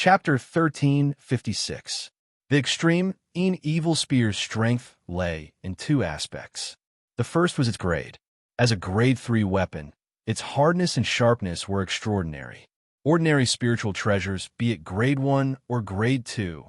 Chapter 1356. The extreme in evil spear's strength lay in two aspects. The first was its grade. As a grade 3 weapon, its hardness and sharpness were extraordinary. Ordinary spiritual treasures, be it grade 1 or grade 2,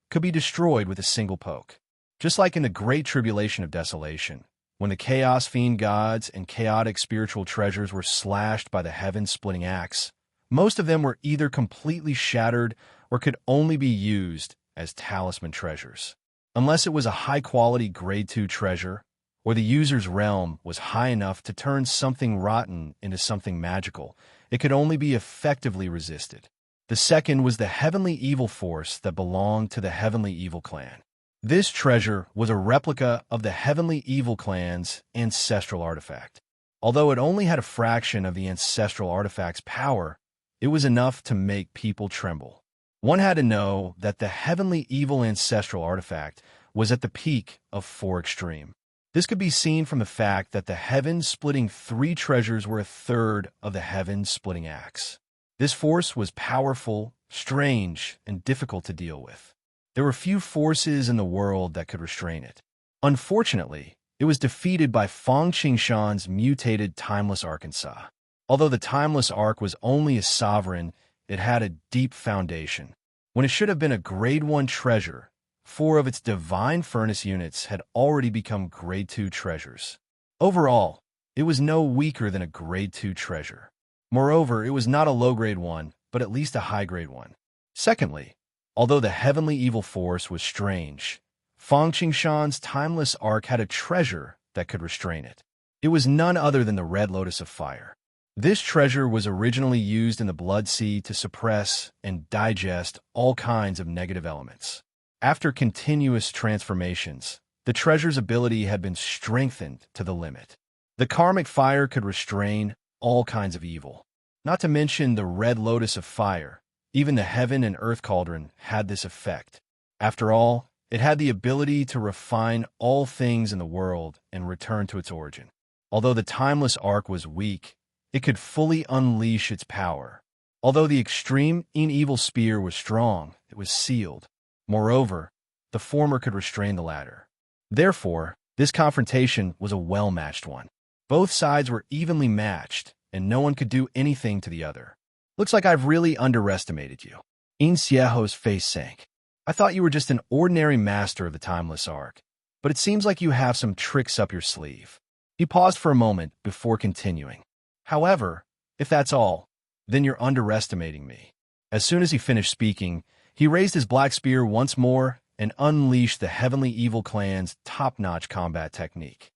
could be destroyed with a single poke. Just like in the Great Tribulation of Desolation, when the Chaos Fiend gods and chaotic spiritual treasures were slashed by the heaven-splitting axe, most of them were either completely shattered or could only be used as talisman treasures. Unless it was a high-quality grade 2 treasure, or the user's realm was high enough to turn something rotten into something magical, it could only be effectively resisted. The second was the heavenly evil force that belonged to the heavenly evil clan. This treasure was a replica of the heavenly evil clan's ancestral artifact. Although it only had a fraction of the ancestral artifact's power, it was enough to make people tremble. One had to know that the heavenly evil ancestral artifact was at the peak of 4 extreme. This could be seen from the fact that the heaven-splitting 3 treasures were a third of the heaven-splitting axe. This force was powerful, strange, and difficult to deal with. There were few forces in the world that could restrain it. Unfortunately, it was defeated by Feng Qingshan's mutated Timeless Arkansas. Although the Timeless Ark was only a sovereign, it had a deep foundation. When it should have been a grade 1 treasure, 4 of its divine furnace units had already become grade 2 treasures. Overall, it was no weaker than a grade 2 treasure. Moreover, it was not a low grade 1, but at least a high grade 1. Secondly, although the heavenly evil force was strange, Feng Qingshan's Timeless Ark had a treasure that could restrain it. It was none other than the Red Lotus of Fire. This treasure was originally used in the Blood Sea to suppress and digest all kinds of negative elements. After continuous transformations, the treasure's ability had been strengthened to the limit. The karmic fire could restrain all kinds of evil. Not to mention the Red Lotus of Fire, even the Heaven and Earth Cauldron had this effect. After all, it had the ability to refine all things in the world and return to its origin. Although the Timeless Ark was weak, it could fully unleash its power. Although the extreme evil spear was strong, it was sealed. Moreover, the former could restrain the latter. Therefore, this confrontation was a well-matched one. Both sides were evenly matched, and no one could do anything to the other. Looks like I've really underestimated you. In Xieho's face sank. I thought you were just an ordinary master of the Timeless Ark, but it seems like you have some tricks up your sleeve. He paused for a moment before continuing. However, if that's all, then you're underestimating me. As soon as he finished speaking, he raised his black spear once more and unleashed the Heavenly Evil Clan's top-notch combat technique.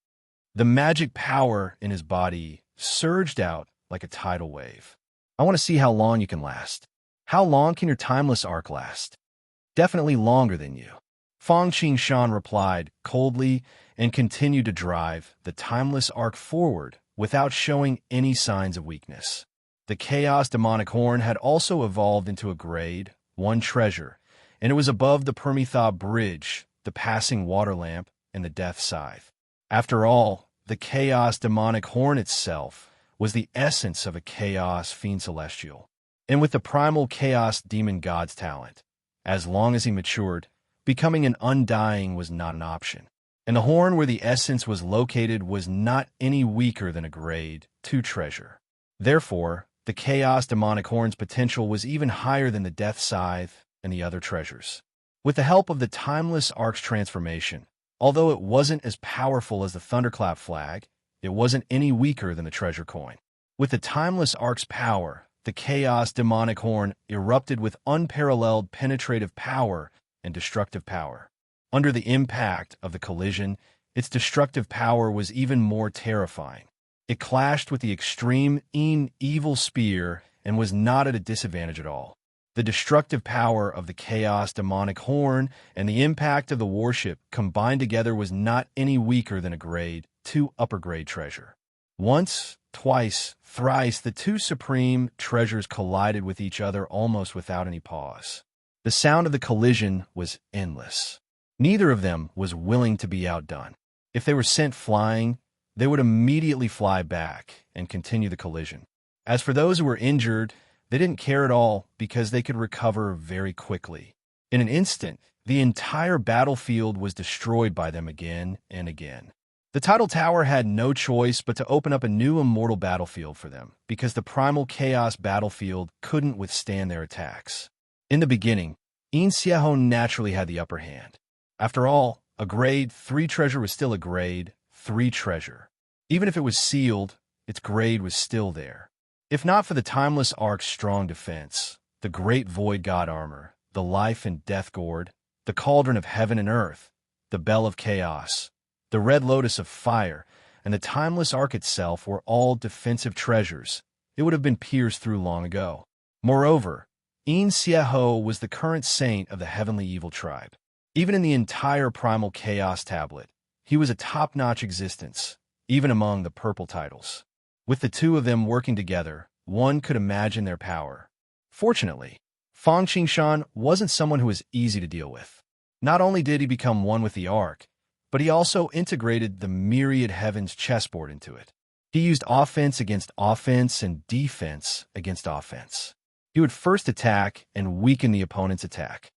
The magic power in his body surged out like a tidal wave. I want to see how long you can last. How long can your Timeless Ark last? Definitely longer than you. Feng Qingshan replied coldly and continued to drive the Timeless Ark forward without showing any signs of weakness. The Chaos Demonic Horn had also evolved into a grade 1 treasure, and it was above the Permitha Bridge, the Passing Water Lamp, and the Death Scythe. After all, the Chaos Demonic Horn itself was the essence of a Chaos Fiend Celestial, and with the primal Chaos Demon God's talent, as long as he matured, becoming an Undying was not an option. And the horn where the essence was located was not any weaker than a grade 2 treasure. Therefore, the Chaos Demonic Horn's potential was even higher than the Death Scythe and the other treasures. With the help of the Timeless Ark's transformation, although it wasn't as powerful as the Thunderclap flag, it wasn't any weaker than the treasure coin. With the Timeless Ark's power, the Chaos Demonic Horn erupted with unparalleled penetrative power and destructive power. Under the impact of the collision, its destructive power was even more terrifying. It clashed with the extreme evil spear and was not at a disadvantage at all. The destructive power of the Chaos Demonic Horn and the impact of the warship combined together was not any weaker than a grade 2 upper grade treasure. Once, twice, thrice, the two supreme treasures collided with each other almost without any pause. The sound of the collision was endless. Neither of them was willing to be outdone. If they were sent flying, they would immediately fly back and continue the collision. As for those who were injured, They didn't care at all because they could recover very quickly. In an instant, the entire battlefield was destroyed by them again and again. The Tidal Tower had no choice but to open up a new immortal battlefield for them, because the primal chaos battlefield couldn't withstand their attacks. In the beginning, Yin Xiaoho naturally had the upper hand. After all, a grade 3 treasure was still a grade 3 treasure. Even if it was sealed, its grade was still there. If not for the Timeless Ark's strong defense, the Great Void God Armor, the Life and Death Gourd, the Cauldron of Heaven and Earth, the Bell of Chaos, the Red Lotus of Fire, and the Timeless Ark itself were all defensive treasures, it would have been pierced through long ago. Moreover, Yin Xiaoho was the current saint of the Heavenly Evil Tribe. Even in the entire Primal Chaos Tablet, he was a top-notch existence, even among the purple titles. With the two of them working together, one could imagine their power. Fortunately, Fang Qingshan wasn't someone who was easy to deal with. Not only did he become one with the Ark, but he also integrated the myriad heavens chessboard into it. He used offense against offense and defense against offense. He would first attack and weaken the opponent's attack.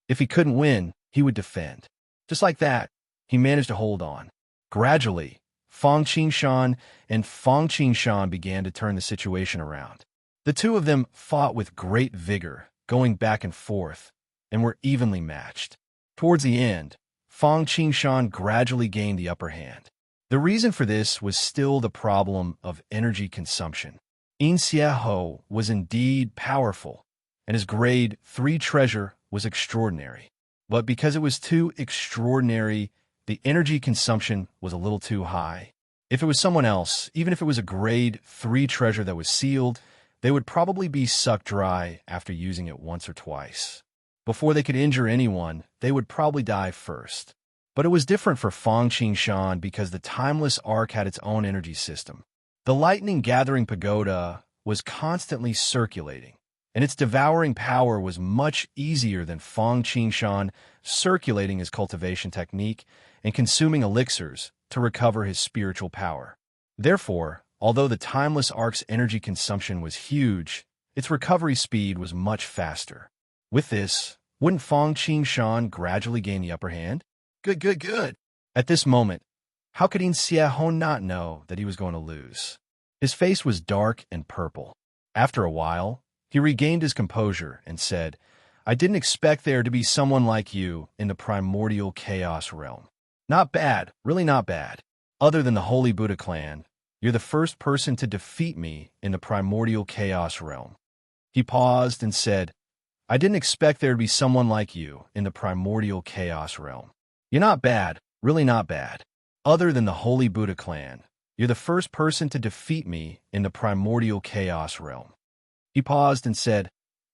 If he couldn't win, he would defend. Just like that, he managed to hold on. Gradually, Fang Qingshan and Fang Qingshan began to turn the situation around. The two of them fought with great vigor, going back and forth, and were evenly matched. Towards the end, Fang Qingshan gradually gained the upper hand. The reason for this was still the problem of energy consumption. Yin Xiaoho was indeed powerful, and his grade 3 treasure was extraordinary. But because it was too extraordinary, the energy consumption was a little too high. If it was someone else, even if it was a grade 3 treasure that was sealed, they would probably be sucked dry after using it once or twice. Before they could injure anyone, they would probably die first. But it was different for Fang Qingshan because the Timeless Ark had its own energy system. The lightning gathering pagoda was constantly circulating, and its devouring power was much easier than Fang Qingshan circulating his cultivation technique and consuming elixirs to recover his spiritual power. Therefore, although the Timeless Ark's energy consumption was huge, its recovery speed was much faster. With this, wouldn't Fang Qingshan gradually gain the upper hand? Good. At this moment, how could Yin Xiaoho not know that he was going to lose? His face was dark and purple. After a while, he regained his composure and said, "I didn't expect there to be someone like you in the primordial chaos realm. Not bad, really not bad. Other than the Holy Buddha clan, you're the first person to defeat me in the primordial chaos realm." He paused and said, "I didn't expect there to be someone like you in the primordial chaos realm. You're not bad, really not bad. Other than the Holy Buddha clan, you're the first person to defeat me in the primordial chaos realm." He paused and said,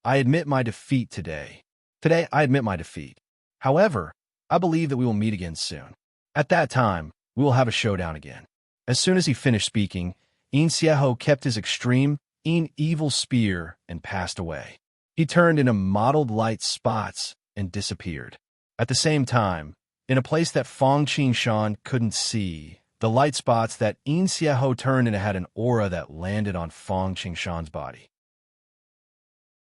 "I admit my defeat today. Today, I admit my defeat. However, I believe that we will meet again soon. At that time, we will have a showdown again." As soon as he finished speaking, Yin Xiaoho kept his extreme, evil spear and passed away. He turned into mottled light spots and disappeared. At the same time, in a place that Fang Qingshan couldn't see, the light spots that Yin Xiaoho turned into had an aura that landed on Fang Qingshan's body.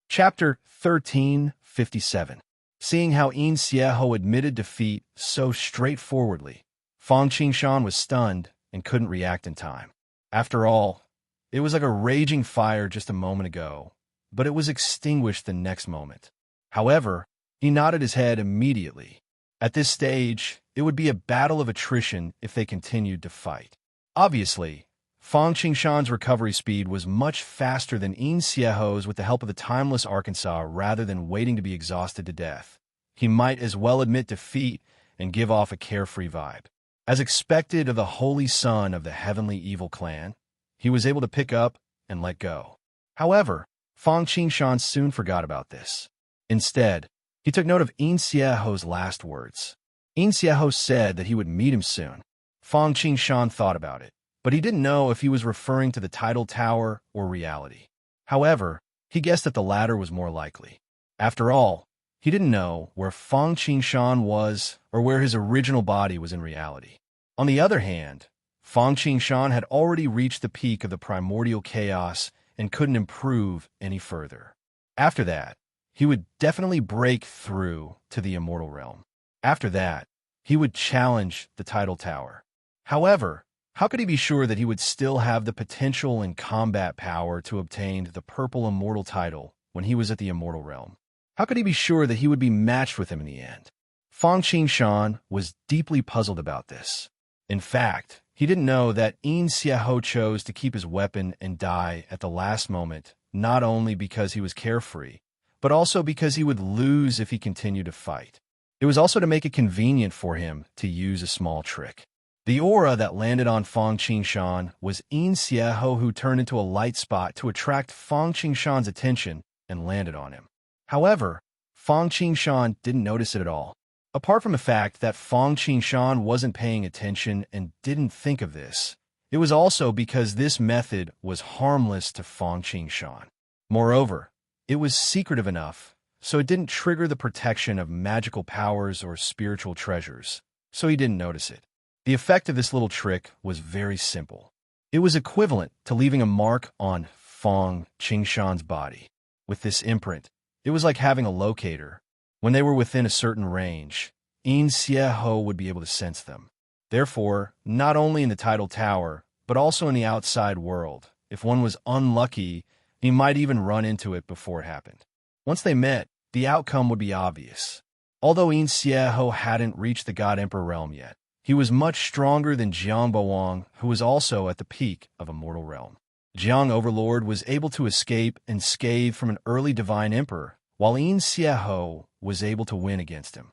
Chapter 1357. Seeing how Yin Xiaoho admitted defeat so straightforwardly, Fang Qingshan was stunned and couldn't react in time. After all, it was like a raging fire just a moment ago, but it was extinguished the next moment. However, he nodded his head immediately. At this stage, it would be a battle of attrition if they continued to fight. Obviously, Fang Qingshan's recovery speed was much faster than Yin Xiaoho's with the help of the Timeless Arkansas rather than waiting to be exhausted to death. He might as well admit defeat and give off a carefree vibe. As expected of the Holy Son of the Heavenly Evil Clan, he was able to pick up and let go. However, Fang Qingshan soon forgot about this. Instead, he took note of Yin Xiaoho's last words. Yin Xiaoho said that he would meet him soon. Fang Qingshan thought about it, but he didn't know if he was referring to the Tidal Tower or reality. However, he guessed that the latter was more likely. After all, he didn't know where Fang Qingshan was or where his original body was in reality. On the other hand, Fang Qingshan had already reached the peak of the primordial chaos and couldn't improve any further. After that, he would definitely break through to the immortal realm. After that, he would challenge the title tower. However, how could he be sure that he would still have the potential and combat power to obtain the purple immortal title when he was at the immortal realm? How could he be sure that he would be matched with him in the end? Fang Qingshan was deeply puzzled about this. In fact, he didn't know that Yin Xiaoho chose to keep his weapon and die at the last moment, not only because he was carefree, but also because he would lose if he continued to fight. It was also to make it convenient for him to use a small trick. The aura that landed on Fang Qingshan was Yin Xiaoho, who turned into a light spot to attract Fang Qingshan's attention and landed on him. However, Fang Qingshan didn't notice it at all. Apart from the fact that Fang Qingshan wasn't paying attention and didn't think of this, it was also because this method was harmless to Fang Qingshan. Moreover, it was secretive enough, so it didn't trigger the protection of magical powers or spiritual treasures, so he didn't notice it. The effect of this little trick was very simple. It was equivalent to leaving a mark on Fang Qingshan's body. With this imprint, it was like having a locator. When they were within a certain range, Yin Xiaoho would be able to sense them. Therefore, not only in the title tower, but also in the outside world, if one was unlucky, he might even run into it before it happened. Once they met, the outcome would be obvious. Although Yin Xiaoho hadn't reached the God Emperor realm yet, he was much stronger than Jiang Bawang, who was also at the peak of Immortal Realm. Jiang Overlord was able to escape and scathe from an early Divine Emperor, while Yin Xiaoho was able to win against him.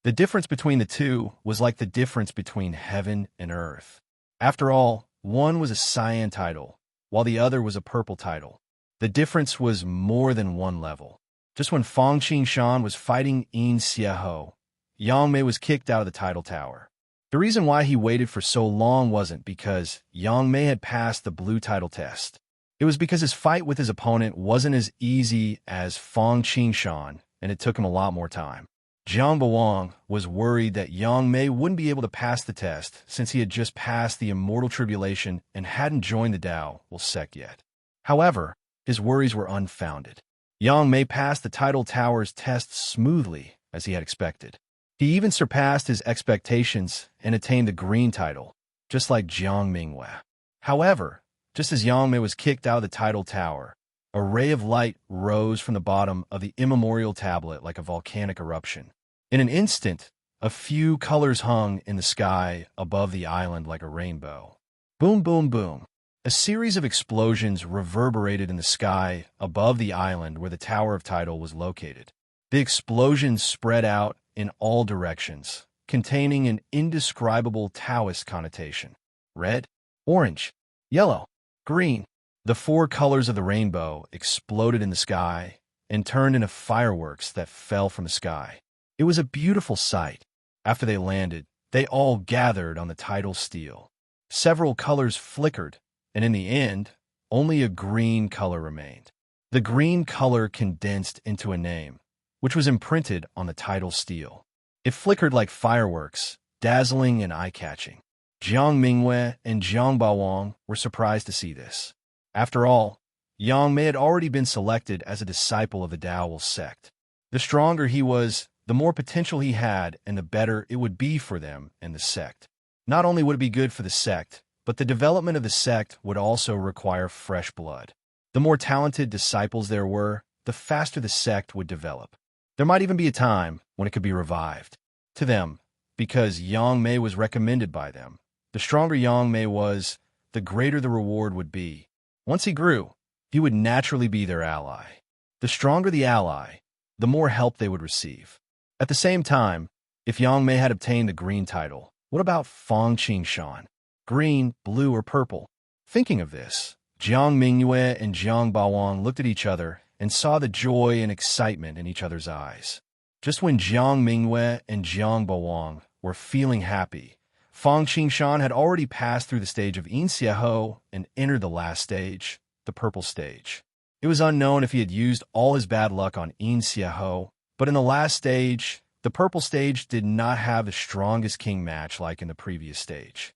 The difference between the two was like the difference between heaven and earth. After all, one was a cyan title, while the other was a purple title. The difference was more than one level. Just when Fang Qingshan was fighting Yin Xiaoho, Yang Mei was kicked out of the title tower. The reason why he waited for so long wasn't because Yang Mei had passed the blue title test. It was because his fight with his opponent wasn't as easy as Fang Qingshan, and it took him a lot more time. Jiang Bawang was worried that Yang Mei wouldn't be able to pass the test since he had just passed the Immortal Tribulation and hadn't joined the Dao sect yet. However, his worries were unfounded. Yang Mei passed the title tower's test smoothly, as he had expected. He even surpassed his expectations and attained the green title, just like Jiang Minghua. However, just as Yang Mei was kicked out of the title tower, a ray of light rose from the bottom of the immemorial tablet like a volcanic eruption. In an instant, a few colors hung in the sky above the island like a rainbow. Boom, boom, boom. A series of explosions reverberated in the sky above the island where the Tower of Title was located. The explosions spread out in all directions, containing an indescribable Taoist connotation. Red, orange, yellow, green. The four colors of the rainbow exploded in the sky and turned into fireworks that fell from the sky. It was a beautiful sight. After they landed, they all gathered on the tidal steel. Several colors flickered, and in the end, only a green color remained. The green color condensed into a name, which was imprinted on the tidal steel. It flickered like fireworks, dazzling and eye-catching. Jiang Minghua and Jiang Bawang were surprised to see this. After all, Yang Mei had already been selected as a disciple of the Dao sect. The stronger he was, the more potential he had, and the better it would be for them and the sect. Not only would it be good for the sect, but the development of the sect would also require fresh blood. The more talented disciples there were, the faster the sect would develop. There might even be a time when it could be revived. To them, because Yang Mei was recommended by them, the stronger Yang Mei was, the greater the reward would be. Once he grew, he would naturally be their ally. The stronger the ally, the more help they would receive. At the same time, if Yang Mei had obtained the green title, what about Fang Qingshan? Green, blue, or purple? Thinking of this, Jiang Minghua and Jiang Bawang looked at each other and saw the joy and excitement in each other's eyes. Just when Jiang Minghua and Jiang Bawang were feeling happy, Fang Qingshan had already passed through the stage of Yin Xiaoho and entered the last stage, the purple stage. It was unknown if he had used all his bad luck on Yin Xiaoho, but in the last stage, the purple stage did not have the strongest king match like in the previous stage.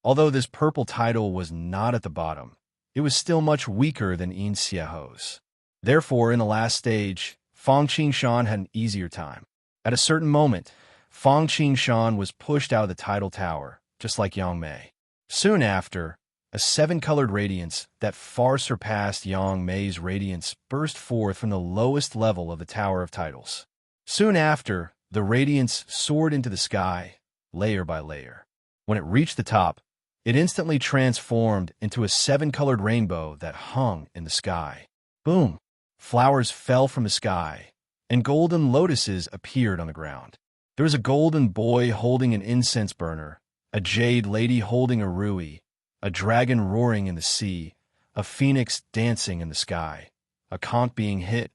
Although this purple title was not at the bottom, it was still much weaker than Yin Xiao's. Therefore, in the last stage, Fang Qingshan had an easier time. At a certain moment, Fang Qingshan was pushed out of the tidal tower, just like Yang Mei. Soon after, a seven-colored radiance that far surpassed Yang Mei's radiance burst forth from the lowest level of the Tower of Titles. Soon after, the radiance soared into the sky, layer by layer. When it reached the top, it instantly transformed into a seven-colored rainbow that hung in the sky. Boom! Flowers fell from the sky, and golden lotuses appeared on the ground. There was a golden boy holding an incense burner, a jade lady holding a rui, a dragon roaring in the sea, a phoenix dancing in the sky, a conch being hit,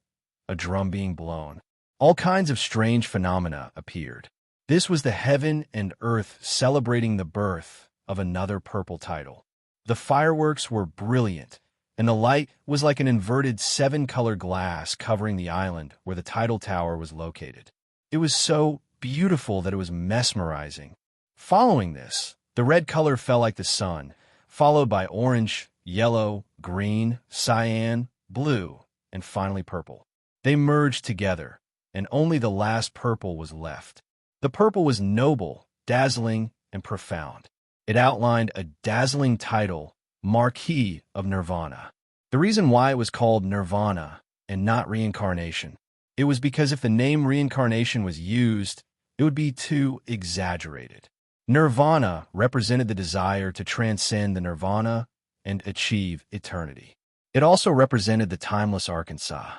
a drum being blown. All kinds of strange phenomena appeared. This was the heaven and earth celebrating the birth of another purple title. The fireworks were brilliant, and the light was like an inverted seven-colored glass covering the island where the tidal tower was located. It was so beautiful that it was mesmerizing. Following this, the red color fell like the sun, followed by orange, yellow, green, cyan, blue, and finally purple. They merged together, and only the last purple was left. The purple was noble, dazzling, and profound. It outlined a dazzling title, Marquis of Nirvana. The reason why it was called Nirvana and not reincarnation, it was because if the name reincarnation was used, it would be too exaggerated. Nirvana represented the desire to transcend the nirvana and achieve eternity. It also represented the timeless Arkansas.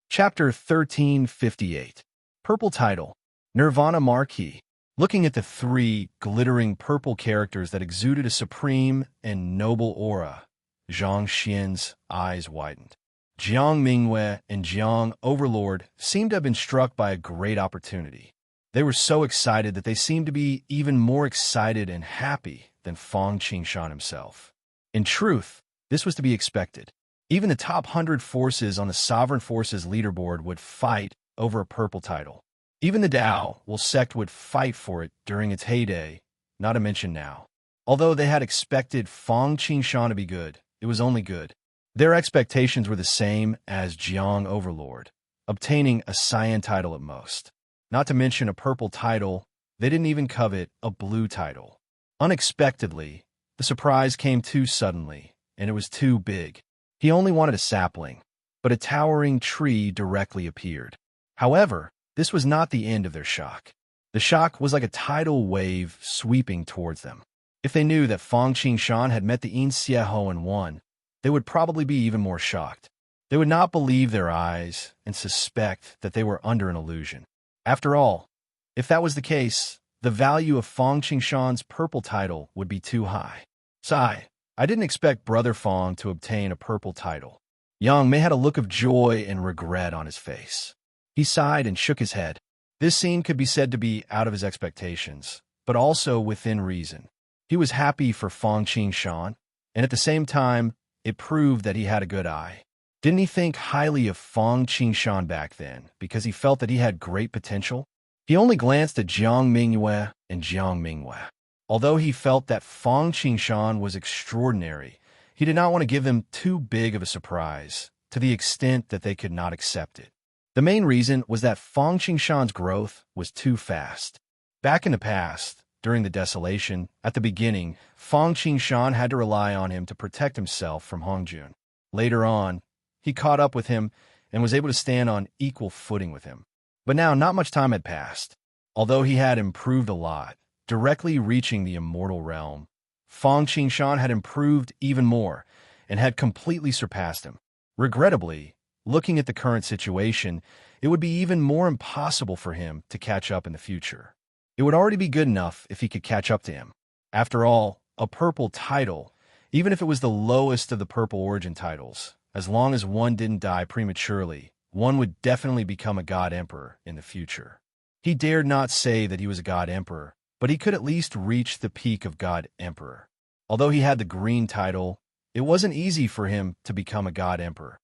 Chapter 1358. Purple title, Nirvana Marquis. Looking at the three glittering purple characters that exuded a supreme and noble aura, Zhang Xian's eyes widened. Jiang Mingwei and Jiang Overlord seemed to have been struck by a great opportunity. They were so excited that they seemed to be even more excited and happy than Fang Qingshan himself. In truth, this was to be expected. Even the top 100 forces on the Sovereign Forces leaderboard would fight over a purple title. Even the Dao Will sect would fight for it during its heyday, not to mention now. Although they had expected Fang Qingshan to be good, it was only good. Their expectations were the same as Jiang Overlord, obtaining a cyan title at most. Not to mention a purple title, they didn't even covet a blue title. Unexpectedly, the surprise came too suddenly, and it was too big. He only wanted a sapling, but a towering tree directly appeared. However, this was not the end of their shock. The shock was like a tidal wave sweeping towards them. If they knew that Fang Qingshan had met the Yin Xiao and won, they would probably be even more shocked. They would not believe their eyes and suspect that they were under an illusion. After all, if that was the case, the value of Fang Qingshan's purple title would be too high. Sigh, I didn't expect Brother Fang to obtain a purple title. Yang Mei had a look of joy and regret on his face. He sighed and shook his head. This scene could be said to be out of his expectations, but also within reason. He was happy for Fang Qingshan, and at the same time, it proved that he had a good eye. Didn't he think highly of Fang Qingshan back then because he felt that he had great potential? He only glanced at Jiang Mingwei and Jiang Mingwei. Although he felt that Fang Qingshan was extraordinary, he did not want to give them too big of a surprise, to the extent that they could not accept it. The main reason was that Fang Qingshan's growth was too fast. Back in the past, during the desolation, at the beginning, Fang Qingshan had to rely on him to protect himself from Hongjun. Later on, he caught up with him and was able to stand on equal footing with him. But now not much time had passed. Although he had improved a lot, directly reaching the immortal realm, Fang Qingshan had improved even more and had completely surpassed him. Regrettably, looking at the current situation, it would be even more impossible for him to catch up in the future. It would already be good enough if he could catch up to him. After all, a purple title, even if it was the lowest of the purple origin titles, as long as one didn't die prematurely, one would definitely become a God Emperor in the future. He dared not say that he was a God Emperor, but he could at least reach the peak of God Emperor. Although he had the green title, it wasn't easy for him to become a God Emperor.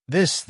Just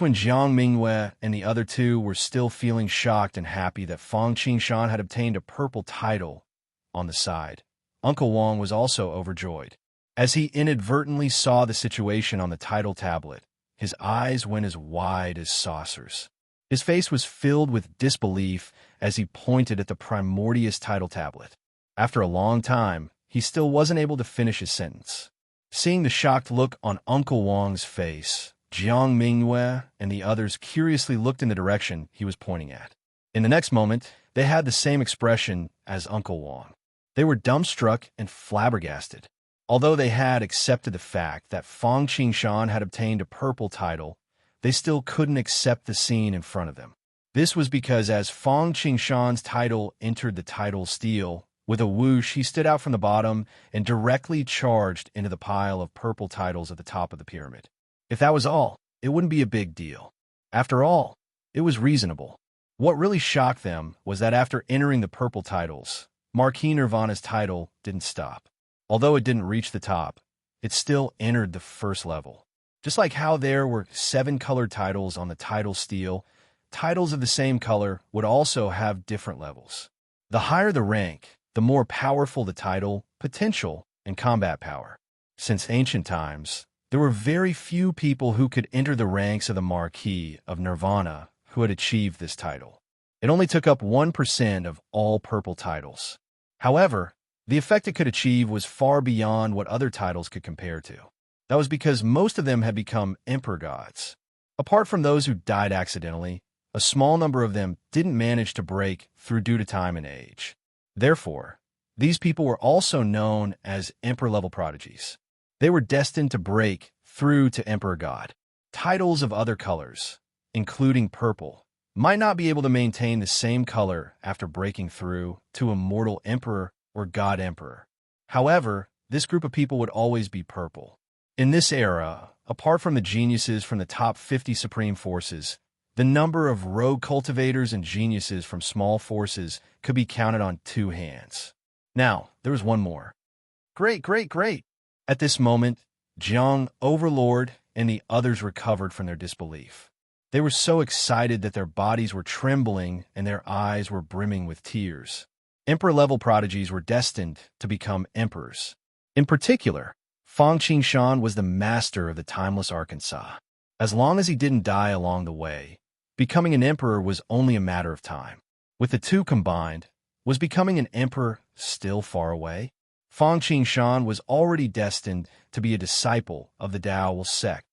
when Jiang Mingwei and the other two were still feeling shocked and happy that Fang Qingshan had obtained a purple title on the side, Uncle Wong was also overjoyed. As he inadvertently saw the situation on the title tablet, his eyes went as wide as saucers. His face was filled with disbelief as he pointed at the primordial title tablet. After a long time, he still wasn't able to finish his sentence. Seeing the shocked look on Uncle Wong's face, Jiang Mingyue and the others curiously looked in the direction he was pointing at. In the next moment, they had the same expression as Uncle Wong. They were dumbstruck and flabbergasted. Although they had accepted the fact that Fang Qingshan had obtained a purple title, they still couldn't accept the scene in front of them. This was because as Fang Qingshan's title entered the title stele, with a whoosh, he stood out from the bottom and directly charged into the pile of purple titles at the top of the pyramid. If that was all, it wouldn't be a big deal. After all, it was reasonable. What really shocked them was that after entering the purple titles, Marquis Nirvana's title didn't stop. Although it didn't reach the top, it still entered the first level. Just like how there were 7 colored titles on the title stele, titles of the same color would also have different levels. The higher the rank, the more powerful the title, potential, and combat power. Since ancient times, there were very few people who could enter the ranks of the Marquis of Nirvana who had achieved this title. It only took up 1% of all purple titles. However, the effect it could achieve was far beyond what other titles could compare to. That was because most of them had become emperor gods. Apart from those who died accidentally, a small number of them didn't manage to break through due to time and age. Therefore, these people were also known as emperor-level prodigies. They were destined to break through to emperor god. Titles of other colors, including purple, might not be able to maintain the same color after breaking through to immortal emperor or god emperor. However, this group of people would always be purple. In this era, apart from the geniuses from the top 50 supreme forces, the number of rogue cultivators and geniuses from small forces could be counted on 2 hands. Now, there was one more. Great, great, great! At this moment, Jiang, Overlord, and the others recovered from their disbelief. They were so excited that their bodies were trembling and their eyes were brimming with tears. Emperor-level prodigies were destined to become emperors. In particular, Fang Qingshan was the master of the timeless Arkansas. As long as he didn't die along the way, becoming an emperor was only a matter of time. With the two combined, was becoming an emperor still far away? Fang Qingshan was already destined to be a disciple of the Dao sect.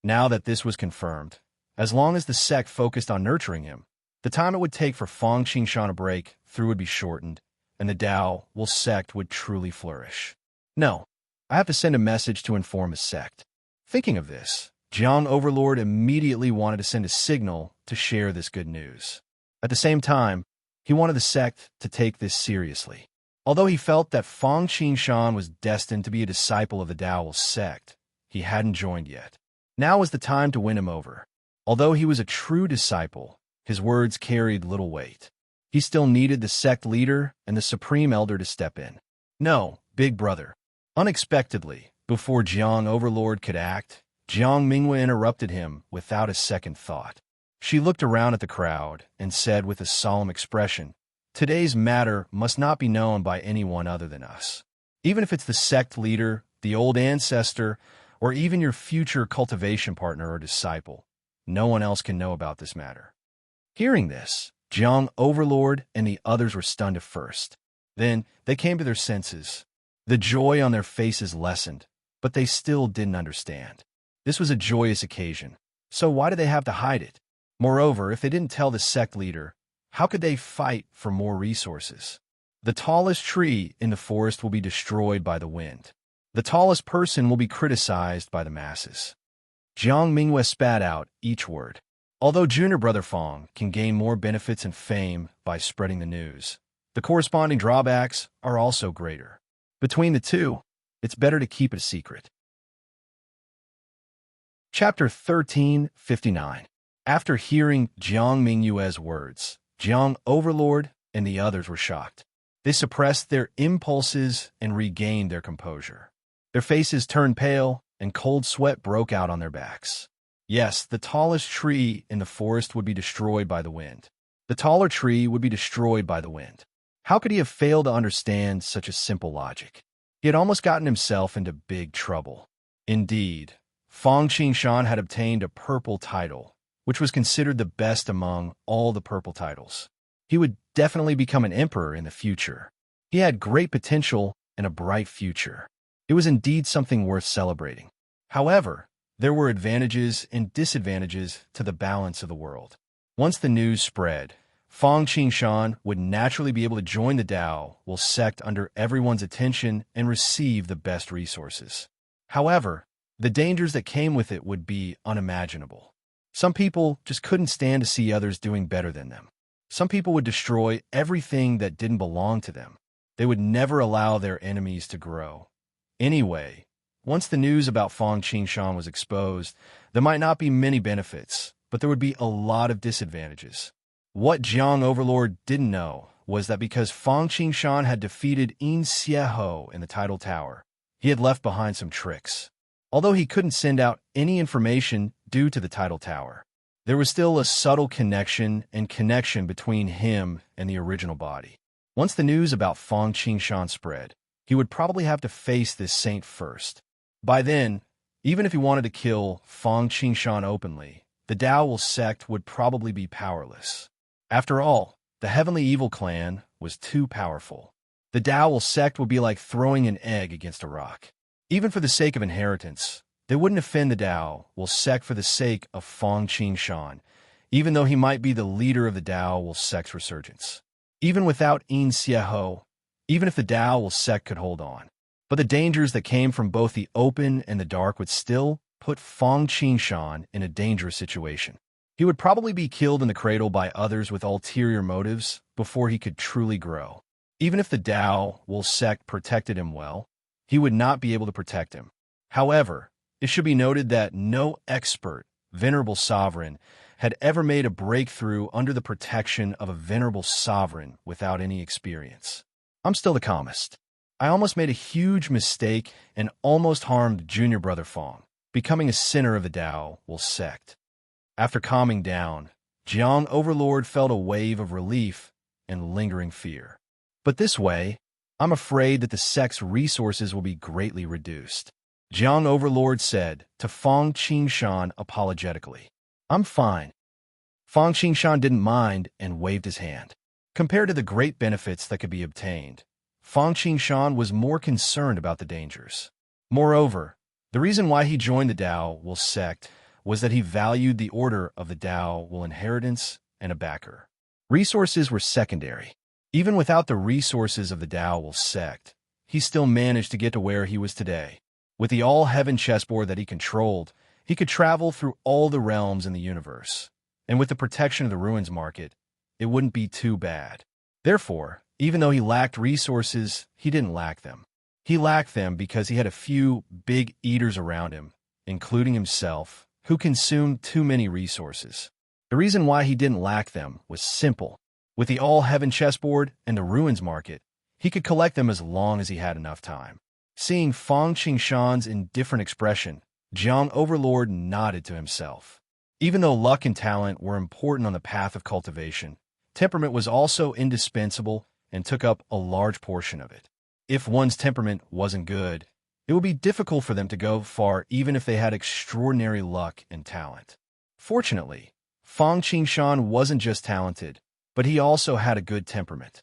Now that this was confirmed, as long as the sect focused on nurturing him, the time it would take for Fang Qingshan to break through would be shortened, and the Dao sect would truly flourish. No, I have to send a message to inform a sect. Thinking of this, Jiang Overlord immediately wanted to send a signal to share this good news. At the same time, he wanted the sect to take this seriously. Although he felt that Fang Qingshan was destined to be a disciple of the Dao sect, he hadn't joined yet. Now was the time to win him over. Although he was a true disciple, his words carried little weight. He still needed the sect leader and the supreme elder to step in. No, big brother. Unexpectedly, before Jiang Overlord could act, Jiang Mingyue interrupted him without a second thought. She looked around at the crowd and said with a solemn expression, "Today's matter must not be known by anyone other than us. Even if it's the sect leader, the old ancestor, or even your future cultivation partner or disciple, no one else can know about this matter." Hearing this, Jiang Overlord and the others were stunned at first. Then they came to their senses. The joy on their faces lessened, but they still didn't understand. This was a joyous occasion, so why did they have to hide it? Moreover, if they didn't tell the sect leader, how could they fight for more resources? The tallest tree in the forest will be destroyed by the wind. The tallest person will be criticized by the masses. Jiang Mingyue spat out each word. Although junior brother Fang can gain more benefits and fame by spreading the news, the corresponding drawbacks are also greater. Between the two, it's better to keep it a secret. Chapter 1359. After hearing Jiang Mingyue's words, Jiang Overlord and the others were shocked. They suppressed their impulses and regained their composure. Their faces turned pale, and cold sweat broke out on their backs. Yes, the tallest tree in the forest would be destroyed by the wind. The taller tree would be destroyed by the wind. How could he have failed to understand such a simple logic? He had almost gotten himself into big trouble. Indeed, Fang Qingshan had obtained a purple title, which was considered the best among all the purple titles. He would definitely become an emperor in the future. He had great potential and a bright future. It was indeed something worth celebrating. However, there were advantages and disadvantages to the balance of the world. Once the news spread, Fang Qingshan would naturally be able to join the Dao will sect under everyone's attention and receive the best resources. However, the dangers that came with it would be unimaginable. Some people just couldn't stand to see others doing better than them. Some people would destroy everything that didn't belong to them. They would never allow their enemies to grow. Anyway, once the news about Fang Qingshan was exposed, there might not be many benefits, but there would be a lot of disadvantages. What Jiang Overlord didn't know was that because Fang Qingshan had defeated Yin Xieho in the Tidal Tower, he had left behind some tricks. Although he couldn't send out any information due to the Tidal Tower, there was still a subtle connection between him and the original body. Once the news about Fang Qingshan spread, he would probably have to face this saint first. By then, even if he wanted to kill Fang Qingshan openly, the Dao Will sect would probably be powerless. After all, the Heavenly Evil Clan was too powerful. The Dao Will sect would be like throwing an egg against a rock. Even for the sake of inheritance, they wouldn't offend the Dao Will sect for the sake of Fang Qingshan, even though he might be the leader of the Dao Will sect's resurgence. Even without Yin Xieho, even if the Dao Will sect could hold on. But the dangers that came from both the open and the dark would still put Fang Qingshan in a dangerous situation. He would probably be killed in the cradle by others with ulterior motives before he could truly grow. Even if the Dao Will sect protected him well, he would not be able to protect him. However, it should be noted that no expert, venerable sovereign had ever made a breakthrough under the protection of a venerable sovereign without any experience. I'm still the calmest. I almost made a huge mistake and almost harmed junior brother Fang, becoming a sinner of the Dao Will sect. After calming down, Jiang Overlord felt a wave of relief and lingering fear. But this way, I'm afraid that the sect's resources will be greatly reduced. Jiang Overlord said to Fang Qingshan apologetically. I'm fine. Fang Qingshan didn't mind and waved his hand. Compared to the great benefits that could be obtained, Fang Qingshan was more concerned about the dangers. Moreover, the reason why he joined the Dao Will sect was that he valued the order of the Dao Will inheritance and a backer. Resources were secondary. Even without the resources of the Dao Will sect, he still managed to get to where he was today. With the all-heaven chessboard that he controlled, he could travel through all the realms in the universe. And with the protection of the ruins market, it wouldn't be too bad. Therefore, even though he lacked resources, he didn't lack them. He lacked them because he had a few big eaters around him, including himself, who consumed too many resources. The reason why he didn't lack them was simple. With the all-heaven chessboard and the ruins market, he could collect them as long as he had enough time. Seeing Fang Qingshan's indifferent expression, Jiang Overlord nodded to himself. Even though luck and talent were important on the path of cultivation, temperament was also indispensable and took up a large portion of it. If one's temperament wasn't good, it would be difficult for them to go far even if they had extraordinary luck and talent. Fortunately, Fang Qingshan wasn't just talented, but he also had a good temperament.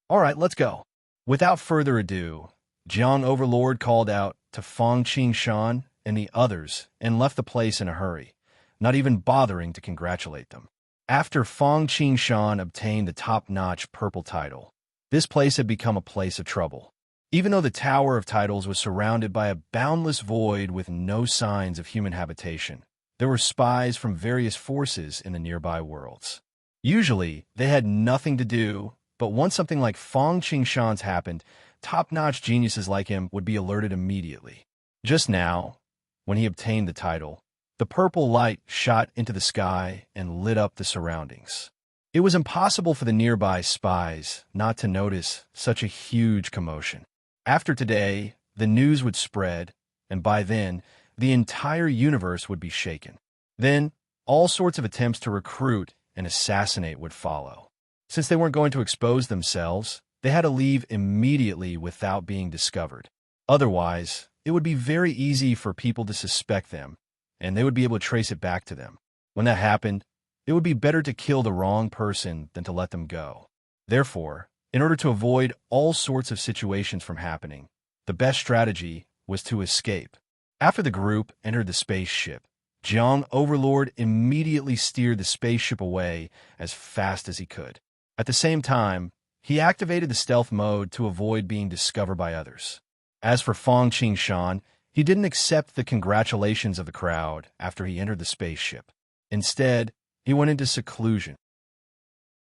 All right, let's go. Without further ado, Jiang Overlord called out to Fang Qingshan and the others and left the place in a hurry, not even bothering to congratulate them. After Fang Qingshan obtained the top-notch purple title, this place had become a place of trouble. Even though the Tower of Titles was surrounded by a boundless void with no signs of human habitation, there were spies from various forces in the nearby worlds. Usually, they had nothing to do, but once something like Fang Qingshan's happened, top-notch geniuses like him would be alerted immediately. Just now, when he obtained the title, the purple light shot into the sky and lit up the surroundings. It was impossible for the nearby spies not to notice such a huge commotion. After today, the news would spread, and by then, the entire universe would be shaken. Then, all sorts of attempts to recruit and assassinate would follow. Since they weren't going to expose themselves, They had to leave immediately without being discovered. Otherwise, it would be very easy for people to suspect them, and they would be able to trace it back to them. When that happened, it would be better to kill the wrong person than to let them go. Therefore, in order to avoid all sorts of situations from happening, the best strategy was to escape. After the group entered the spaceship, Jiang Overlord immediately steered the spaceship away as fast as he could. At the same time, he activated the stealth mode to avoid being discovered by others. As for Fang Qingshan, he didn't accept the congratulations of the crowd after he entered the spaceship. Instead, he went into seclusion.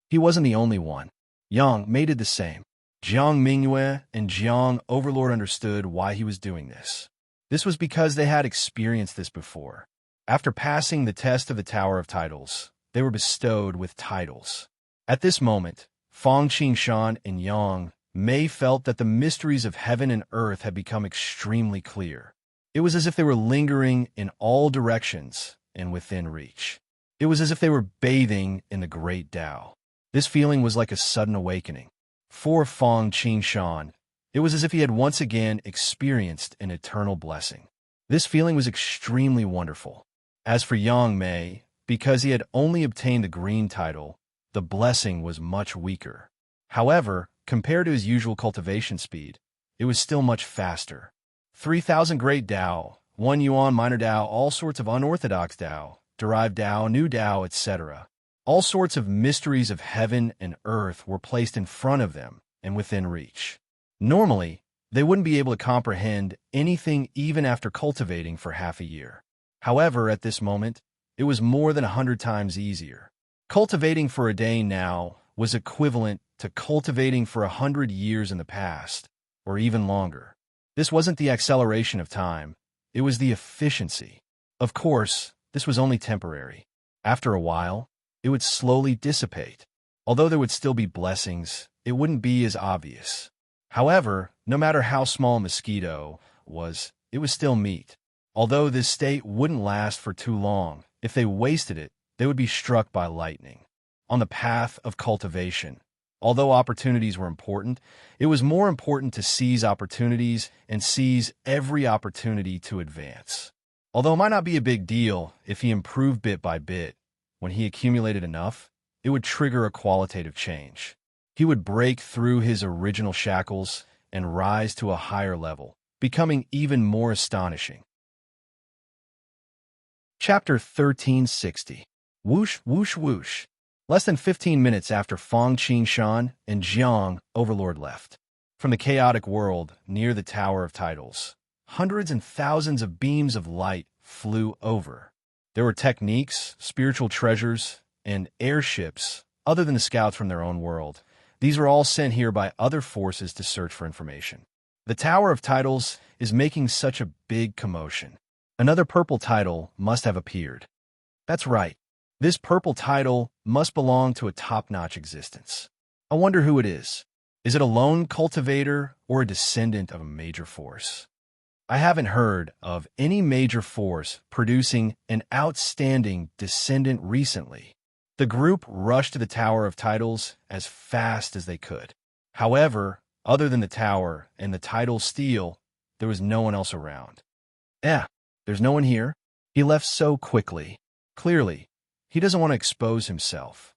He wasn't the only one. Yang Mei did the same. Jiang Mingyue and Jiang Overlord understood why he was doing this. This was because they had experienced this before. After passing the test of the Tower of Titles, they were bestowed with titles. At this moment, Fang Qingshan and Yang Mei felt that the mysteries of heaven and earth had become extremely clear. It was as if they were lingering in all directions and within reach. It was as if they were bathing in the great Tao. This feeling was like a sudden awakening. For Fang Qingshan, it was as if he had once again experienced an eternal blessing. This feeling was extremely wonderful. As for Yang Mei, because he had only obtained the green title, the blessing was much weaker. However, compared to his usual cultivation speed, it was still much faster. 3,000 great Tao, 1 yuan minor Tao, all sorts of unorthodox Tao, derived Tao, new Tao, etc. All sorts of mysteries of heaven and earth were placed in front of them and within reach. Normally, they wouldn't be able to comprehend anything even after cultivating for half a year. However, at this moment, it was more than 100 times easier. Cultivating for a day now was equivalent to cultivating for 100 years in the past, or even longer. This wasn't the acceleration of time, it was the efficiency. Of course, this was only temporary. After a while, it would slowly dissipate. Although there would still be blessings, it wouldn't be as obvious. However, no matter how small a mosquito was, it was still meat. Although this state wouldn't last for too long, if they wasted it, they would be struck by lightning. On the path of cultivation, although opportunities were important, it was more important to seize opportunities and seize every opportunity to advance. Although it might not be a big deal if he improved bit by bit, when he accumulated enough, it would trigger a qualitative change. He would break through his original shackles and rise to a higher level, becoming even more astonishing. Chapter 1360. Whoosh, whoosh, whoosh. Less than 15 minutes after Fang Qingshan and Jiang Overlord left. From the chaotic world near the Tower of Titles, hundreds and thousands of beams of light flew over. There were techniques, spiritual treasures, and airships other than the scouts from their own world. These were all sent here by other forces to search for information. The Tower of Titles is making such a big commotion. Another purple title must have appeared. That's right. This purple title must belong to a top-notch existence. I wonder who it is. Is it a lone cultivator or a descendant of a major force? I haven't heard of any major force producing an outstanding descendant recently. The group rushed to the Tower of Titles as fast as they could. However, other than the tower and the title steel, there was no one else around. There's no one here? He left so quickly. Clearly, he doesn't want to expose himself.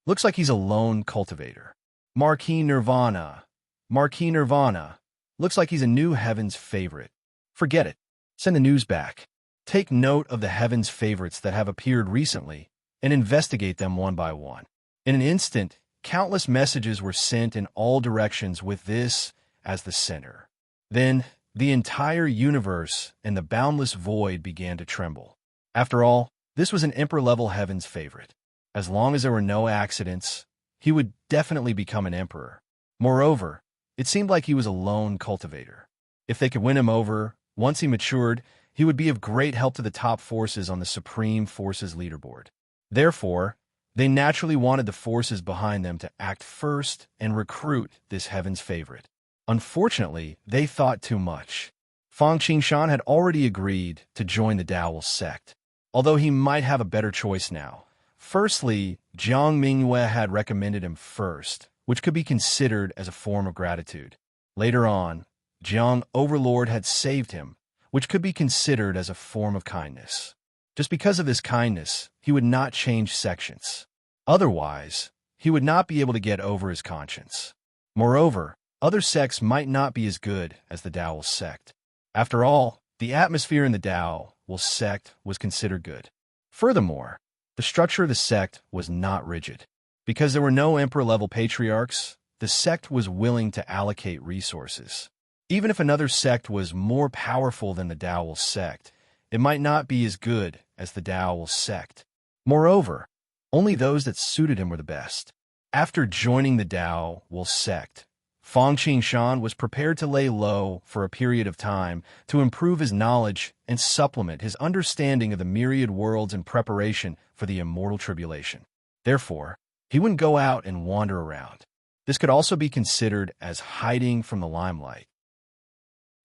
Looks like he's a lone cultivator. Marquis Nirvana. Marquis Nirvana. Looks like he's a new Heaven's favorite. Forget it. Send the news back. Take note of the Heaven's favorites that have appeared recently and investigate them one by one. In an instant, countless messages were sent in all directions with this as the center. Then, the entire universe and the boundless void began to tremble. After all, this was an Emperor-level Heaven's favorite. As long as there were no accidents, he would definitely become an Emperor. Moreover, it seemed like he was a lone cultivator. If they could win him over, once he matured, he would be of great help to the top forces on the Supreme Forces leaderboard. Therefore, they naturally wanted the forces behind them to act first and recruit this Heaven's favorite. Unfortunately, they thought too much. Fang Qingshan had already agreed to join the Dao sect, although he might have a better choice now. Firstly, Jiang Mingyue had recommended him first, which could be considered as a form of gratitude. Later on, Jiang Overlord had saved him, which could be considered as a form of kindness. Just because of this kindness, he would not change sections. Otherwise, he would not be able to get over his conscience. Moreover, other sects might not be as good as the Dao Will sect. After all, the atmosphere in the Dao Will sect was considered good. Furthermore, the structure of the sect was not rigid. Because there were no emperor-level patriarchs, the sect was willing to allocate resources. Even if another sect was more powerful than the Dao Will sect, it might not be as good as the Dao Will sect. Moreover, only those that suited him were the best. After joining the Dao Will sect, Fang Qingshan was prepared to lay low for a period of time to improve his knowledge and supplement his understanding of the myriad worlds in preparation for the immortal tribulation. Therefore, he wouldn't go out and wander around. This could also be considered as hiding from the limelight.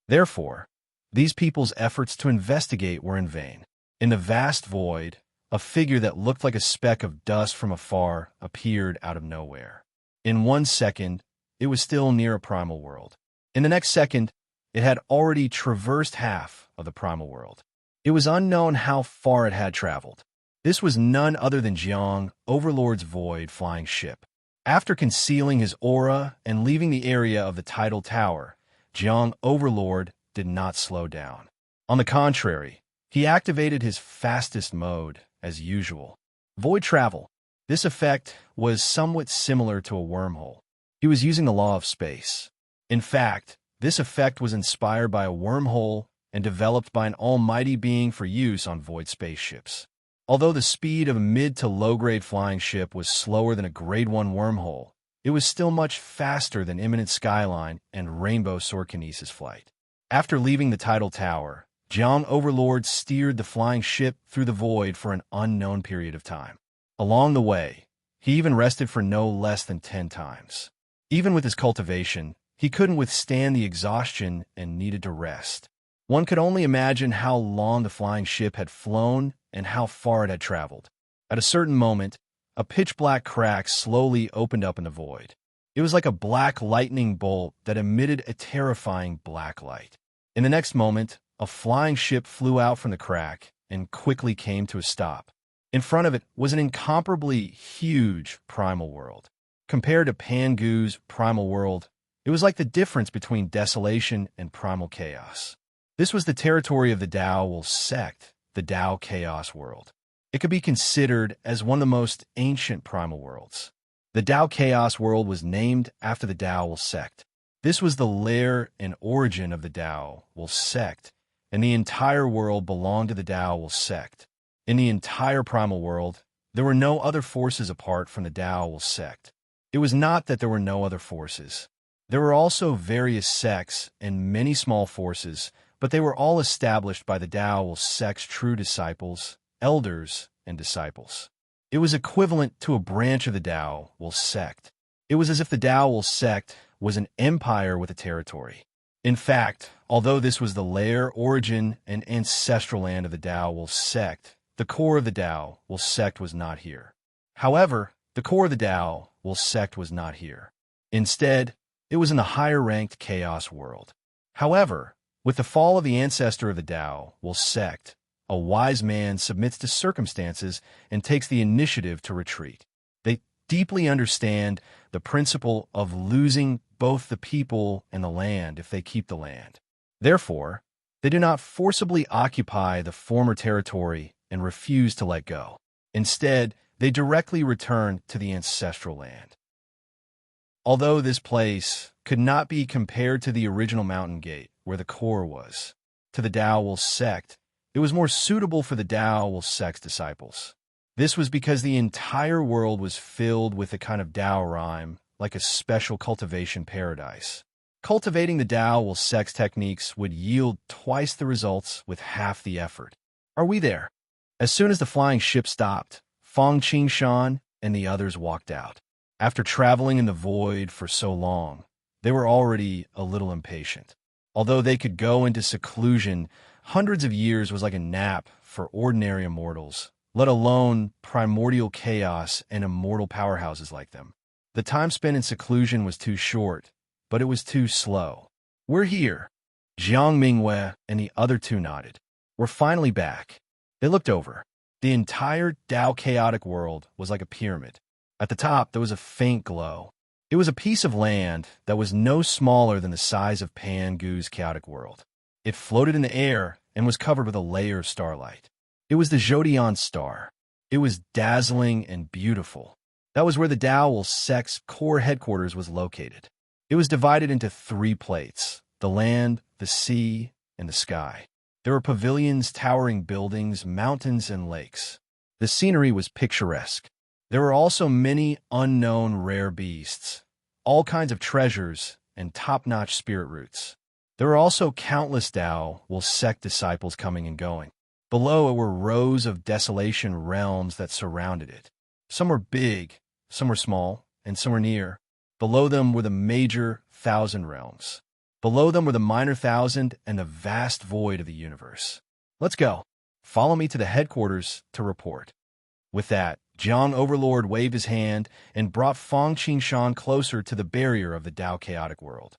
Therefore, these people's efforts to investigate were in vain. In the vast void, a figure that looked like a speck of dust from afar appeared out of nowhere. In 1 second, it was still near a primal world. In the next second, it had already traversed half of the primal world. It was unknown how far it had traveled. This was none other than Jiang Overlord's void flying ship. After concealing his aura and leaving the area of the tidal tower, Jiang Overlord did not slow down. On the contrary, he activated his fastest mode, as usual. Void travel. This effect was somewhat similar to a wormhole. He was using the law of space. In fact, this effect was inspired by a wormhole and developed by an almighty being for use on void spaceships. Although the speed of a mid to low-grade flying ship was slower than a Grade 1 wormhole, it was still much faster than Imminent Skyline and Rainbow Swordkinesis flight. After leaving the tidal tower, Jiang Overlord steered the flying ship through the void for an unknown period of time. Along the way, he even rested for no less than 10 times. Even with his cultivation, he couldn't withstand the exhaustion and needed to rest. One could only imagine how long the flying ship had flown and how far it had traveled. At a certain moment, a pitch-black crack slowly opened up in the void. It was like a black lightning bolt that emitted a terrifying black light. In the next moment, a flying ship flew out from the crack and quickly came to a stop. In front of it was an incomparably huge primal world. Compared to Pangu's primal world, it was like the difference between desolation and primal chaos. This was the territory of the Dao Will sect, the Dao Chaos world. It could be considered as one of the most ancient primal worlds. The Dao Chaos world was named after the Dao Will sect. This was the lair and origin of the Dao Will sect, and the entire world belonged to the Dao Will sect. In the entire primal world, there were no other forces apart from the Dao Will sect. It was not that there were no other forces. There were also various sects and many small forces, but they were all established by the Dao Will sect's true disciples, elders, and disciples. It was equivalent to a branch of the Dao Will sect. It was as if the Dao Will sect was an empire with a territory. In fact, although this was the lair, origin, and ancestral land of the Dao Will sect, the core of the Dao Will sect was not here. However, the core of the Dao Will sect was not here. Instead, it was in the higher-ranked Chaos world. However, with the fall of the ancestor of the Dao Will sect, a wise man submits to circumstances and takes the initiative to retreat. They deeply understand the principle of losing both the people and the land if they keep the land. Therefore, they do not forcibly occupy the former territory and refuse to let go. Instead, they directly return to the ancestral land. Although this place could not be compared to the original mountain gate where the core was, to the Dao Will sect, it was more suitable for the Dao Will sect's disciples. This was because the entire world was filled with a kind of Dao rhyme, like a special cultivation paradise. Cultivating the Dao Will sect's techniques would yield twice the results with half the effort. Are we there? As soon as the flying ship stopped, Fang Qingshan and the others walked out. After traveling in the void for so long, they were already a little impatient. Although they could go into seclusion, hundreds of years was like a nap for ordinary immortals, let alone primordial chaos and immortal powerhouses like them. The time spent in seclusion was too short, but it was too slow. "We're here." Jiang Mingwei and the other two nodded. "We're finally back." They looked over. The entire Dao chaotic world was like a pyramid. At the top, there was a faint glow. It was a piece of land that was no smaller than the size of Pan Gu's chaotic world. It floated in the air and was covered with a layer of starlight. It was the Zhodian star. It was dazzling and beautiful. That was where the Dao sect's core headquarters was located. It was divided into 3 plates: the land, the sea, and the sky. There were pavilions, towering buildings, mountains, and lakes. The scenery was picturesque. There were also many unknown rare beasts, all kinds of treasures, and top-notch spirit roots. There were also countless Dao sect disciples coming and going. Below it were rows of desolation realms that surrounded it. Some were big, some were small, and some were near. Below them were the major 1,000 realms. Below them were the minor 1,000 and the vast void of the universe. "Let's go. Follow me to the headquarters to report." With that, Jiang Overlord waved his hand and brought Fang Qingshan closer to the barrier of the Dao chaotic world.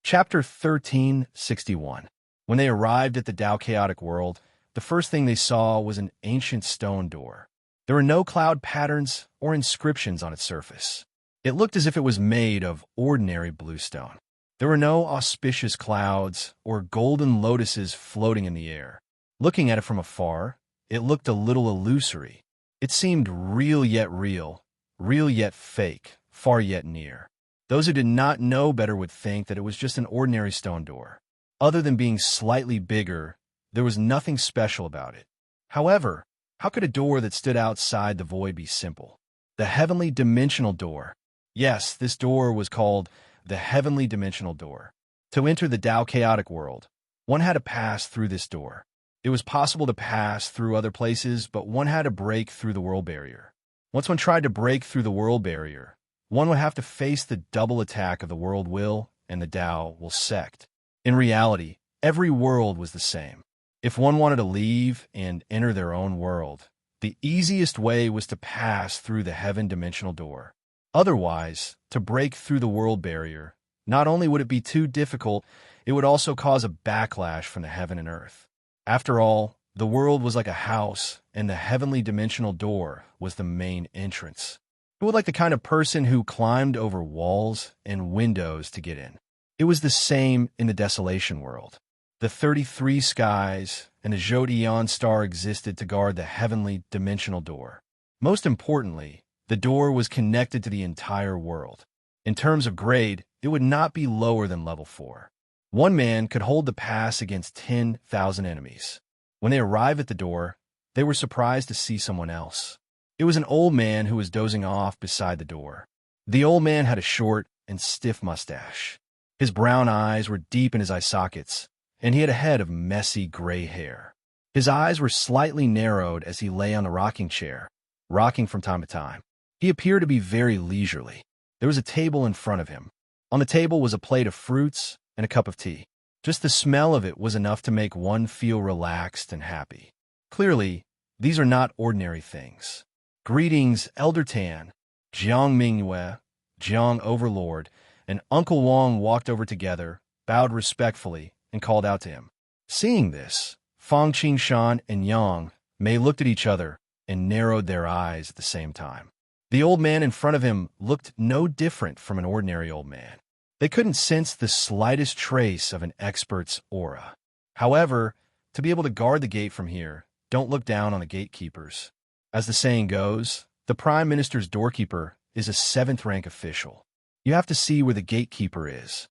Chapter 1361. When they arrived at the Dao chaotic world, the first thing they saw was an ancient stone door. There were no cloud patterns or inscriptions on its surface. It looked as if it was made of ordinary bluestone. There were no auspicious clouds or golden lotuses floating in the air. Looking at it from afar, it looked a little illusory. It seemed real yet fake, far yet near. Those who did not know better would think that it was just an ordinary stone door. Other than being slightly bigger, there was nothing special about it. However, how could a door that stood outside the void be simple? The heavenly dimensional door. Yes, this door was called the heavenly dimensional door. To enter the Dao chaotic world, one had to pass through this door. It was possible to pass through other places, but one had to break through the world barrier. Once one tried to break through the world barrier, one would have to face the double attack of the world will and the Dao sect. In reality, every world was the same. If one wanted to leave and enter their own world, the easiest way was to pass through the heaven dimensional door. Otherwise, to break through the world barrier, not only would it be too difficult, it would also cause a backlash from the heaven and earth. After all, the world was like a house, and the heavenly dimensional door was the main entrance. It was like the kind of person who climbed over walls and windows to get in. It was the same in the desolation world. The 33 skies and the Zhodian star existed to guard the heavenly dimensional door. Most importantly, the door was connected to the entire world. In terms of grade, it would not be lower than level 4. One man could hold the pass against 10,000 enemies. When they arrived at the door, they were surprised to see someone else. It was an old man who was dozing off beside the door. The old man had a short and stiff mustache. His brown eyes were deep in his eye sockets, and he had a head of messy gray hair. His eyes were slightly narrowed as he lay on the rocking chair, rocking from time to time. He appeared to be very leisurely. There was a table in front of him. On the table was a plate of fruits and a cup of tea. Just the smell of it was enough to make one feel relaxed and happy. Clearly, these are not ordinary things. "Greetings, Elder Tan." Jiang Mingwei, Jiang Overlord, and Uncle Wang walked over together, bowed respectfully, and called out to him. Seeing this, Fang Qingshan and Yang Mei looked at each other and narrowed their eyes at the same time. The old man in front of him looked no different from an ordinary old man. They couldn't sense the slightest trace of an expert's aura. However, to be able to guard the gate from here, don't look down on the gatekeepers. As the saying goes, the Prime Minister's doorkeeper is a 7th-rank official. You have to see where the gatekeeper is.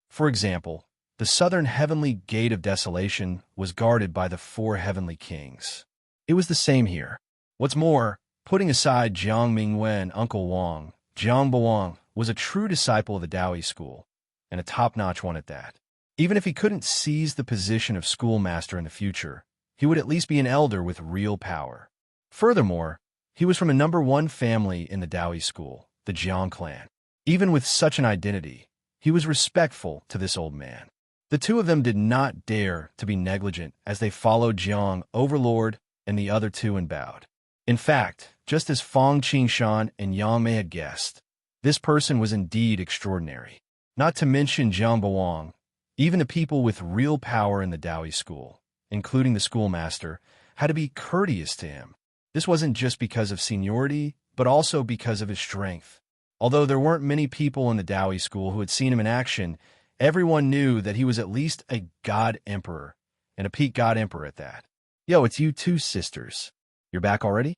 For example, the southern heavenly gate of desolation was guarded by the 4 heavenly kings. It was the same here. What's more, putting aside Jiang Mingwei and Uncle Wang, Jiang Bawang was a true disciple of the Daoi school, and a top-notch one at that. Even if he couldn't seize the position of schoolmaster in the future, he would at least be an elder with real power. Furthermore, he was from a #1 family in the Daoi school, the Jiang clan. Even with such an identity, he was respectful to this old man. The two of them did not dare to be negligent as they followed Jiang Overlord and the other two and bowed. In fact, just as Fong Qingshan and Yang Mei had guessed, this person was indeed extraordinary. Not to mention Jiang Bawang, even the people with real power in the Daoi school, including the schoolmaster, had to be courteous to him. This wasn't just because of seniority, but also because of his strength. Although there weren't many people in the Daoi school who had seen him in action, everyone knew that he was at least a god emperor, and a peak god emperor at that. Yo, it's you two sisters. You're back already?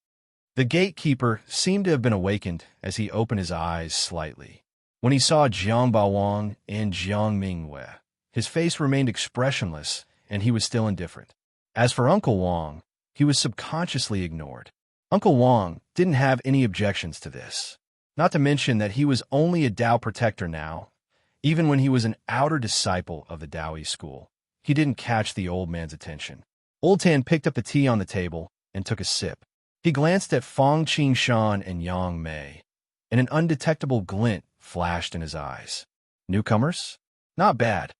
The gatekeeper seemed to have been awakened as he opened his eyes slightly. When he saw Jiang Baowang and Jiang Mingwei, his face remained expressionless, and he was still indifferent. As for Uncle Wang, he was subconsciously ignored. Uncle Wang didn't have any objections to this. Not to mention that he was only a Dao protector now. Even when he was an outer disciple of the Daoi school, he didn't catch the old man's attention. Old Tan picked up the tea on the table and took a sip. He glanced at Fong Qingshan and Yang Mei, and an undetectable glint flashed in his eyes. Newcomers? Not bad.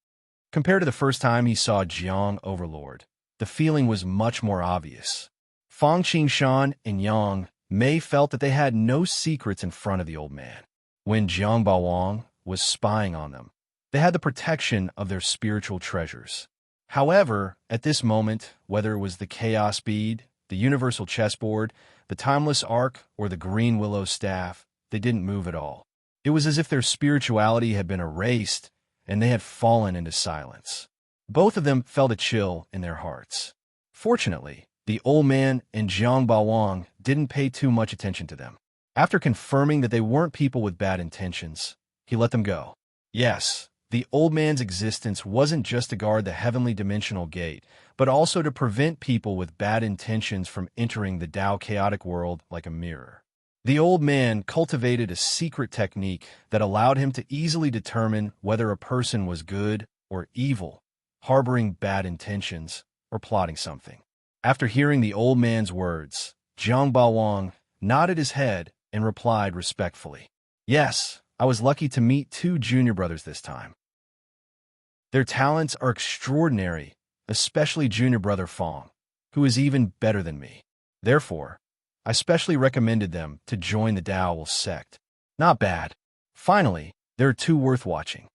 Compared to the first time he saw Jiang Overlord, the feeling was much more obvious. Fong Qingshan and Yang Mei felt that they had no secrets in front of the old man. When Jiang Baowang was spying on them, they had the protection of their spiritual treasures. However, at this moment, whether it was the Chaos Bead, the Universal Chessboard, the Timeless Arc, or the Green Willow Staff, they didn't move at all. It was as if their spirituality had been erased and they had fallen into silence. Both of them felt a chill in their hearts. Fortunately, the old man and Jiang Baowang didn't pay too much attention to them. After confirming that they weren't people with bad intentions, he let them go. Yes, the old man's existence wasn't just to guard the heavenly dimensional gate, but also to prevent people with bad intentions from entering the Dao chaotic world like a mirror. The old man cultivated a secret technique that allowed him to easily determine whether a person was good or evil, harboring bad intentions, or plotting something. After hearing the old man's words, Jiang Baowang nodded his head and replied respectfully, "Yes, I was lucky to meet two junior brothers this time. Their talents are extraordinary, especially junior brother Fong, who is even better than me. Therefore, I specially recommended them to join the Dao sect. Not bad. Finally, there are two worth watching."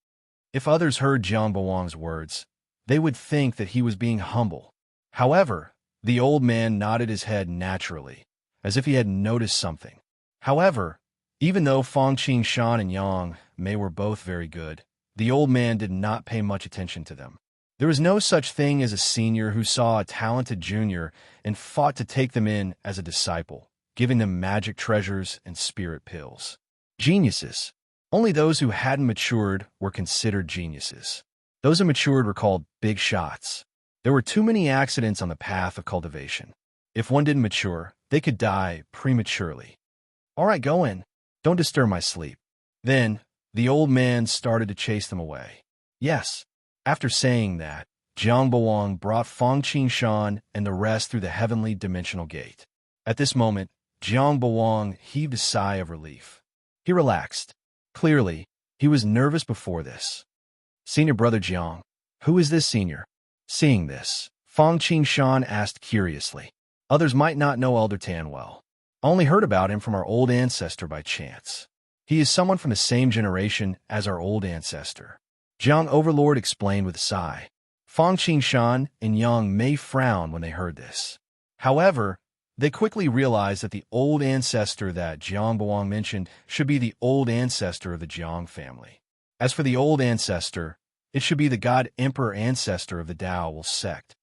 If others heard Jiang Baowang's words, they would think that he was being humble. However, the old man nodded his head naturally, as if he had noticed something. However, even though Fong Qingshan and Yang Mei were both very good, the old man did not pay much attention to them. There was no such thing as a senior who saw a talented junior and fought to take them in as a disciple, giving them magic treasures and spirit pills. Geniuses. Only those who hadn't matured were considered geniuses. Those who matured were called big shots. There were too many accidents on the path of cultivation. If one didn't mature, they could die prematurely. "All right, go in. Don't disturb my sleep." Then, the old man started to chase them away. Yes. After saying that, Jiang Baowang brought Fong Qingshan and the rest through the heavenly dimensional gate. At this moment, Jiang Baowang heaved a sigh of relief. He relaxed. Clearly, he was nervous before this. "Senior brother Jiang, who is this senior?" Seeing this, Fong Qingshan asked curiously. "Others might not know Elder Tan well. I only heard about him from our old ancestor by chance. He is someone from the same generation as our old ancestor." Jiang Overlord explained with a sigh. Fong Qingshan and Yang Mei frowned when they heard this. However, they quickly realized that the old ancestor that Jiang Baowang mentioned should be the old ancestor of the Jiang family. As for the old ancestor, it should be the God Emperor ancestor of the Dao sect.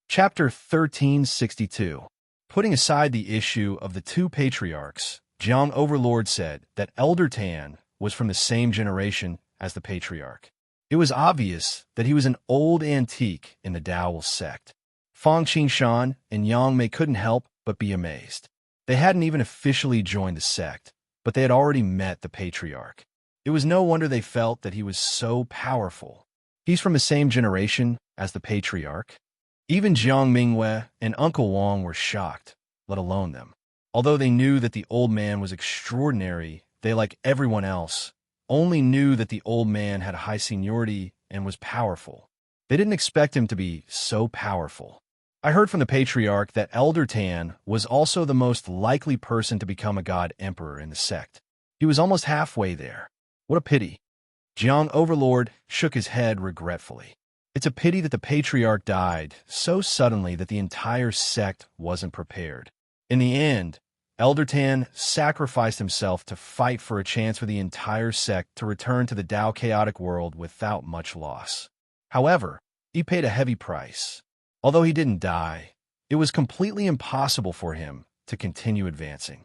Chapter 1362. Putting aside the issue of the two patriarchs, Jiang Overlord said that Elder Tan was from the same generation as the patriarch. It was obvious that he was an old antique in the Dao sect. Fong Qingshan and Yang Mei couldn't help but be amazed. They hadn't even officially joined the sect, but they had already met the patriarch. It was no wonder they felt that he was so powerful. He's from the same generation as the patriarch. Even Jiang Mingwei and Uncle Wang were shocked, let alone them. Although they knew that the old man was extraordinary, they, like everyone else, only knew that the old man had high seniority and was powerful. They didn't expect him to be so powerful. I heard from the patriarch that Elder Tan was also the most likely person to become a god emperor in the sect. He was almost halfway there. What a pity. Jiang Overlord shook his head regretfully. It's a pity that the patriarch died so suddenly that the entire sect wasn't prepared. In the end, Elder Tan sacrificed himself to fight for a chance for the entire sect to return to the Tao chaotic world without much loss. However, he paid a heavy price. Although he didn't die, it was completely impossible for him to continue advancing.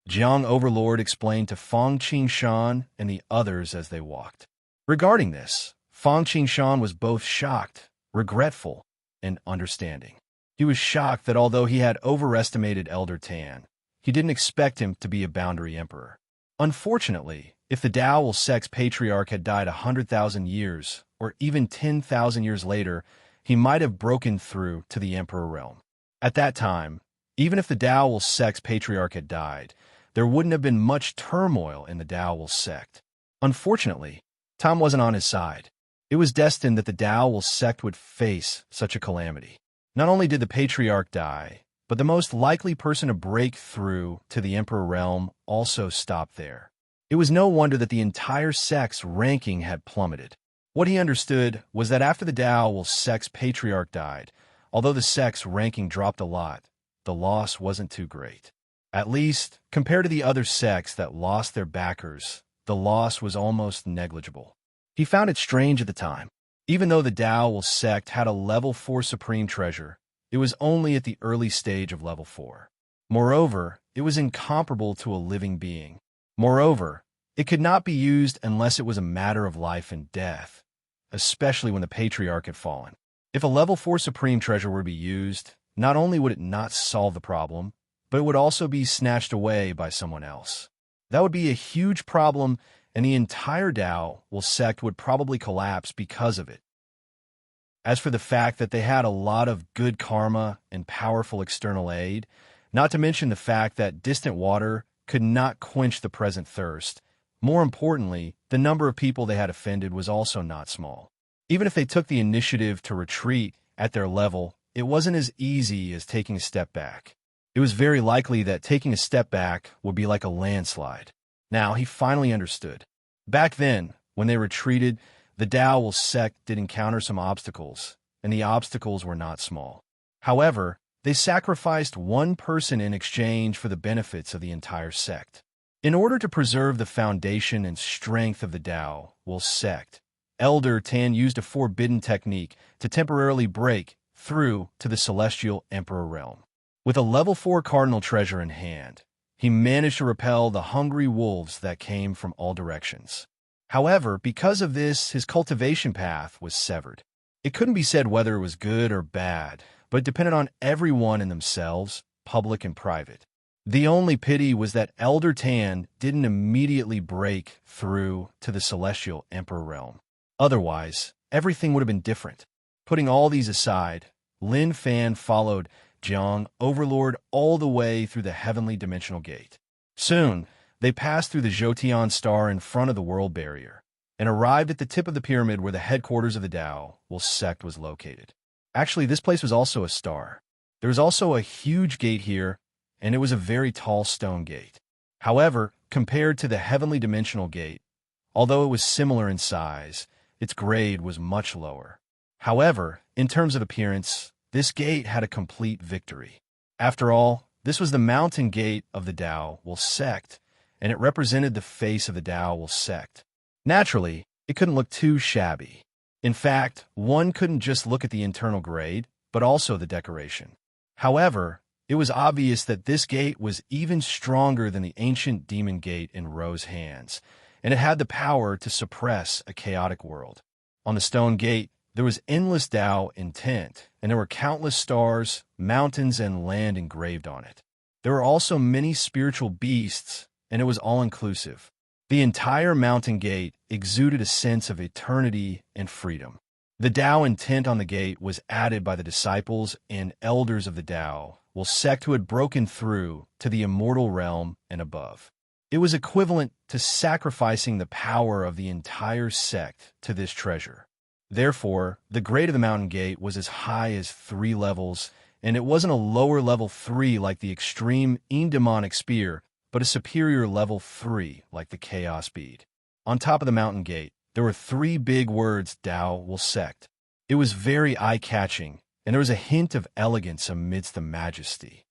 Jiang Overlord explained to Fang Qingshan and the others as they walked. Regarding this, Fang Qingshan was both shocked, regretful, and understanding. He was shocked that although he had overestimated Elder Tan, he didn't expect him to be a boundary emperor. Unfortunately, if the Dao sect's patriarch had died 100,000 years, or even 10,000 years later, he might have broken through to the emperor realm. At that time, even if the Dao sect's patriarch had died, there wouldn't have been much turmoil in the Dao sect. Unfortunately, time wasn't on his side. It was destined that the Dao sect would face such a calamity. Not only did the patriarch die, but the most likely person to break through to the emperor realm also stopped there. It was no wonder that the entire sect's ranking had plummeted. What he understood was that after the Dao sect's patriarch died, although the sect's ranking dropped a lot, the loss wasn't too great. At least, compared to the other sects that lost their backers, the loss was almost negligible. He found it strange at the time. Even though the Dao sect had a level 4 supreme treasure, it was only at the early stage of level 4. Moreover, it was incomparable to a living being. Moreover, it could not be used unless it was a matter of life and death, especially when the patriarch had fallen. If a level 4 supreme treasure were to be used, not only would it not solve the problem, but it would also be snatched away by someone else. That would be a huge problem, and the entire Dao sect would probably collapse because of it. As for the fact that they had a lot of good karma and powerful external aid, not to mention the fact that distant water could not quench the present thirst, more importantly, the number of people they had offended was also not small. Even if they took the initiative to retreat at their level, it wasn't as easy as taking a step back. It was very likely that taking a step back would be like a landslide. Now he finally understood. Back then, when they retreated, the Dao sect did encounter some obstacles, and the obstacles were not small. However, they sacrificed one person in exchange for the benefits of the entire sect. In order to preserve the foundation and strength of the Dao sect, Elder Tan used a forbidden technique to temporarily break through to the celestial emperor realm. With a level 4 cardinal treasure in hand, he managed to repel the hungry wolves that came from all directions. However, because of this, his cultivation path was severed. It couldn't be said whether it was good or bad, but it depended on everyone in themselves, public and private. The only pity was that Elder Tan didn't immediately break through to the celestial emperor realm. Otherwise, everything would have been different. Putting all these aside, Lin Fan followed Jiang Overlord all the way through the heavenly dimensional gate. Soon, they passed through the Jotian star in front of the world barrier and arrived at the tip of the pyramid where the headquarters of the Dao sect was located. Actually, this place was also a star. There was also a huge gate here, and it was a very tall stone gate. However, compared to the heavenly dimensional gate, although it was similar in size, its grade was much lower. However, in terms of appearance, this gate had a complete victory. After all, this was the mountain gate of the Dao sect, and it represented the face of the Dao sect. Naturally, it couldn't look too shabby. In fact, one couldn't just look at the internal grade, but also the decoration. However, it was obvious that this gate was even stronger than the ancient demon gate in Ro's hands, and it had the power to suppress a chaotic world. On the stone gate, there was endless Dao intent, and there were countless stars, mountains, and land engraved on it. There were also many spiritual beasts, and it was all-inclusive. The entire mountain gate exuded a sense of eternity and freedom. The Dao intent on the gate was added by the disciples and elders of the Dao sect who had broken through to the immortal realm and above. It was equivalent to sacrificing the power of the entire sect to this treasure. Therefore, the grade of the mountain gate was as high as 3 levels, and it wasn't a lower level 3 like the extreme demonic spear, but a superior level 3 like the chaos bead. On top of the mountain gate, there were 3 big words: Tao will sect. It was very eye-catching, and there was a hint of elegance amidst the majesty.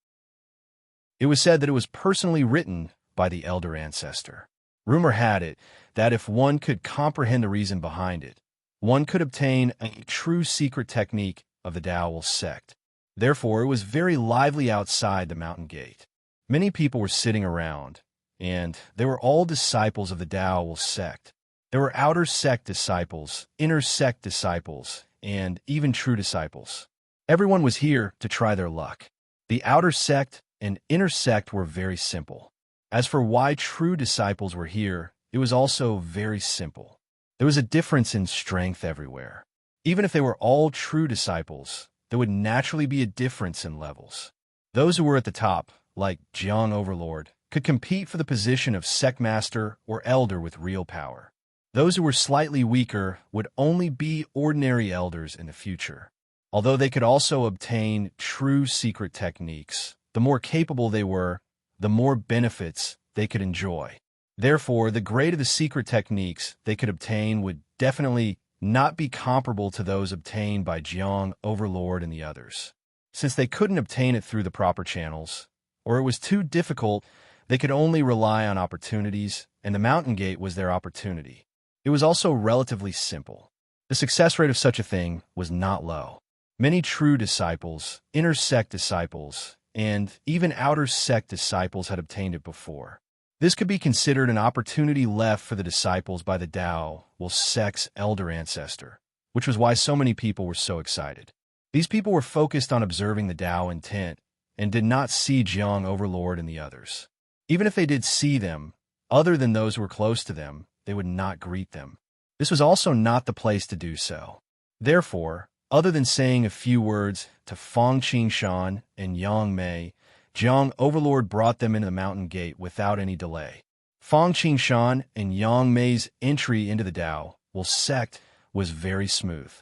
It was said that it was personally written by the elder ancestor. Rumor had it that if one could comprehend the reason behind it, one could obtain a true secret technique of the Tao sect. Therefore, it was very lively outside the mountain gate. Many people were sitting around, and they were all disciples of the Tao sect. There were outer sect disciples, inner sect disciples, and even true disciples. Everyone was here to try their luck. The outer sect and inner sect were very simple. As for why true disciples were here, it was also very simple. There was a difference in strength everywhere. Even if they were all true disciples, there would naturally be a difference in levels. Those who were at the top, like Jiang Overlord, could compete for the position of sect master or elder with real power. Those who were slightly weaker would only be ordinary elders in the future. Although they could also obtain true secret techniques, the more capable they were, the more benefits they could enjoy. Therefore, the greater the secret techniques they could obtain would definitely not be comparable to those obtained by Jiang Overlord and the others. Since they couldn't obtain it through the proper channels, or it was too difficult, they could only rely on opportunities, and the mountain gate was their opportunity. It was also relatively simple. The success rate of such a thing was not low. Many true disciples, inner sect disciples, and even outer sect disciples had obtained it before. This could be considered an opportunity left for the disciples by the Tao sect's elder ancestor, which was why so many people were so excited. These people were focused on observing the Tao intent and did not see Jiang Overlord and the others. Even if they did see them, other than those who were close to them, they would not greet them. This was also not the place to do so. Therefore, other than saying a few words to Fang Qingshan and Yang Mei, Jiang Overlord brought them into the mountain gate without any delay. Fang Qingshan and Yang Mei's entry into the Tao sect was very smooth.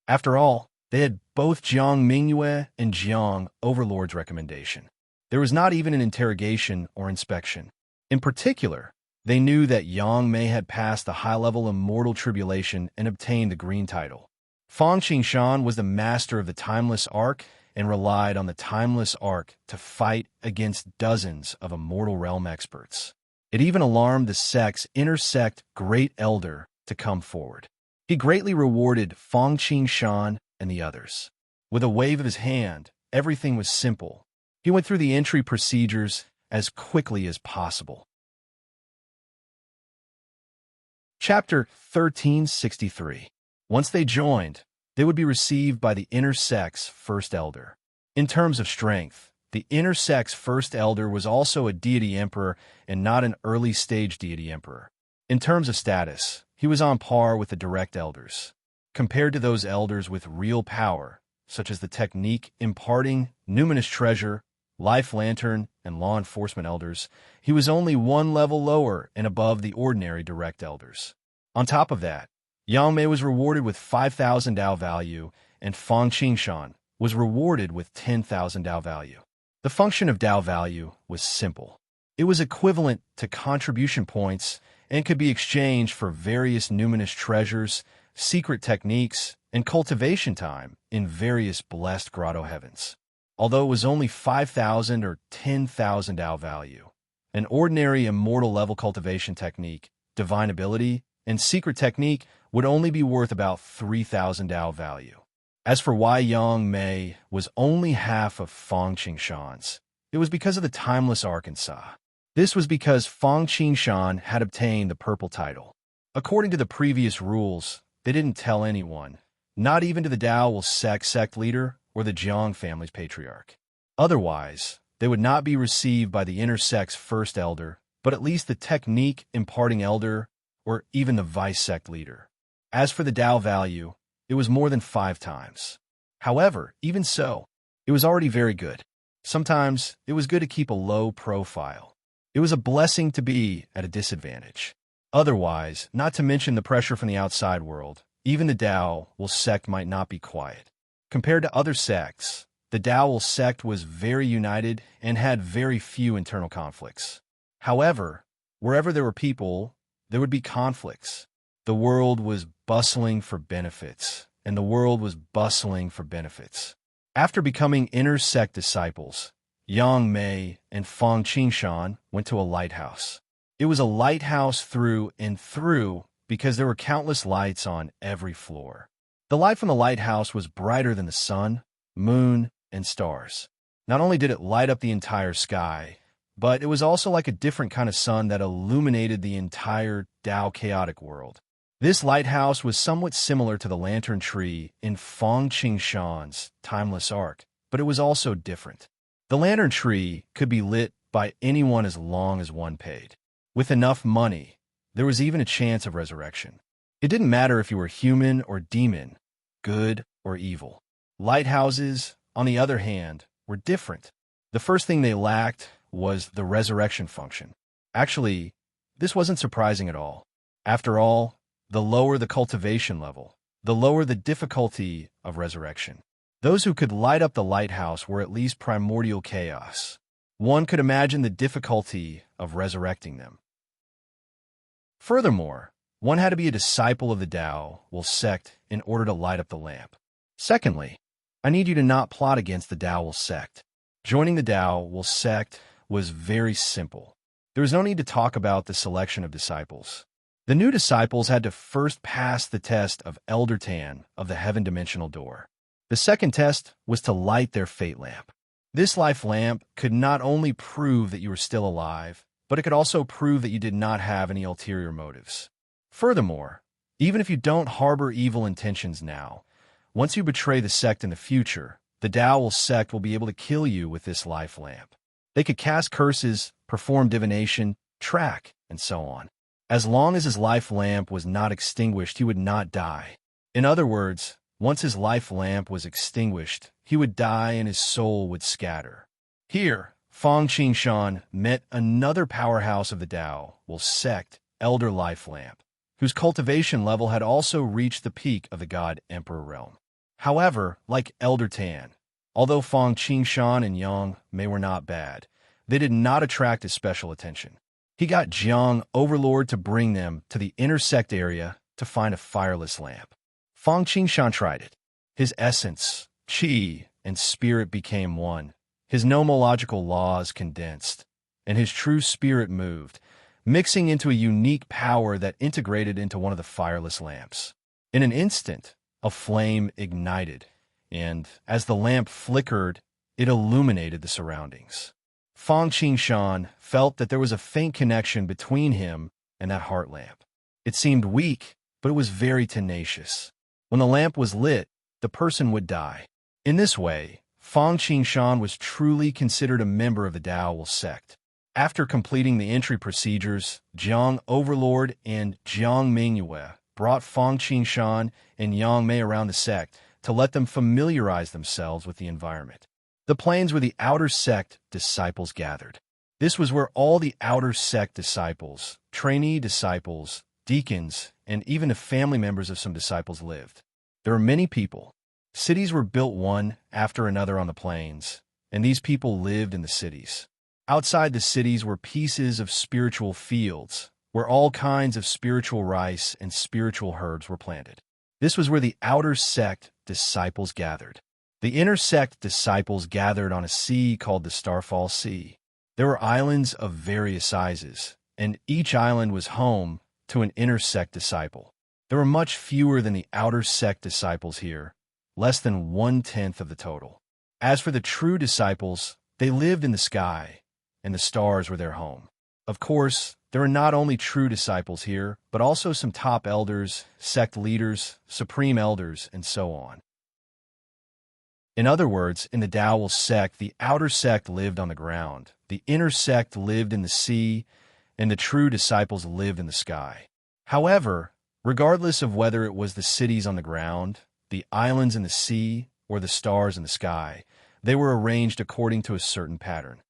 After all, they had both Jiang Mingyue and Jiang Overlord's recommendation. There was not even an interrogation or inspection. In particular, they knew that Yang Mei had passed the high-level immortal tribulation and obtained the green title. Fang Qingshan was the master of the timeless arc and relied on the timeless arc to fight against dozens of immortal realm experts. It even alarmed the sect's inner sect great elder to come forward. He greatly rewarded Fang Qingshan and the others. With a wave of his hand, everything was simple. He went through the entry procedures as quickly as possible. Chapter 1363. Once they joined, they would be received by the inner sect's first elder. In terms of strength, the inner sect's first elder was also a deity emperor and not an early-stage deity emperor. In terms of status, he was on par with the direct elders. Compared to those elders with real power, such as the technique imparting, numinous treasure, life lantern, and law enforcement elders, he was only one level lower and above the ordinary direct elders. On top of that, Yang Mei was rewarded with 5,000 Dao value, and Fang Qingshan was rewarded with 10,000 Dao value. The function of Dao value was simple. It was equivalent to contribution points and could be exchanged for various numinous treasures, secret techniques, and cultivation time in various blessed grotto heavens. Although it was only 5,000 or 10,000 Dao value, an ordinary immortal level cultivation technique, divine ability, and secret technique would only be worth about 3,000 Dao value. As for why Yang Mei was only half of Fang Qingshan's, it was because of the timeless Arkansas. This was because Fang Qingshan had obtained the purple title. According to the previous rules, they didn't tell anyone, not even to the Dao sect leader or the Jiang family's patriarch. Otherwise, they would not be received by the inner sect's first elder, but at least the technique imparting elder or even the vice sect leader. As for the Dao value, it was more than 5 times. However, even so, it was already very good. Sometimes it was good to keep a low profile. It was a blessing to be at a disadvantage. Otherwise, not to mention the pressure from the outside world, even the Dao sect might not be quiet. Compared to other sects, the Dao sect was very united and had very few internal conflicts. However, wherever there were people, there would be conflicts. The world was bustling for benefits, and the world was bustling for benefits. After becoming inner sect disciples, Yang Mei and Fang Qingshan went to a lighthouse. It was a lighthouse through and through because there were countless lights on every floor. The light from the lighthouse was brighter than the sun, moon, and stars. Not only did it light up the entire sky, but it was also like a different kind of sun that illuminated the entire Tao chaotic world. This lighthouse was somewhat similar to the lantern tree in Fang Qingshan's timeless arc, but it was also different. The lantern tree could be lit by anyone as long as one paid. With enough money, there was even a chance of resurrection. It didn't matter if you were human or demon, good or evil. Lighthouses, on the other hand, were different. The first thing they lacked was the resurrection function. Actually, this wasn't surprising at all. After all, the lower the cultivation level, the lower the difficulty of resurrection. Those who could light up the lighthouse were at least primordial chaos. One could imagine the difficulty of resurrecting them. Furthermore, one had to be a disciple of the Tao sect in order to light up the lamp. Secondly, I need you to not plot against the Tao sect. Joining the Tao sect was very simple. There was no need to talk about the selection of disciples. The new disciples had to first pass the test of Elder Tan of the Heaven Dimensional Door. The second test was to light their fate lamp. This life lamp could not only prove that you were still alive, but it could also prove that you did not have any ulterior motives. Furthermore, even if you don't harbor evil intentions now, once you betray the sect in the future, the Tao sect will be able to kill you with this life lamp. They could cast curses, perform divination, track, and so on. As long as his life lamp was not extinguished, he would not die. In other words, once his life lamp was extinguished, he would die and his soul would scatter. Here, Fang Qingshan met another powerhouse of the Tao sect, Elder Life Lamp, whose cultivation level had also reached the peak of the God Emperor realm. However, like Elder Tan, although Fang Qingshan and Yang Mei were not bad, they did not attract his special attention. He got Jiang Overlord to bring them to the inner sect area to find a fireless lamp. Fang Qingshan tried it. His essence, qi, and spirit became one. His nomological laws condensed, and his true spirit moved, mixing into a unique power that integrated into one of the fireless lamps. In an instant, a flame ignited, and as the lamp flickered, it illuminated the surroundings. Fang Qingshan felt that there was a faint connection between him and that heart lamp. It seemed weak, but it was very tenacious. When the lamp was lit, the person would die. In this way, Fang Qingshan was truly considered a member of the Tao sect. After completing the entry procedures, Jiang Overlord and Jiang Mingyue brought Fang Qingshan and Yang Mei around the sect to let them familiarize themselves with the environment. The plains where the outer sect disciples gathered. This was where all the outer sect disciples, trainee disciples, deacons, and even the family members of some disciples lived. There were many people. Cities were built one after another on the plains, and these people lived in the cities. Outside the cities were pieces of spiritual fields, where all kinds of spiritual rice and spiritual herbs were planted. This was where the outer sect disciples gathered. The inner sect disciples gathered on a sea called the Starfall Sea. There were islands of various sizes, and each island was home to an inner sect disciple. There were much fewer than the outer sect disciples here, less than 1/10 of the total. As for the true disciples, they lived in the sky, and the stars were their home. Of course, there are not only true disciples here, but also some top elders, sect leaders, supreme elders, and so on. In other words, in the Tao sect, the outer sect lived on the ground, the inner sect lived in the sea, and the true disciples lived in the sky. However, regardless of whether it was the cities on the ground, the islands in the sea, or the stars in the sky, they were arranged according to a certain pattern.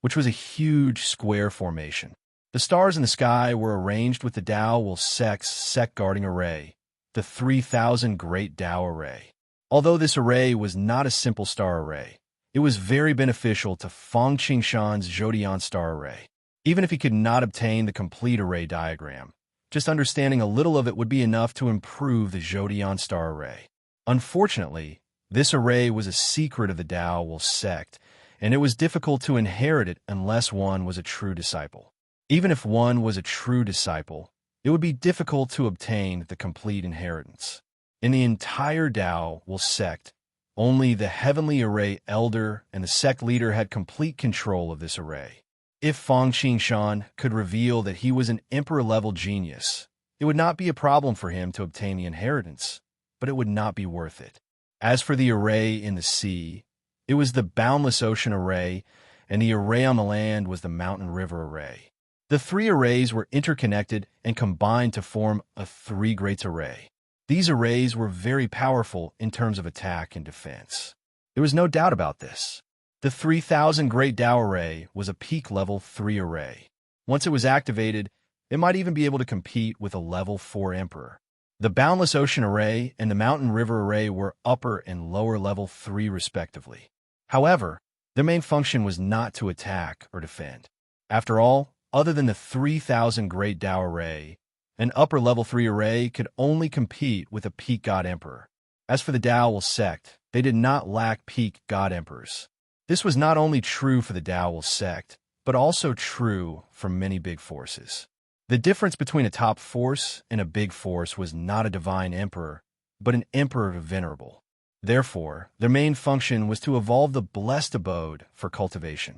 Which was a huge square formation. The stars in the sky were arranged with the Tao sect's sect guarding array, the 3,000 Great Tao Array. Although this array was not a simple star array, it was very beneficial to Fang Qingshan's Zhoutian star array. Even if he could not obtain the complete array diagram, just understanding a little of it would be enough to improve the Zhoutian star array. Unfortunately, this array was a secret of the Dao sect, and it was difficult to inherit it unless one was a true disciple. Even if one was a true disciple, it would be difficult to obtain the complete inheritance. In the entire Dao sect, only the heavenly array elder and the sect leader had complete control of this array. If Fang Qingshan could reveal that he was an emperor-level genius, it would not be a problem for him to obtain the inheritance, but it would not be worth it. As for the array in the sea, it was the boundless ocean array, and the array on the land was the mountain river array. The three arrays were interconnected and combined to form a three greats array. These arrays were very powerful in terms of attack and defense. There was no doubt about this. The 3000 Great Dao Array was a peak level 3 array. Once it was activated, it might even be able to compete with a level 4 Emperor. The Boundless Ocean Array and the Mountain River Array were upper and lower level 3 respectively. However, their main function was not to attack or defend. After all, other than the 3000 Great Dao Array, an upper level 3 array could only compete with a peak God Emperor. As for the Dao sect, they did not lack peak God Emperors. This was not only true for the Dao sect, but also true for many big forces. The difference between a top force and a big force was not a divine emperor, but an emperor venerable. Therefore, their main function was to evolve the blessed abode for cultivation.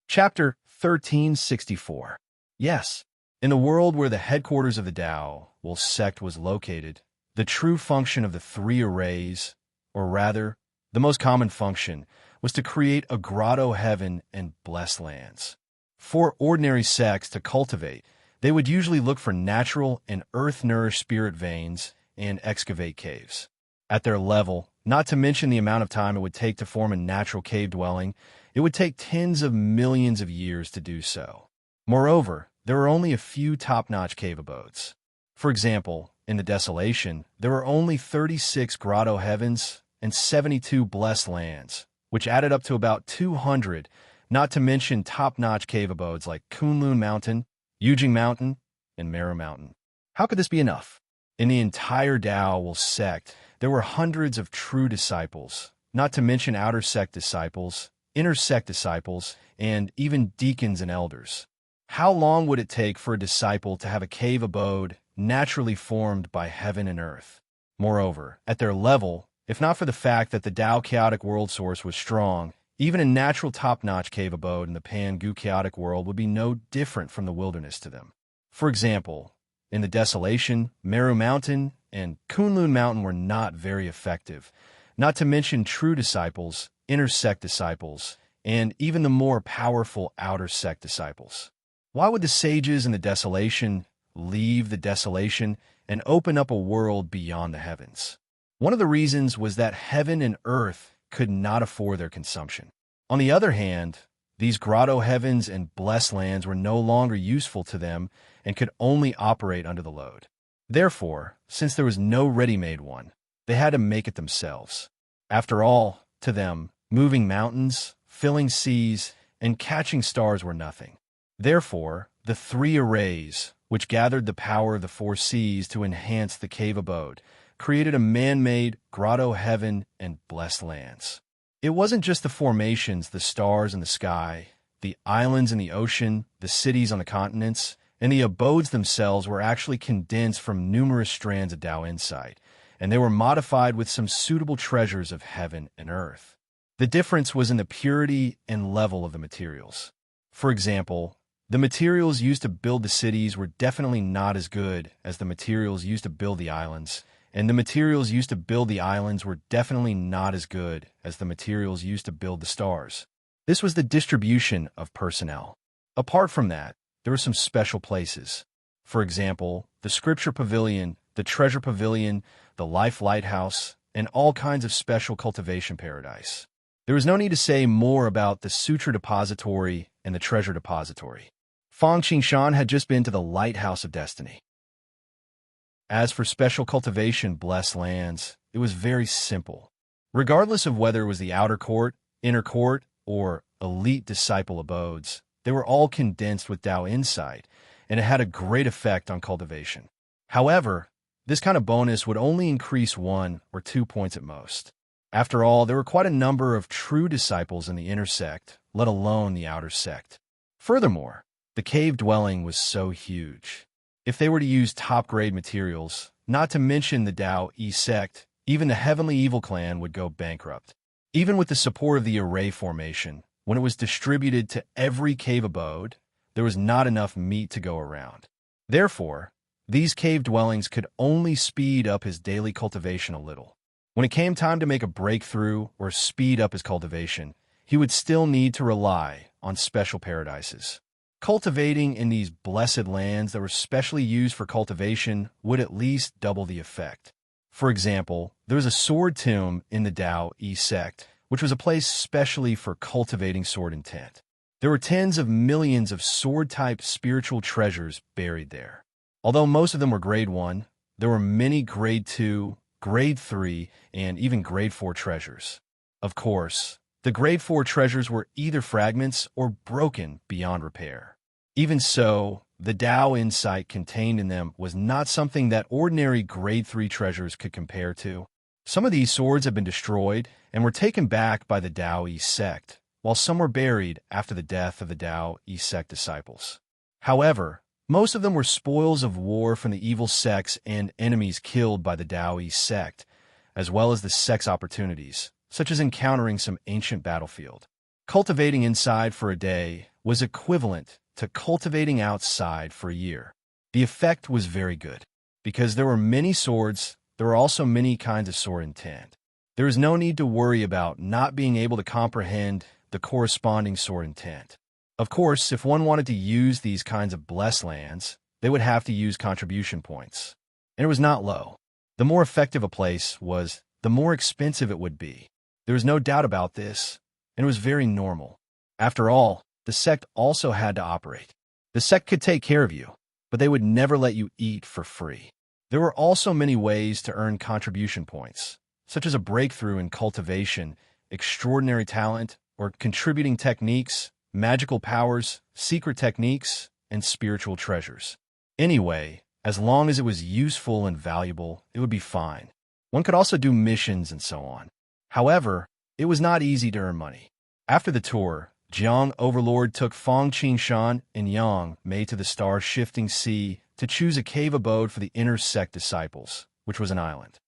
Chapter 1364. Yes, in the world where the headquarters of the Dao sect was located, the true function of the three arrays, or rather, the most common function, was to create a grotto heaven and bless lands. For ordinary sects to cultivate, they would usually look for natural and earth-nourished spirit veins and excavate caves. At their level, not to mention the amount of time it would take to form a natural cave dwelling, it would take tens of millions of years to do so. Moreover, there are only a few top-notch cave abodes. For example, in the Desolation, there were only 36 grotto heavens and 72 blessed lands, which added up to about 200, not to mention top-notch cave abodes like Kunlun Mountain, Yujing Mountain, and Meru Mountain. How could this be enough? In the entire Dao sect, there were hundreds of true disciples, not to mention outer sect disciples, inner sect disciples, and even deacons and elders. How long would it take for a disciple to have a cave abode naturally formed by heaven and earth? Moreover, at their level, if not for the fact that the Dao chaotic world source was strong, even a natural top-notch cave abode in the Pan-Gu chaotic world would be no different from the wilderness to them. For example, in the Desolation, Meru Mountain and Kunlun Mountain were not very effective, not to mention true disciples, inner sect disciples, and even the more powerful outer sect disciples. Why would the sages in the Desolation leave the Desolation and open up a world beyond the heavens? One of the reasons was that heaven and earth could not afford their consumption. On the other hand, these grotto heavens and blessed lands were no longer useful to them and could only operate under the load. Therefore, since there was no ready-made one, they had to make it themselves. After all, to them, moving mountains, filling seas, and catching stars were nothing. Therefore, the three arrays, which gathered the power of the four seas to enhance the cave abode, created a man-made grotto heaven and blessed lands. It wasn't just the formations, the stars in the sky, the islands in the ocean, the cities on the continents, and the abodes themselves were actually condensed from numerous strands of Dao insight, and they were modified with some suitable treasures of heaven and earth. The difference was in the purity and level of the materials. For example, the materials used to build the cities were definitely not as good as the materials used to build the islands, and the materials used to build the islands were definitely not as good as the materials used to build the stars. This was the distribution of personnel. Apart from that, there were some special places. For example, the Scripture Pavilion, the Treasure Pavilion, the Life Lighthouse, and all kinds of special cultivation paradise. There is no need to say more about the Sutra Depository and the Treasure Depository. Fang Qingshan had just been to the Lighthouse of Destiny. As for special cultivation blessed lands, it was very simple. Regardless of whether it was the outer court, inner court, or elite disciple abodes, they were all condensed with Tao insight, and it had a great effect on cultivation. However, this kind of bonus would only increase 1 or 2 points at most. After all, there were quite a number of true disciples in the inner sect, let alone the outer sect. Furthermore, the cave dwelling was so huge. If they were to use top-grade materials, not to mention the Tao E sect, even the Heavenly Evil Clan would go bankrupt. Even with the support of the array formation, when it was distributed to every cave abode, there was not enough meat to go around. Therefore, these cave dwellings could only speed up his daily cultivation a little. When it came time to make a breakthrough or speed up his cultivation, he would still need to rely on special paradises. Cultivating in these blessed lands that were specially used for cultivation would at least double the effect. For example, there was a sword tomb in the Tao E sect, which was a place specially for cultivating sword intent. There were tens of millions of sword-type spiritual treasures buried there. Although most of them were grade 1, there were many grade 2, grade 3, and even grade 4 treasures. Of course, the grade 4 treasures were either fragments or broken beyond repair. Even so, the Tao insight contained in them was not something that ordinary grade 3 treasures could compare to. Some of these swords had been destroyed and were taken back by the Tao E sect, while some were buried after the death of the Tao E sect disciples. However, most of them were spoils of war from the evil sects and enemies killed by the Tao E sect, as well as the sect's opportunities, such as encountering some ancient battlefield. Cultivating inside for a day was equivalent to cultivating outside for a year. The effect was very good. Because there were many swords, there were also many kinds of sword intent. There is no need to worry about not being able to comprehend the corresponding sword intent. Of course, if one wanted to use these kinds of blessed lands, they would have to use contribution points. And it was not low. The more effective a place was, the more expensive it would be. There was no doubt about this, and it was very normal. After all, the sect also had to operate. The sect could take care of you, but they would never let you eat for free. There were also many ways to earn contribution points, such as a breakthrough in cultivation, extraordinary talent, or contributing techniques, magical powers, secret techniques, and spiritual treasures. Anyway, as long as it was useful and valuable, it would be fine. One could also do missions and so on. However, it was not easy to earn money. After the tour, Jiang Overlord took Fong Qingshan and Yang Mei to the star-shifting sea to choose a cave abode for the inner sect disciples, which was an island.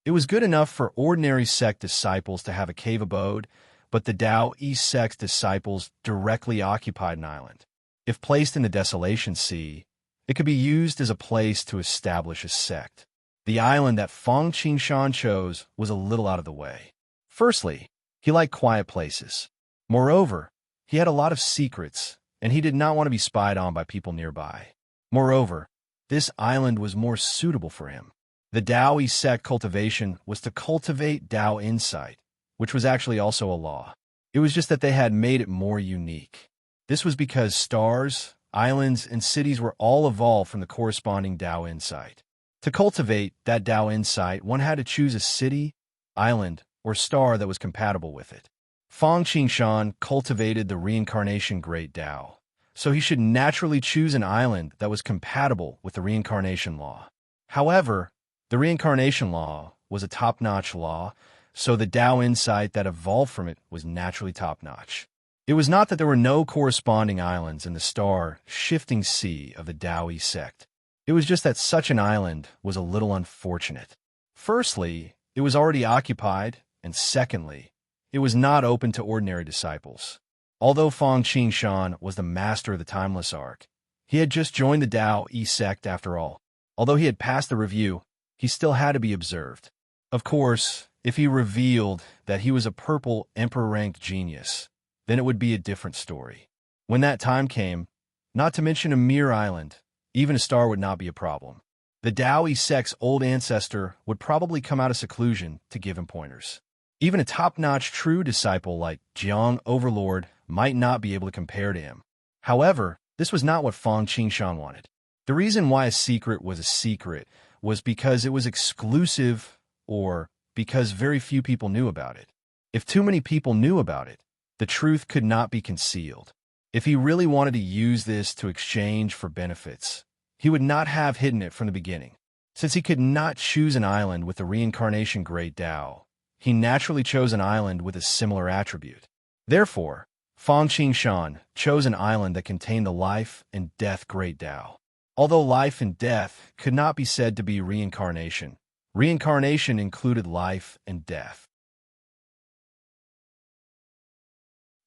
It was good enough for ordinary sect disciples to have a cave abode, but the Tao East sect disciples directly occupied an island. If placed in the Desolation Sea, it could be used as a place to establish a sect. The island that Fong Qingshan chose was a little out of the way. Firstly, he liked quiet places. Moreover, he had a lot of secrets, and he did not want to be spied on by people nearby. Moreover, this island was more suitable for him. The Tao East sect cultivation was to cultivate Tao insight, which was actually also a law. It was just that they had made it more unique. This was because stars, islands, and cities were all evolved from the corresponding Tao insight. To cultivate that Tao insight, one had to choose a city, island, or star that was compatible with it. Fong Qingshan cultivated the reincarnation great Tao, so he should naturally choose an island that was compatible with the reincarnation law. However, the reincarnation law was a top-notch law, so the Tao insight that evolved from it was naturally top-notch. It was not that there were no corresponding islands in the star-shifting sea of the Taoist sect. It was just that such an island was a little unfortunate. Firstly, it was already occupied, and secondly, it was not open to ordinary disciples. Although Fong Qingshan was the master of the Timeless Arc, he had just joined the Tao E sect after all. Although he had passed the review, he still had to be observed. Of course, if he revealed that he was a purple emperor-ranked genius, then it would be a different story. When that time came, not to mention a mere island, even a star would not be a problem. The Tao E sect's old ancestor would probably come out of seclusion to give him pointers. Even a top-notch true disciple like Jiang Overlord might not be able to compare to him. However, this was not what Fong Qingshan wanted. The reason why a secret was because it was exclusive or because very few people knew about it. If too many people knew about it, the truth could not be concealed. If he really wanted to use this to exchange for benefits, he would not have hidden it from the beginning. Since he could not choose an island with the reincarnation Great Tao, he naturally chose an island with a similar attribute. Therefore, Fang Qingshan chose an island that contained the life and death Great Tao. Although life and death could not be said to be reincarnation, reincarnation included life and death.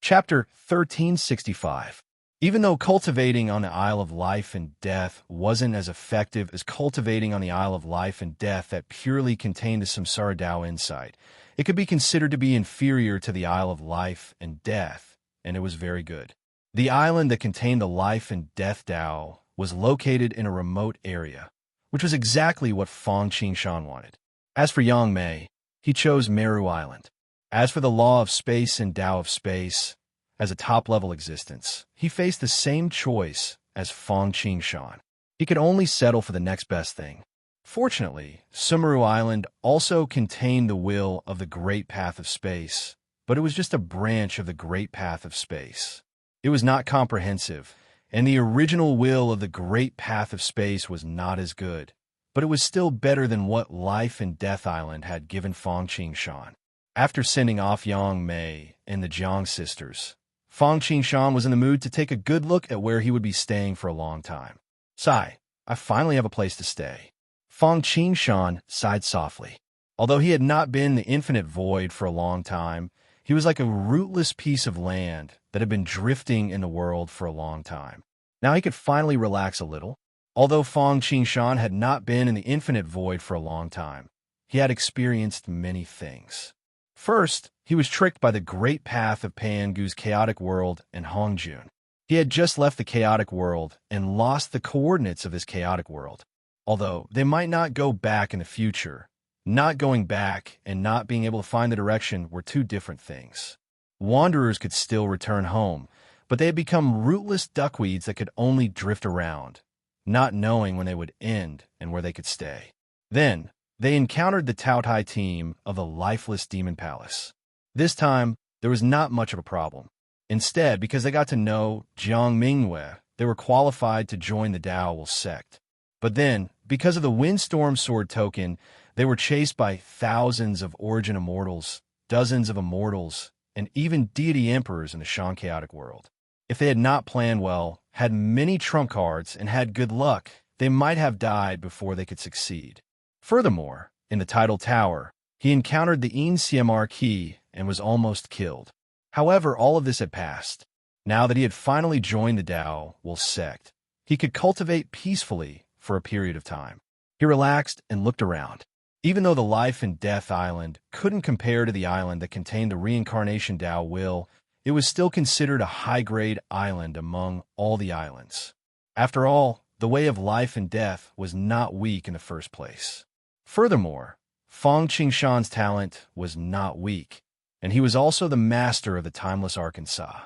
Chapter 1365. Even though cultivating on the Isle of Life and Death wasn't as effective as cultivating on the Isle of Life and Death that purely contained the Samsara Tao insight, it could be considered to be inferior to the Isle of Life and Death, and it was very good. The island that contained the Life and Death Tao was located in a remote area, which was exactly what Fang Qingshan wanted. As for Yang Mei, he chose Meru Island. As for the law of space and Tao of space, as a top-level existence, he faced the same choice as Fang Qingshan. He could only settle for the next best thing. Fortunately, Sumeru Island also contained the will of the Great Path of Space, but it was just a branch of the Great Path of Space. It was not comprehensive, and the original will of the Great Path of Space was not as good, but it was still better than what Life and Death Island had given Fang Qingshan. After sending off Yang Mei and the Jiang sisters, Fang Qingshan was in the mood to take a good look at where he would be staying for a long time. Sigh, I finally have a place to stay. Fang Qingshan sighed softly. Although he had not been in the infinite void for a long time, he was like a rootless piece of land that had been drifting in the world for a long time. Now he could finally relax a little. Although Fang Qingshan had not been in the infinite void for a long time, he had experienced many things. First, he was tricked by the great path of Pangu's chaotic world in Hongjun. He had just left the chaotic world and lost the coordinates of this chaotic world. Although they might not go back in the future, not going back and not being able to find the direction were two different things. Wanderers could still return home, but they had become rootless duckweeds that could only drift around, not knowing when they would end and where they could stay. Then, they encountered the Taotai team of the lifeless demon palace. This time, there was not much of a problem. Instead, because they got to know Jiang Mingwei, they were qualified to join the Dao sect. But then, because of the Windstorm Sword token, they were chased by thousands of Origin Immortals, dozens of Immortals, and even deity emperors in the Shan chaotic world. If they had not planned well, had many trump cards, and had good luck, they might have died before they could succeed. Furthermore, in the Tidal Tower, he encountered the Yin Marquis and was almost killed. However, all of this had passed. Now that he had finally joined the Dao sect, he could cultivate peacefully for a period of time. He relaxed and looked around. Even though the Life and Death Island couldn't compare to the island that contained the Reincarnation Dao will, it was still considered a high-grade island among all the islands. After all, the way of life and death was not weak in the first place. Furthermore, Fang Qingshan's talent was not weak, and he was also the master of the timeless Arkansas.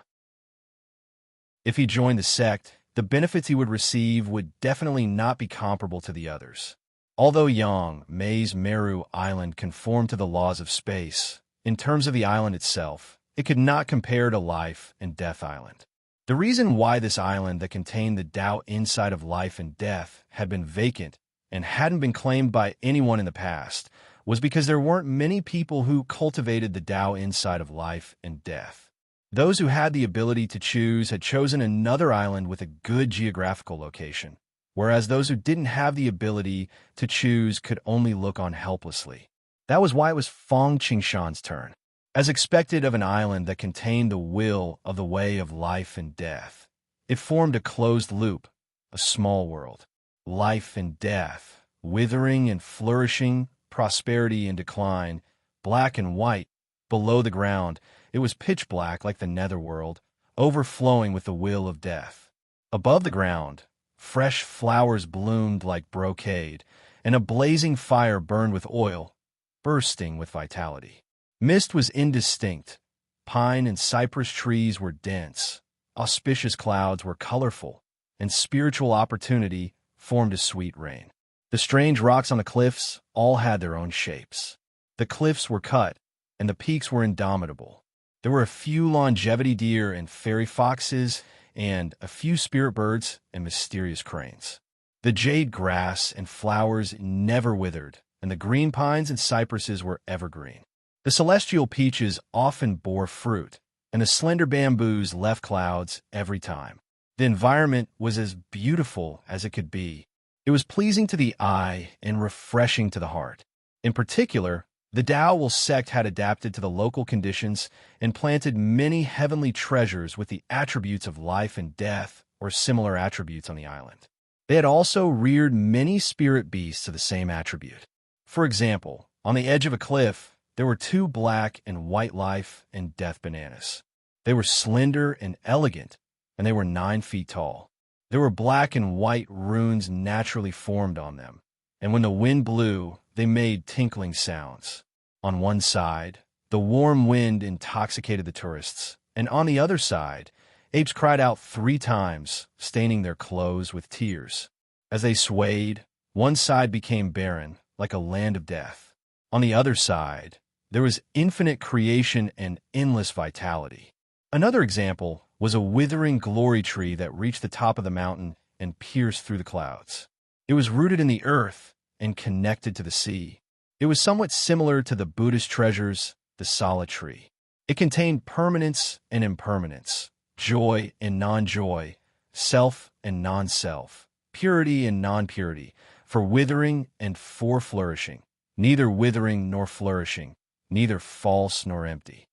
If he joined the sect, the benefits he would receive would definitely not be comparable to the others. Although Yang Mei's Meru Island conformed to the laws of space, in terms of the island itself, it could not compare to Life and Death Island. The reason why this island that contained the Tao inside of Life and Death had been vacant and hadn't been claimed by anyone in the past was because there weren't many people who cultivated the Tao inside of Life and Death. Those who had the ability to choose had chosen another island with a good geographical location, whereas those who didn't have the ability to choose could only look on helplessly. That was why it was Fang Qingshan's turn. As expected of an island that contained the will of the way of life and death, it formed a closed loop, a small world. Life and death, withering and flourishing, prosperity and decline, black and white, below the ground, it was pitch black like the netherworld, overflowing with the will of death. Above the ground, fresh flowers bloomed like brocade, and a blazing fire burned with oil, bursting with vitality. Mist was indistinct. Pine and cypress trees were dense. Auspicious clouds were colorful, and spiritual opportunity formed a sweet rain. The strange rocks on the cliffs all had their own shapes. The cliffs were cut, and the peaks were indomitable. There were a few longevity deer and fairy foxes, and a few spirit birds and mysterious cranes. The jade grass and flowers never withered, and the green pines and cypresses were evergreen. The celestial peaches often bore fruit, and the slender bamboos left clouds every time. The environment was as beautiful as it could be. It was pleasing to the eye and refreshing to the heart. In particular, the Dao sect had adapted to the local conditions and planted many heavenly treasures with the attributes of life and death or similar attributes on the island. They had also reared many spirit beasts of the same attribute. For example, on the edge of a cliff, there were 2 black and white life and death bananas. They were slender and elegant, and they were 9 feet tall. There were black and white runes naturally formed on them, and when the wind blew, they made tinkling sounds. On one side, the warm wind intoxicated the tourists, and on the other side, apes cried out 3 times, staining their clothes with tears. As they swayed, one side became barren, like a land of death. On the other side, there was infinite creation and endless vitality. Another example was a withering glory tree that reached the top of the mountain and pierced through the clouds. It was rooted in the earth and connected to the sea. It was somewhat similar to the Buddhist treasures, the Sala tree. It contained permanence and impermanence, joy and non-joy, self and non-self, purity and non-purity, for withering and for flourishing, neither withering nor flourishing, neither false nor empty.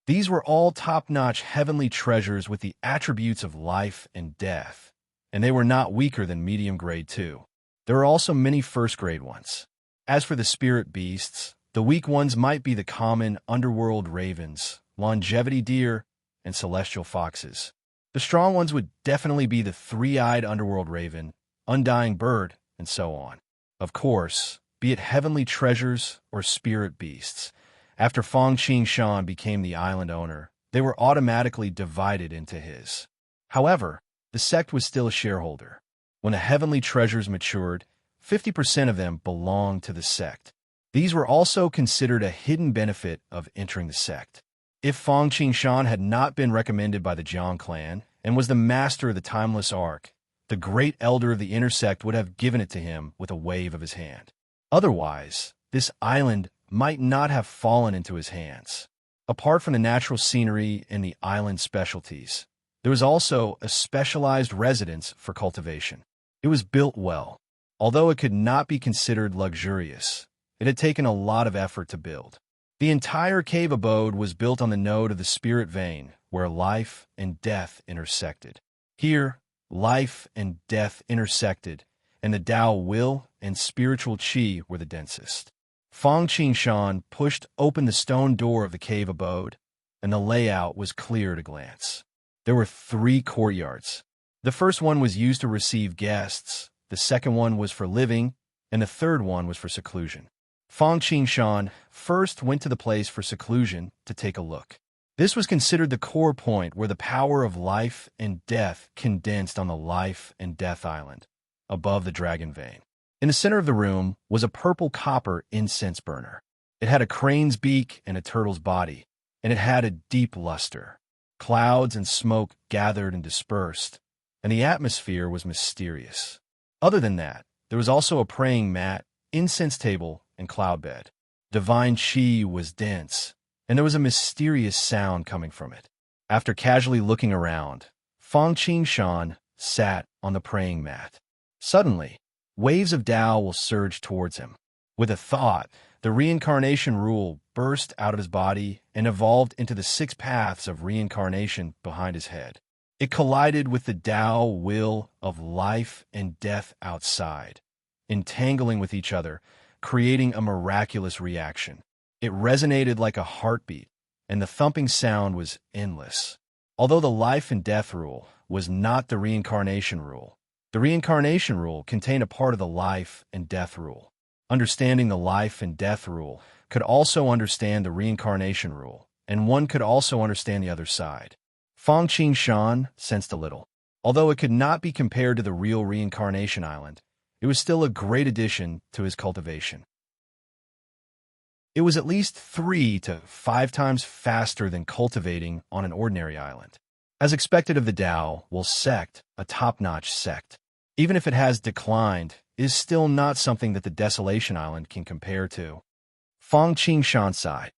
These were all top-notch heavenly treasures with the attributes of life and death, and they were not weaker than medium grade too. There are also many first-grade ones. As for the spirit beasts, the weak ones might be the common underworld ravens, longevity deer, and celestial foxes. The strong ones would definitely be the 3-eyed underworld raven, undying bird, and so on. Of course, be it heavenly treasures or spirit beasts, after Fong Qing became the island owner, they were automatically divided into his. However, the sect was still a shareholder. When the heavenly treasures matured, 50% of them belonged to the sect. These were also considered a hidden benefit of entering the sect. If Fong Qing had not been recommended by the Jiang clan and was the master of the timeless arc, the great elder of the inner sect would have given it to him with a wave of his hand. Otherwise, this island might not have fallen into his hands. Apart from the natural scenery and the island specialties, there was also a specialized residence for cultivation. It was built well. Although it could not be considered luxurious, it had taken a lot of effort to build. The entire cave abode was built on the node of the spirit vein, where life and death intersected. Here, life and death intersected, and the Tao will and spiritual qi were the densest. Fong Qing pushed open the stone door of the cave abode, and the layout was clear at a glance. There were 3 courtyards. The first one was used to receive guests, the second one was for living, and the third one was for seclusion. Fong Qing first went to the place for seclusion to take a look. This was considered the core point where the power of life and death condensed on the life and death island, above the dragon vein. In the center of the room was a purple copper incense burner. It had a crane's beak and a turtle's body, and it had a deep luster. Clouds and smoke gathered and dispersed, and the atmosphere was mysterious. Other than that, there was also a praying mat, incense table, and cloud bed. Divine qi was dense, and there was a mysterious sound coming from it. After casually looking around, Fong Qing sat on the praying mat. Suddenly, waves of Tao will surge towards him. With a thought, the reincarnation rule burst out of his body and evolved into the 6 paths of reincarnation behind his head. It collided with the Tao will of life and death outside, entangling with each other, creating a miraculous reaction. It resonated like a heartbeat, and the thumping sound was endless. Although the life and death rule was not the reincarnation rule, the reincarnation rule contained a part of the life and death rule. Understanding the life and death rule could also understand the reincarnation rule, and one could also understand the other side. Fong Qing sensed a little. Although it could not be compared to the real Reincarnation Island, it was still a great addition to his cultivation. It was at least 3 to 5 times faster than cultivating on an ordinary island. As expected of the Tao, Will sect, a top-notch sect, even if it has declined, is still not something that the Desolation Island can compare to. Fong Qing Shan Sai.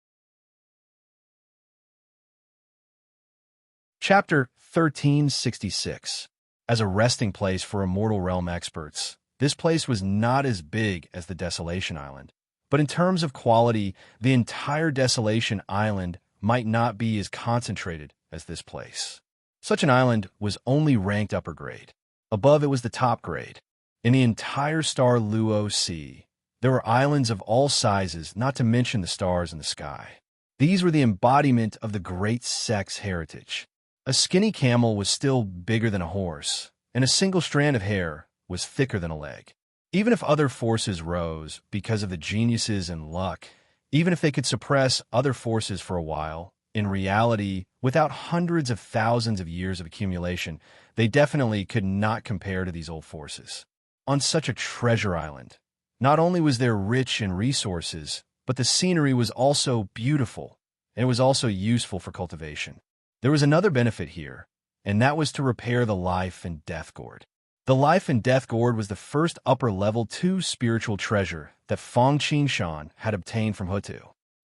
Chapter 1366. As a resting place for Immortal Realm experts, this place was not as big as the Desolation Island, but in terms of quality, the entire Desolation Island might not be as concentrated as this place. Such an island was only ranked upper grade. Above it was the top grade. In the entire Star Luo Sea, there were islands of all sizes, not to mention the stars in the sky. These were the embodiment of the great sect's heritage. A skinny camel was still bigger than a horse, and a single strand of hair was thicker than a leg. Even if other forces rose because of the geniuses and luck, even if they could suppress other forces for a while, in reality, without hundreds of thousands of years of accumulation, they definitely could not compare to these old forces. On such a treasure island, not only was there rich in resources, but the scenery was also beautiful, and it was also useful for cultivation. There was another benefit here, and that was to repair the Life and Death Gourd. The Life and Death Gourd was the first upper-level 2 spiritual treasure that Fong Qing Shan had obtained from Hutu.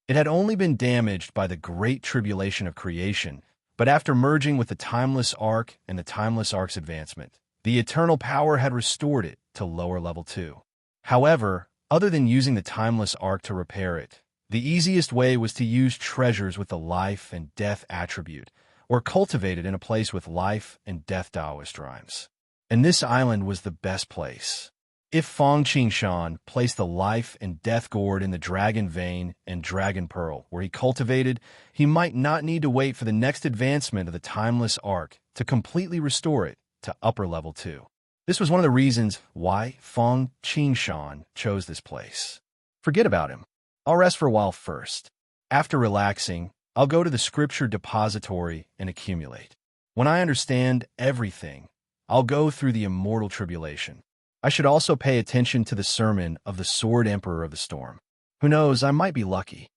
It had only been damaged by the Great Tribulation of Creation, but after merging with the Timeless Ark and the Timeless Ark's advancement, the Eternal Power had restored it to lower level 2. However, other than using the Timeless Ark to repair it, the easiest way was to use treasures with the Life and Death attribute, or cultivate it in a place with Life and Death Taoist rhymes. And this island was the best place. If Fong Qing Shan placed the Life and Death Gourd in the Dragon Vein and Dragon Pearl where he cultivated, he might not need to wait for the next advancement of the Timeless Ark to completely restore it to upper level 2. This was one of the reasons why Fong Qing Shan chose this place. Forget about him. I'll rest for a while first. After relaxing, I'll go to the scripture depository and accumulate. When I understand everything, I'll go through the immortal tribulation. I should also pay attention to the sermon of the Sword Emperor of the Storm. Who knows, I might be lucky.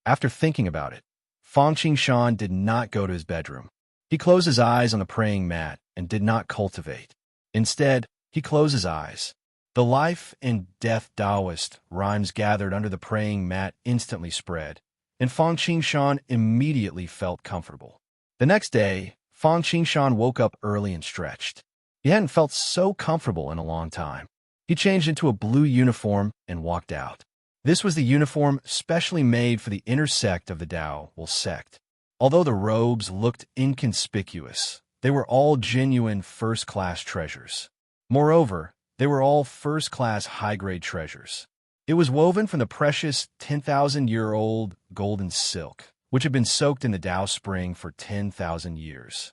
After thinking about it, Fong Qing Shan did not go to his bedroom. He closed his eyes on the praying mat and did not cultivate. Instead, he closed his eyes. The Life and Death Taoist rhymes gathered under the praying mat instantly spread, and Fong Qing Shan immediately felt comfortable. The next day, Fong Qing Shan woke up early and stretched. He hadn't felt so comfortable in a long time. He changed into a blue uniform and walked out. This was the uniform specially made for the inner sect of the Tao Will sect. Although the robes looked inconspicuous, they were all genuine first-class treasures. Moreover, they were all first-class high-grade treasures. It was woven from the precious 10,000-year-old golden silk, which had been soaked in the Tao spring for 10,000 years.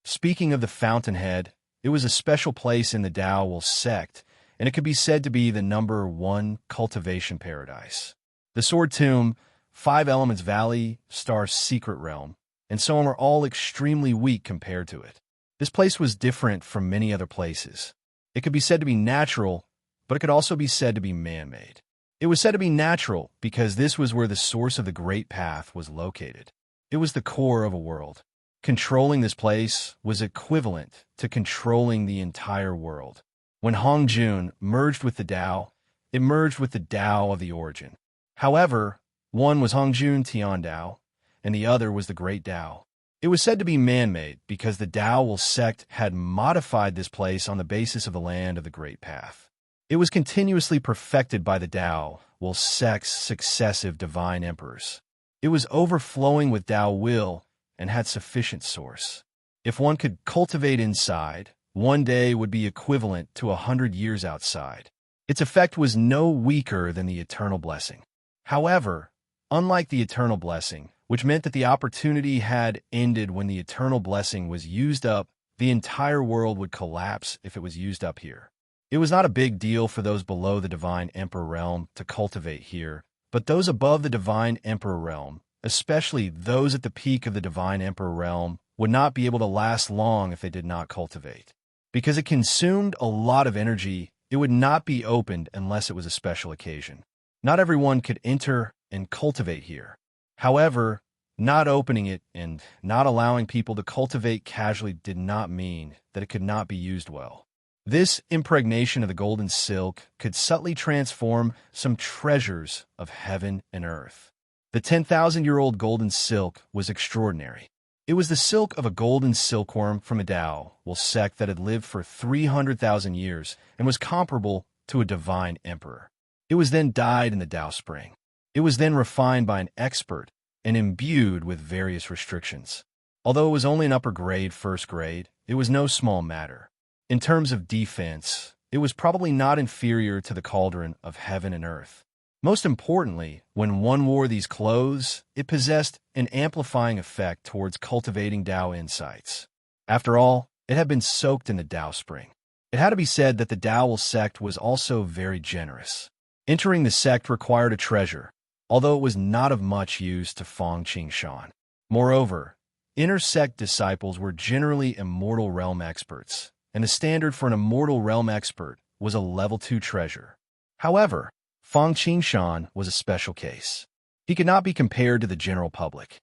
Speaking of the fountainhead, it was a special place in the Tao Will sect, and it could be said to be the number 1 cultivation paradise. The Sword Tomb, 5 Elements Valley, Star's Secret Realm, and so on were all extremely weak compared to it. This place was different from many other places. It could be said to be natural, but it could also be said to be man-made. It was said to be natural because this was where the source of the Great Path was located. It was the core of a world. Controlling this place was equivalent to controlling the entire world. When Hongjun merged with the Tao, it merged with the Tao of the origin. However, one was Hongjun Tiandao, and the other was the Great Tao. It was said to be man-made because the Tao Will sect had modified this place on the basis of the land of the Great Path. It was continuously perfected by the Tao Will sect's successive divine emperors. It was overflowing with Tao will and had sufficient source. If one could cultivate inside, one day would be equivalent to 100 years outside. Its effect was no weaker than the eternal blessing. However, unlike the eternal blessing, which meant that the opportunity had ended when the eternal blessing was used up, the entire world would collapse if it was used up here. It was not a big deal for those below the Divine Emperor realm to cultivate here, but those above the Divine Emperor realm, especially those at the peak of the Divine Emperor realm, would not be able to last long if they did not cultivate. Because it consumed a lot of energy, it would not be opened unless it was a special occasion. Not everyone could enter and cultivate here. However, not opening it and not allowing people to cultivate casually did not mean that it could not be used well. This impregnation of the golden silk could subtly transform some treasures of heaven and earth. The 10,000-year-old golden silk was extraordinary. It was the silk of a golden silkworm from a Tao sect that had lived for 300,000 years and was comparable to a divine emperor. It was then dyed in the Tao spring. It was then refined by an expert and imbued with various restrictions. Although it was only an upper grade, first grade, it was no small matter. In terms of defense, it was probably not inferior to the cauldron of heaven and earth. Most importantly, when one wore these clothes, it possessed an amplifying effect towards cultivating Tao insights. After all, it had been soaked in the Tao spring. It had to be said that the Tao sect was also very generous. Entering the sect required a treasure, although it was not of much use to Fang Qingshan. Moreover, inner sect disciples were generally immortal realm experts, and the standard for an immortal realm expert was a level 2 treasure. However, Fang Qingshan was a special case. He could not be compared to the general public.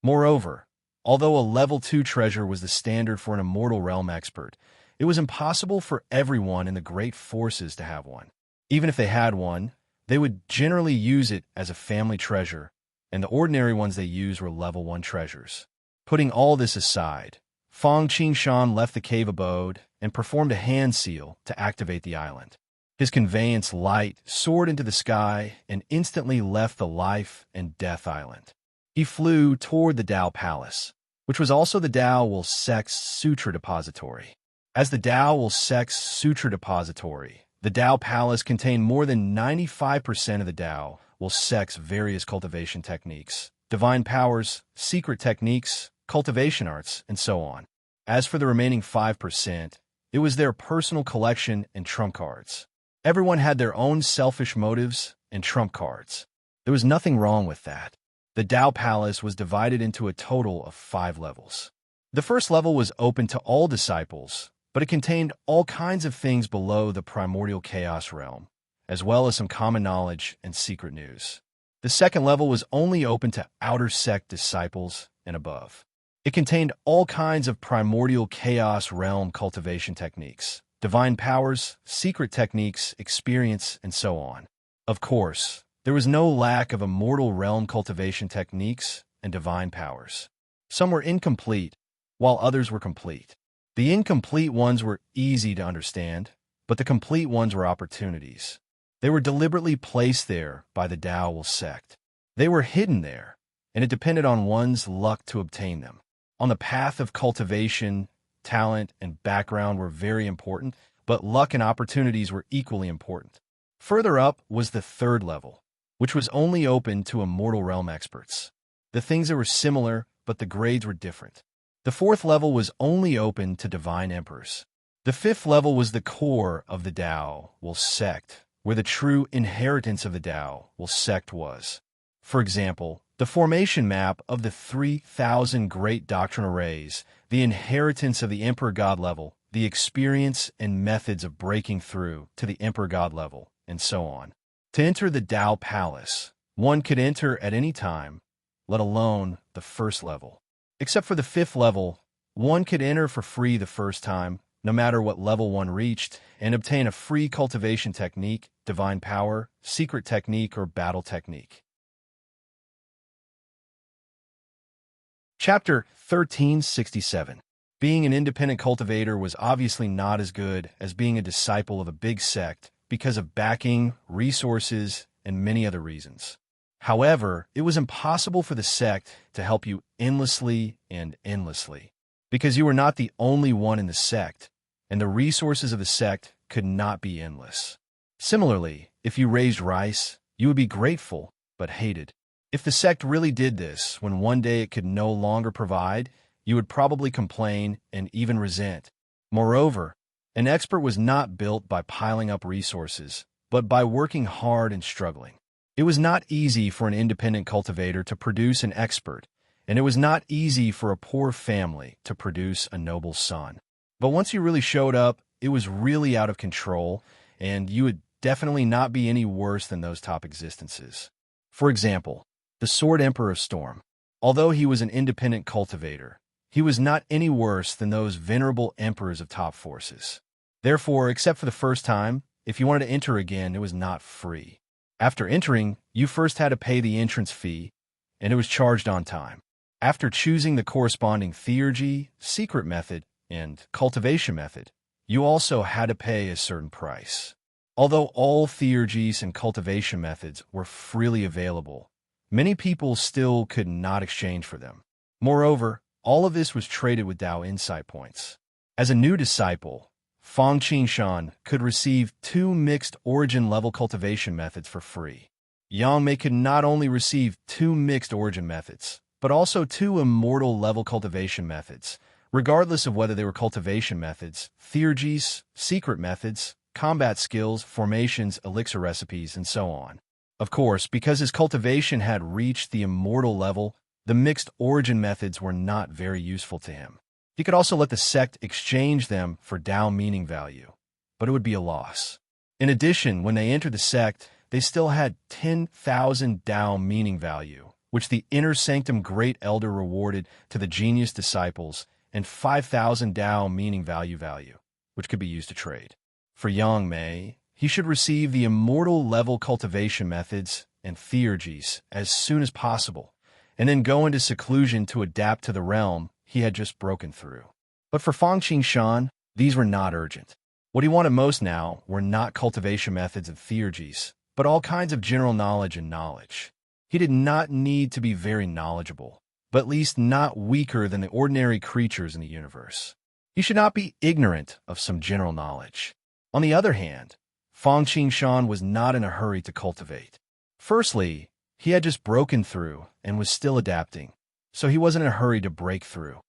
Moreover, although a level 2 treasure was the standard for an immortal realm expert, it was impossible for everyone in the great forces to have one. Even if they had one, they would generally use it as a family treasure, and the ordinary ones they used were level 1 treasures. Putting all this aside, Fang Qingshan left the cave abode and performed a hand seal to activate the island. His conveyance light soared into the sky and instantly left the life and death island. He flew toward the Tao Palace, which was also the Tao sect's sutra depository. As the Tao sect's sutra depository, the Tao Palace contained more than 95% of the Tao sect's various cultivation techniques, divine powers, secret techniques, cultivation arts, and so on. As for the remaining 5%, it was their personal collection and trump cards. Everyone had their own selfish motives and trump cards. There was nothing wrong with that. The Tao Palace was divided into a total of 5 levels. The first level was open to all disciples, but it contained all kinds of things below the primordial chaos realm, as well as some common knowledge and secret news. The second level was only open to outer sect disciples and above. It contained all kinds of primordial chaos realm cultivation techniques, divine powers, secret techniques, experience, and so on. Of course, there was no lack of immortal realm cultivation techniques and divine powers. Some were incomplete, while others were complete. The incomplete ones were easy to understand, but the complete ones were opportunities. They were deliberately placed there by the Tao sect. They were hidden there, and it depended on one's luck to obtain them. On the path of cultivation, talent and background were very important, but luck and opportunities were equally important. Further up was the third level, which was only open to immortal realm experts. The things that were similar, but the grades were different. The fourth level was only open to divine emperors. The fifth level was the core of the Tao sect, where the true inheritance of the Tao sect was. For example, the formation map of the 3,000 great doctrine arrays, the inheritance of the Emperor God level, the experience and methods of breaking through to the Emperor God level, and so on. To enter the Tao Palace, one could enter at any time, let alone the first level. Except for the fifth level, one could enter for free the first time, no matter what level one reached, and obtain a free cultivation technique, divine power, secret technique, or battle technique. Chapter 1367. Being an independent cultivator was obviously not as good as being a disciple of a big sect because of backing, resources, and many other reasons. However, it was impossible for the sect to help you endlessly and endlessly, because you were not the only one in the sect, and the resources of the sect could not be endless. Similarly, if you raised rice, you would be grateful, but hated. If the sect really did this, when one day it could no longer provide, you would probably complain and even resent. Moreover, an expert was not built by piling up resources, but by working hard and struggling. It was not easy for an independent cultivator to produce an expert, and it was not easy for a poor family to produce a noble son. But once you really showed up, it was really out of control, and you would definitely not be any worse than those top existences. For example, the Sword Emperor of Storm. Although he was an independent cultivator, he was not any worse than those venerable emperors of top forces. Therefore, except for the first time, if you wanted to enter again, it was not free. After entering, you first had to pay the entrance fee, and it was charged on time. After choosing the corresponding theurgy, secret method, and cultivation method, you also had to pay a certain price. Although all theurgies and cultivation methods were freely available, many people still could not exchange for them. Moreover, all of this was traded with Dao insight points. As a new disciple, Fang Qingshan could receive 2 mixed origin level cultivation methods for free. Yang Mei could not only receive 2 mixed origin methods, but also 2 immortal level cultivation methods, regardless of whether they were cultivation methods, theurgies, secret methods, combat skills, formations, elixir recipes, and so on. Of course, because his cultivation had reached the immortal level, the mixed origin methods were not very useful to him. He could also let the sect exchange them for Dao meaning value, but it would be a loss. In addition, when they entered the sect, they still had 10,000 Dao meaning value, which the Inner Sanctum Great Elder rewarded to the genius disciples, and 5,000 Dao meaning value, which could be used to trade. For Yang Mei, he should receive the immortal level cultivation methods and theurgies as soon as possible, and then go into seclusion to adapt to the realm he had just broken through. But for Fang Qingshan, these were not urgent. What he wanted most now were not cultivation methods and theurgies, but all kinds of general knowledge and knowledge. He did not need to be very knowledgeable, but at least not weaker than the ordinary creatures in the universe. He should not be ignorant of some general knowledge. On the other hand, Fang Qingshan was not in a hurry to cultivate. Firstly, he had just broken through and was still adapting, so he wasn't in a hurry to break through.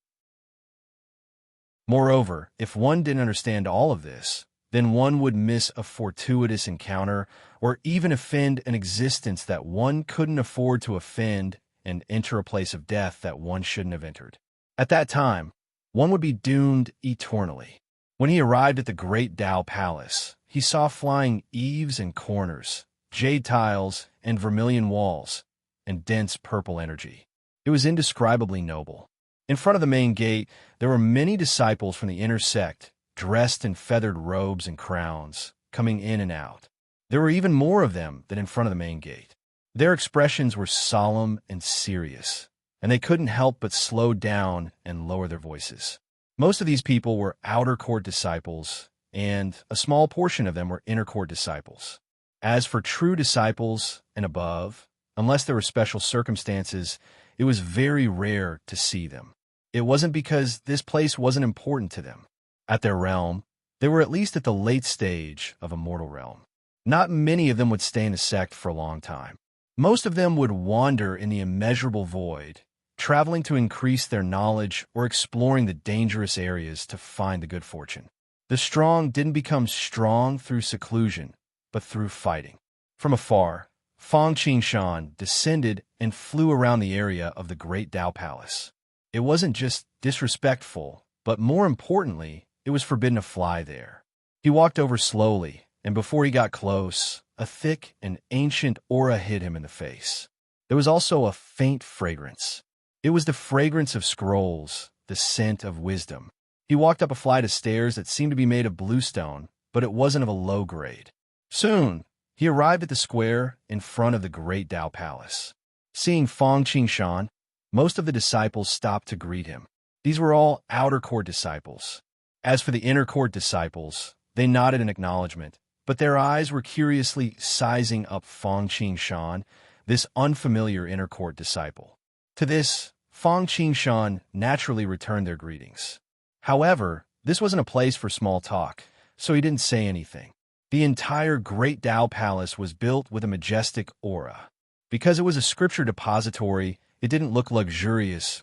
Moreover, if one didn't understand all of this, then one would miss a fortuitous encounter or even offend an existence that one couldn't afford to offend and enter a place of death that one shouldn't have entered. At that time, one would be doomed eternally. When he arrived at the Great Dao Palace, he saw flying eaves and corners, jade tiles and vermilion walls, and dense purple energy. It was indescribably noble. In front of the main gate, there were many disciples from the inner sect, dressed in feathered robes and crowns, coming in and out. There were even more of them than in front of the main gate. Their expressions were solemn and serious, and they couldn't help but slow down and lower their voices. Most of these people were outer court disciples, and a small portion of them were inner court disciples. As for true disciples and above, unless there were special circumstances, it was very rare to see them. It wasn't because this place wasn't important to them. At their realm, they were at least at the late stage of a mortal realm. Not many of them would stay in a sect for a long time. Most of them would wander in the immeasurable void, traveling to increase their knowledge or exploring the dangerous areas to find the good fortune. The strong didn't become strong through seclusion, but through fighting. From afar, Fang Qingshan descended and flew around the area of the Great Dao Palace. It wasn't just disrespectful, but more importantly, it was forbidden to fly there. He walked over slowly, and before he got close, a thick and ancient aura hit him in the face. There was also a faint fragrance. It was the fragrance of scrolls, the scent of wisdom. He walked up a flight of stairs that seemed to be made of bluestone, but it wasn't of a low grade. Soon, he arrived at the square in front of the Great Dao Palace. Seeing Fang Qingshan, most of the disciples stopped to greet him. These were all outer court disciples. As for the inner court disciples, they nodded in acknowledgement, but their eyes were curiously sizing up Fang Qingshan, this unfamiliar inner court disciple. To this, Fang Qingshan naturally returned their greetings. However, this wasn't a place for small talk, so he didn't say anything. The entire Great Dao Palace was built with a majestic aura. Because it was a scripture depository, it didn't look luxurious.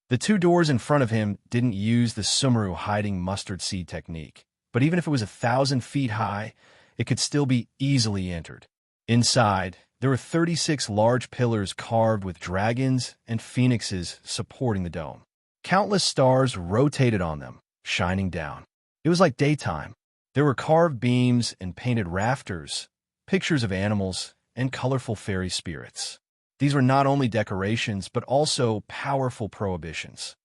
The 2 doors in front of him didn't use the Sumeru hiding mustard seed technique, but even if it was 1,000 feet high, it could still be easily entered. Inside, There were 36 large pillars carved with dragons and phoenixes supporting the dome. Countless stars rotated on them, shining down. It was like daytime. There were carved beams and painted rafters, pictures of animals, and colorful fairy spirits. These were not only decorations, but also powerful prohibitions.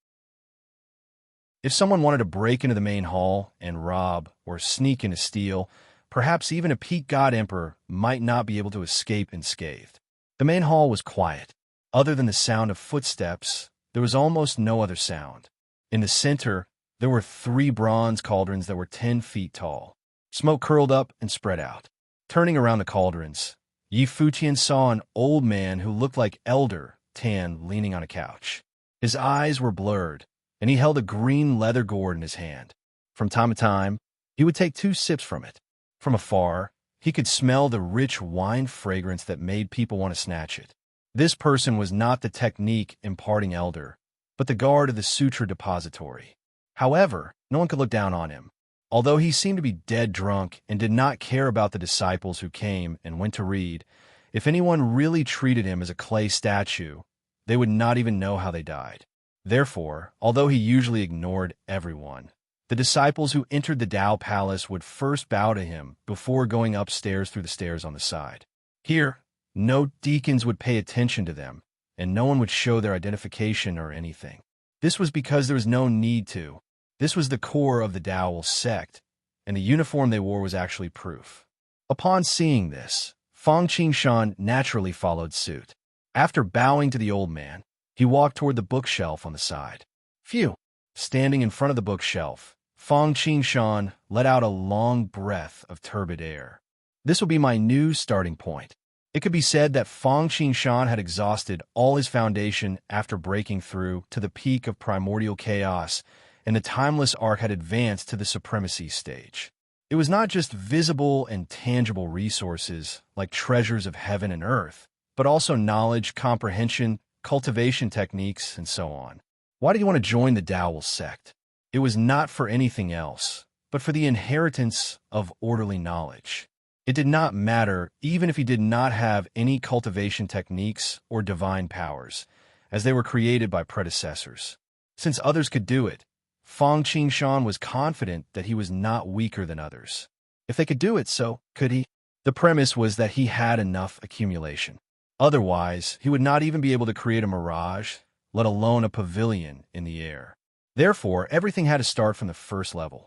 If someone wanted to break into the main hall and rob or sneak in to steal, perhaps even a peak god emperor might not be able to escape unscathed. The main hall was quiet. Other than the sound of footsteps, there was almost no other sound. In the center, there were 3 bronze cauldrons that were 10 feet tall. Smoke curled up and spread out. Turning around the cauldrons, Yi Fuqian saw an old man who looked like Elder Tan leaning on a couch. His eyes were blurred, and he held a green leather gourd in his hand. From time to time, he would take 2 sips from it. From afar, he could smell the rich wine fragrance that made people want to snatch it. This person was not the technique imparting elder, but the guard of the sutra depository. However, no one could look down on him. Although he seemed to be dead drunk and did not care about the disciples who came and went to read, if anyone really treated him as a clay statue, they would not even know how they died. Therefore, although he usually ignored everyone, the disciples who entered the Tao Palace would first bow to him before going upstairs through the stairs on the side. Here, no deacons would pay attention to them, and no one would show their identification or anything. This was because there was no need to. This was the core of the Tao sect, and the uniform they wore was actually proof. Upon seeing this, Fang Qingshan naturally followed suit. After bowing to the old man, he walked toward the bookshelf on the side. Phew! Standing in front of the bookshelf, Fang Qingshan let out a long breath of turbid air. This will be my new starting point. It could be said that Fang Qingshan had exhausted all his foundation after breaking through to the peak of primordial chaos, and the timeless arc had advanced to the supremacy stage. It was not just visible and tangible resources like treasures of heaven and earth, but also knowledge, comprehension, cultivation techniques, and so on. Why did you want to join the Tao sect? It was not for anything else, but for the inheritance of orderly knowledge. It did not matter even if he did not have any cultivation techniques or divine powers, as they were created by predecessors. Since others could do it, Fang Qingshan was confident that he was not weaker than others. If they could do it, so could he. The premise was that he had enough accumulation. Otherwise, he would not even be able to create a mirage, let alone a pavilion in the air. Therefore, everything had to start from the first level.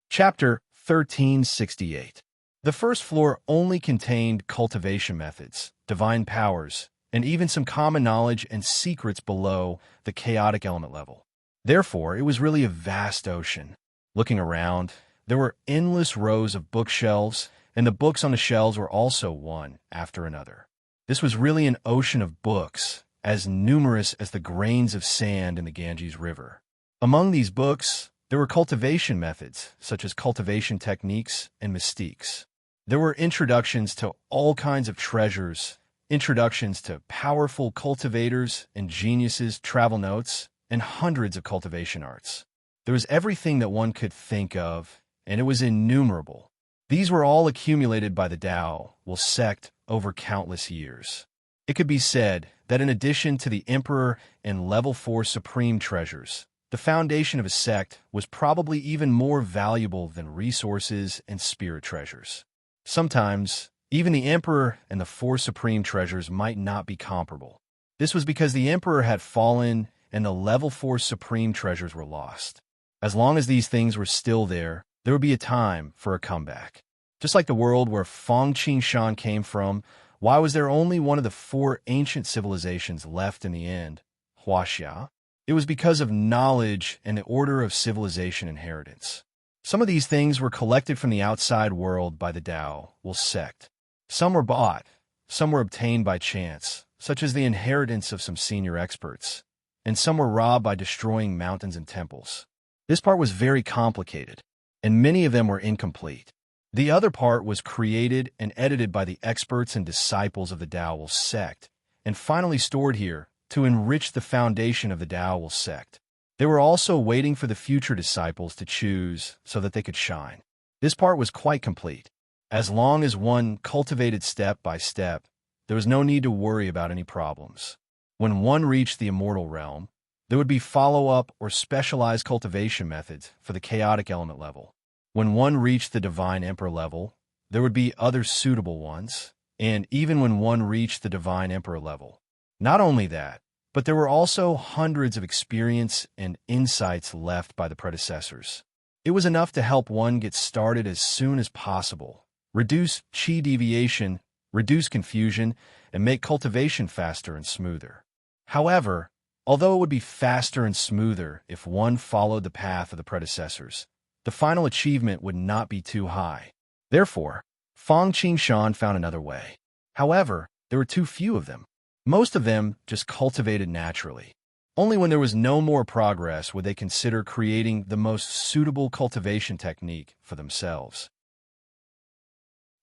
Chapter 1368. The first floor only contained cultivation methods, divine powers, and even some common knowledge and secrets below the chaotic element level. Therefore, it was really a vast ocean. Looking around, there were endless rows of bookshelves, and the books on the shelves were also one after another. This was really an ocean of books, as numerous as the grains of sand in the Ganges River. Among these books, there were cultivation methods, such as cultivation techniques and mystiques. There were introductions to all kinds of treasures, introductions to powerful cultivators and geniuses, travel notes, and hundreds of cultivation arts. There was everything that one could think of, and it was innumerable. These were all accumulated by the Tao sect over countless years. It could be said that in addition to the Emperor and Level 4 Supreme treasures, the foundation of a sect was probably even more valuable than resources and spirit treasures. Sometimes, even the Emperor and the 4 Supreme treasures might not be comparable. This was because the Emperor had fallen and the Level 4 Supreme treasures were lost. As long as these things were still there would be a time for a comeback. Just like the world where Fang Qingshan came from, why was there only one of the 4 ancient civilizations left in the end, Huaxia? It was because of knowledge and the order of civilization inheritance. Some of these things were collected from the outside world by the Tao sect. Some were bought, some were obtained by chance, such as the inheritance of some senior experts, and some were robbed by destroying mountains and temples. This part was very complicated, and many of them were incomplete. The other part was created and edited by the experts and disciples of the Tao sect, and finally stored here to enrich the foundation of the Tao sect. They were also waiting for the future disciples to choose so that they could shine. This part was quite complete. As long as one cultivated step by step, there was no need to worry about any problems. When one reached the immortal realm, there would be follow-up or specialized cultivation methods for the chaotic element level. When one reached the divine emperor level, there would be other suitable ones, and even when one reached the divine emperor level. Not only that, but there were also hundreds of experience and insights left by the predecessors. It was enough to help one get started as soon as possible, reduce chi deviation, reduce confusion, and make cultivation faster and smoother. However, although it would be faster and smoother if one followed the path of the predecessors, the final achievement would not be too high. Therefore, Fang Qingshan found another way. However, there were too few of them. Most of them just cultivated naturally. Only when there was no more progress would they consider creating the most suitable cultivation technique for themselves.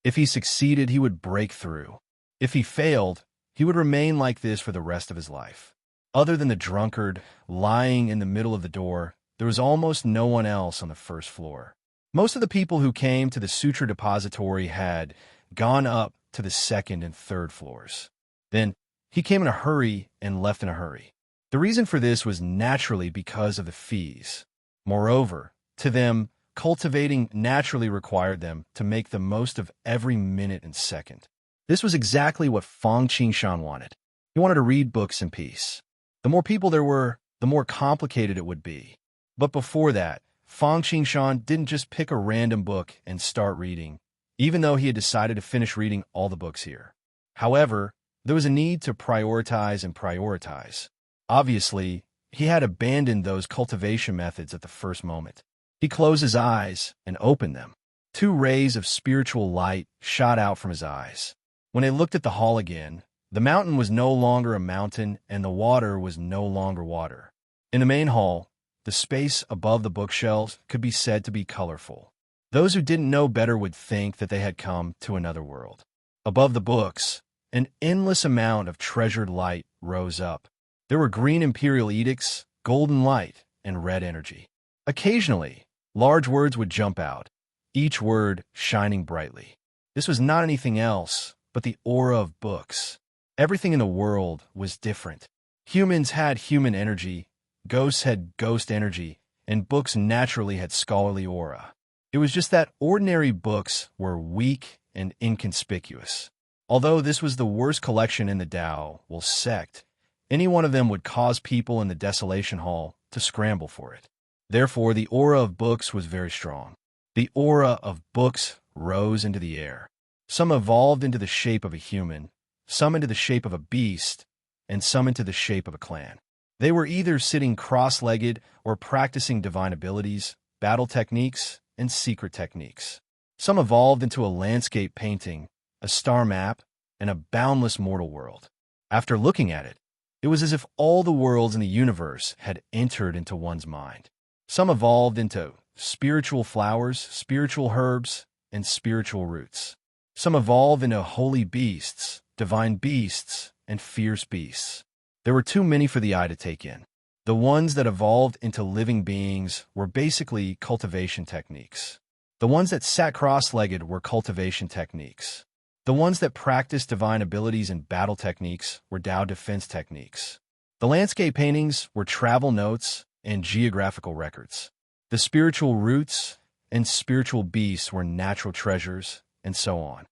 If he succeeded, he would break through. If he failed, he would remain like this for the rest of his life. Other than the drunkard lying in the middle of the door, there was almost no one else on the first floor. Most of the people who came to the Sutra Depository had gone up to the second and third floors. Then, he came in a hurry and left in a hurry. The reason for this was naturally because of the fees. Moreover, to them, cultivating naturally required them to make the most of every minute and second. This was exactly what Fang Qingshan wanted. He wanted to read books in peace. The more people there were, the more complicated it would be. But before that, Fang Qingshan didn't just pick a random book and start reading, even though he had decided to finish reading all the books here. However, there was a need to prioritize and prioritize. Obviously, he had abandoned those cultivation methods at the first moment. He closed his eyes and opened them. 2 rays of spiritual light shot out from his eyes. When he looked at the hall again, the mountain was no longer a mountain and the water was no longer water. In the main hall, the space above the bookshelves could be said to be colorful. Those who didn't know better would think that they had come to another world. Above the books, an endless amount of treasured light rose up. There were green imperial edicts, golden light, and red energy. Occasionally, large words would jump out, each word shining brightly. This was not anything else but the aura of books. Everything in the world was different. Humans had human energy, ghosts had ghost energy, and books naturally had scholarly aura. It was just that ordinary books were weak and inconspicuous. Although this was the worst collection in the Tao, sect, any one of them would cause people in the Desolation Hall to scramble for it. Therefore, the aura of books was very strong. The aura of books rose into the air. Some evolved into the shape of a human, some into the shape of a beast, and some into the shape of a clan. They were either sitting cross-legged or practicing divine abilities, battle techniques, and secret techniques. Some evolved into a landscape painting, a star map, and a boundless mortal world. After looking at it, it was as if all the worlds in the universe had entered into one's mind. Some evolved into spiritual flowers, spiritual herbs, and spiritual roots. Some evolved into holy beasts, divine beasts, and fierce beasts. There were too many for the eye to take in. The ones that evolved into living beings were basically cultivation techniques. The ones that sat cross-legged were cultivation techniques. The ones that practiced divine abilities and battle techniques were Tao defense techniques. The landscape paintings were travel notes and geographical records. The spiritual roots and spiritual beasts were natural treasures, and so on.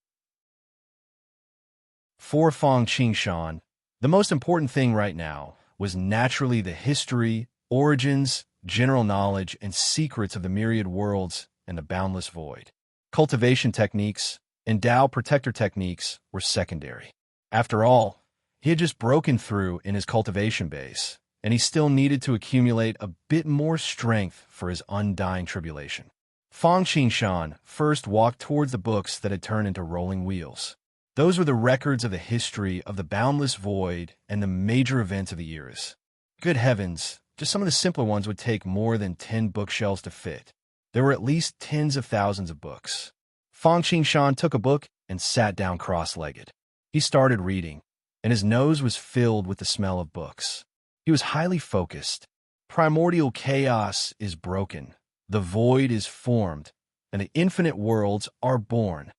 For Fang Qingshan, the most important thing right now was naturally the history, origins, general knowledge, and secrets of the myriad worlds and the boundless void. Cultivation techniques and Tao protector techniques were secondary. After all, he had just broken through in his cultivation base, and he still needed to accumulate a bit more strength for his undying tribulation. Fang Qingshan first walked towards the books that had turned into rolling wheels. Those were the records of the history of the boundless void and the major events of the eras. Good heavens, just some of the simpler ones would take more than 10 bookshelves to fit. There were at least tens of thousands of books. Fang Qingshan took a book and sat down cross-legged. He started reading, and his nose was filled with the smell of books. He was highly focused. Primordial chaos is broken, the void is formed, and the infinite worlds are born.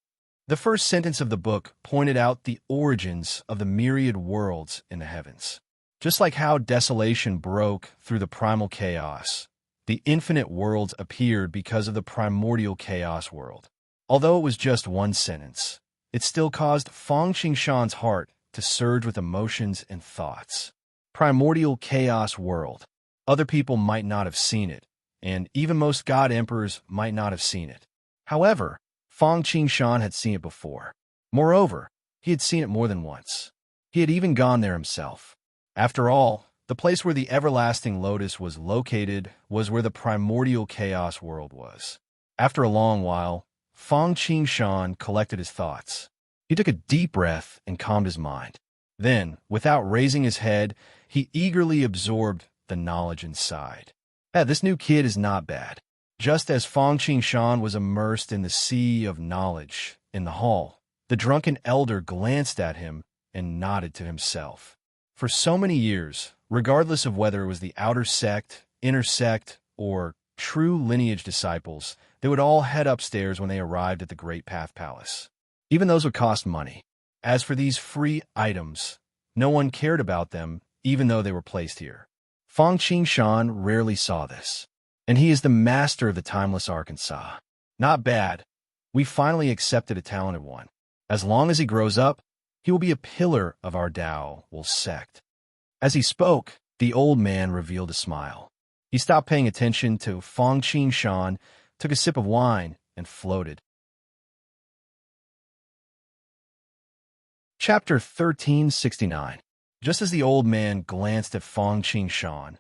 The first sentence of the book pointed out the origins of the myriad worlds in the heavens. Just like how desolation broke through the primal chaos, the infinite worlds appeared because of the primordial chaos world. Although it was just one sentence, it still caused Feng Qingshan's heart to surge with emotions and thoughts. Primordial chaos world. Other people might not have seen it, and even most god emperors might not have seen it. However, Feng Qingshan had seen it before. Moreover, he had seen it more than once. He had even gone there himself. After all, the place where the everlasting lotus was located was where the primordial chaos world was. After a long while, Feng Qingshan collected his thoughts. He took a deep breath and calmed his mind. Then, without raising his head, he eagerly absorbed the knowledge inside. This new kid is not bad. Just as Feng Qingshan was immersed in the sea of knowledge in the hall, the drunken elder glanced at him and nodded to himself. For so many years, regardless of whether it was the outer sect, inner sect, or true lineage disciples, they would all head upstairs when they arrived at the Great Path Palace. Even those would cost money. As for these free items, no one cared about them, even though they were placed here. Feng Qingshan rarely saw this, and he is the master of the timeless Arkansas. Not bad. We finally accepted a talented one. As long as he grows up, he will be a pillar of our Tao sect. As he spoke, the old man revealed a smile. He stopped paying attention to Feng Qingshan, took a sip of wine, and floated. Chapter 1369. Just as the old man glanced at Feng Qingshan,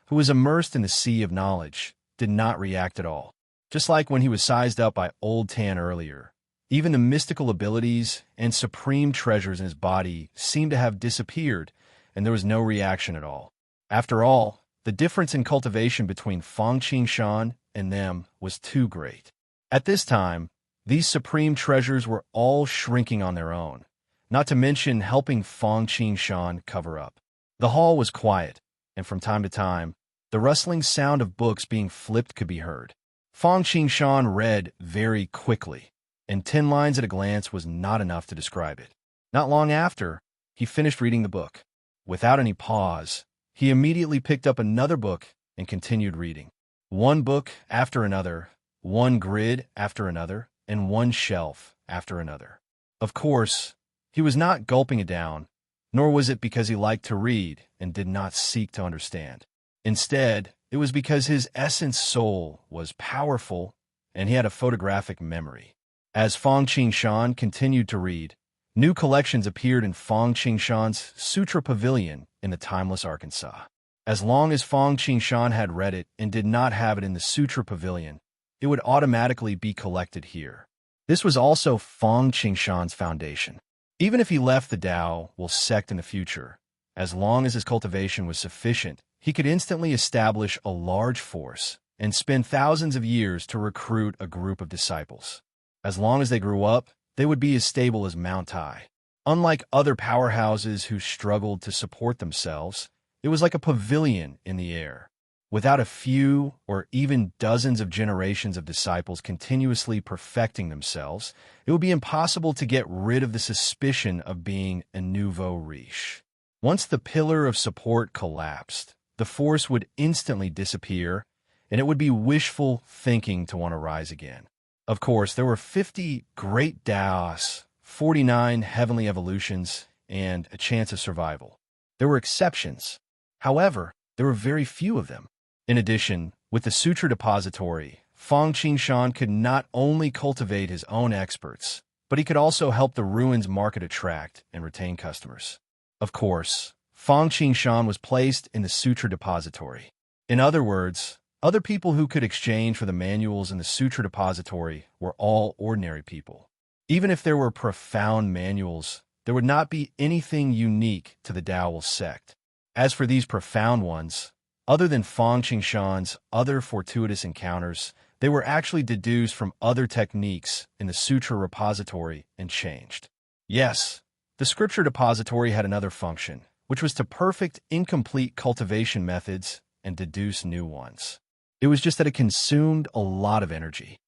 who was immersed in the sea of knowledge, did not react at all. Just like when he was sized up by Old Tan earlier, even the mystical abilities and supreme treasures in his body seemed to have disappeared, and there was no reaction at all. After all, the difference in cultivation between Feng Qingshan and them was too great. At this time, these supreme treasures were all shrinking on their own, not to mention helping Feng Qingshan cover up. The hall was quiet, and from time to time, the rustling sound of books being flipped could be heard. Feng Qingshan read very quickly, and 10 lines at a glance was not enough to describe it. Not long after, he finished reading the book. Without any pause, he immediately picked up another book and continued reading. One book after another, one grid after another, and one shelf after another. Of course, he was not gulping it down, nor was it because he liked to read and did not seek to understand. Instead, it was because his essence soul was powerful and he had a photographic memory. As Feng Qingshan continued to read, new collections appeared in Feng Qingshan's Sutra Pavilion in the timeless Arkansas. As long as Feng Qingshan had read it and did not have it in the Sutra Pavilion, it would automatically be collected here. This was also Feng Qingshan's foundation. Even if he left the Tao sect in the future, as long as his cultivation was sufficient, he could instantly establish a large force and spend thousands of years to recruit a group of disciples. As long as they grew up, they would be as stable as Mount Tai. Unlike other powerhouses who struggled to support themselves, it was like a pavilion in the air. Without a few or even dozens of generations of disciples continuously perfecting themselves, it would be impossible to get rid of the suspicion of being a nouveau riche. Once the pillar of support collapsed, the force would instantly disappear, and it would be wishful thinking to want to rise again. Of course, there were 50 great Taos, 49 heavenly evolutions, and a chance of survival. There were exceptions. However, there were very few of them. In addition, with the Sutra Depository, Feng Qingshan could not only cultivate his own experts, but he could also help the ruins market attract and retain customers. Of course, Feng Qingshan was placed in the Sutra Depository. In other words, other people who could exchange for the manuals in the Sutra Depository were all ordinary people. Even if there were profound manuals, there would not be anything unique to the Tao sect. As for these profound ones, other than Feng Qingshan's other fortuitous encounters, they were actually deduced from other techniques in the Sutra Repository and changed. Yes, the Scripture Depository had another function, which was to perfect incomplete cultivation methods and deduce new ones. It was just that it consumed a lot of energy.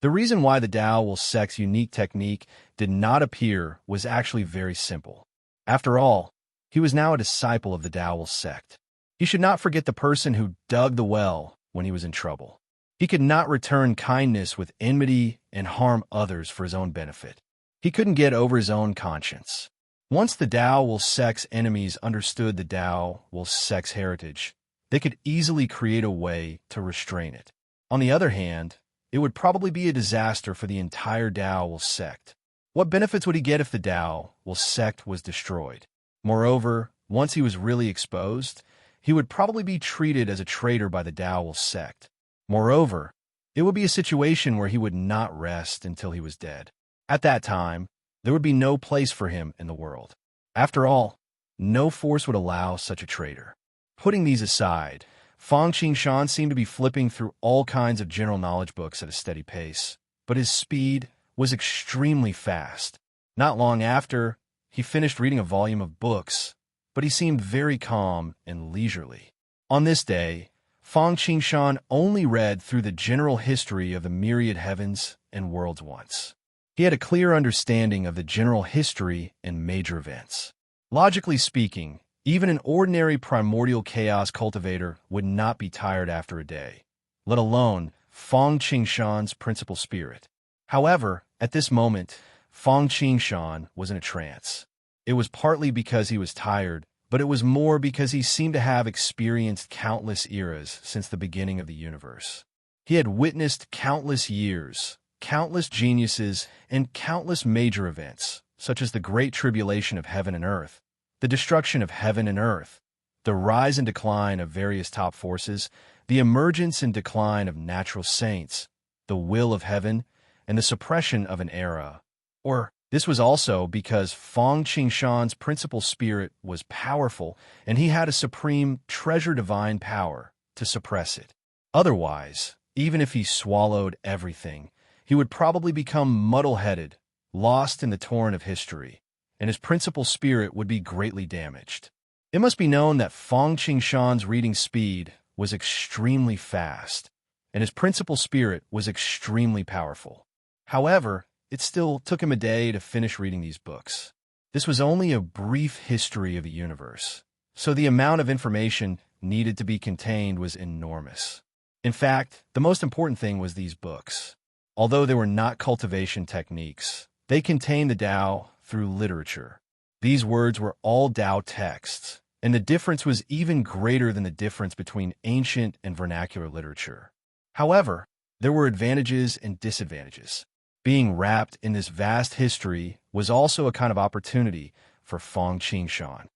The reason why the Tao Will Sect's unique technique did not appear was actually very simple. After all, he was now a disciple of the Tao Will Sect. He should not forget the person who dug the well when he was in trouble. He could not return kindness with enmity and harm others for his own benefit. He couldn't get over his own conscience. Once the Tao Will Sect's enemies understood the Tao Will Sect's heritage, they could easily create a way to restrain it. On the other hand, it would probably be a disaster for the entire Tao Will Sect. What benefits would he get if the Tao Will Sect was destroyed? Moreover, once he was really exposed, he would probably be treated as a traitor by the Tao Will Sect. Moreover, it would be a situation where he would not rest until he was dead. At that time, there would be no place for him in the world. After all, no force would allow such a traitor. Putting these aside, Fang Qingshan seemed to be flipping through all kinds of general knowledge books at a steady pace, but his speed was extremely fast. Not long after, he finished reading a volume of books, but he seemed very calm and leisurely. On this day, Fang Qingshan only read through the general history of the myriad heavens and worlds once. He had a clear understanding of the general history and major events. Logically speaking, even an ordinary primordial chaos cultivator would not be tired after a day, let alone Fang Qingshan's principal spirit. However, at this moment, Fang Qingshan was in a trance. It was partly because he was tired, but it was more because he seemed to have experienced countless eras since the beginning of the universe. He had witnessed countless years, countless geniuses, and countless major events, such as the Great Tribulation of heaven and earth, the destruction of heaven and earth, the rise and decline of various top forces, the emergence and decline of natural saints, the will of heaven, and the suppression of an era. Or this was also because Fang Qingshan's principal spirit was powerful and he had a supreme treasure divine power to suppress it. Otherwise, even if he swallowed everything, he would probably become muddle-headed, lost in the torrent of history, and his principal spirit would be greatly damaged. It must be known that Fang Qingshan's reading speed was extremely fast, and his principal spirit was extremely powerful. However, it still took him a day to finish reading these books. This was only a brief history of the universe, so the amount of information needed to be contained was enormous. In fact, the most important thing was these books. Although they were not cultivation techniques, they contained the Tao through literature. These words were all Tao texts, and the difference was even greater than the difference between ancient and vernacular literature. However, there were advantages and disadvantages. Being wrapped in this vast history was also a kind of opportunity for Fang Qingshan.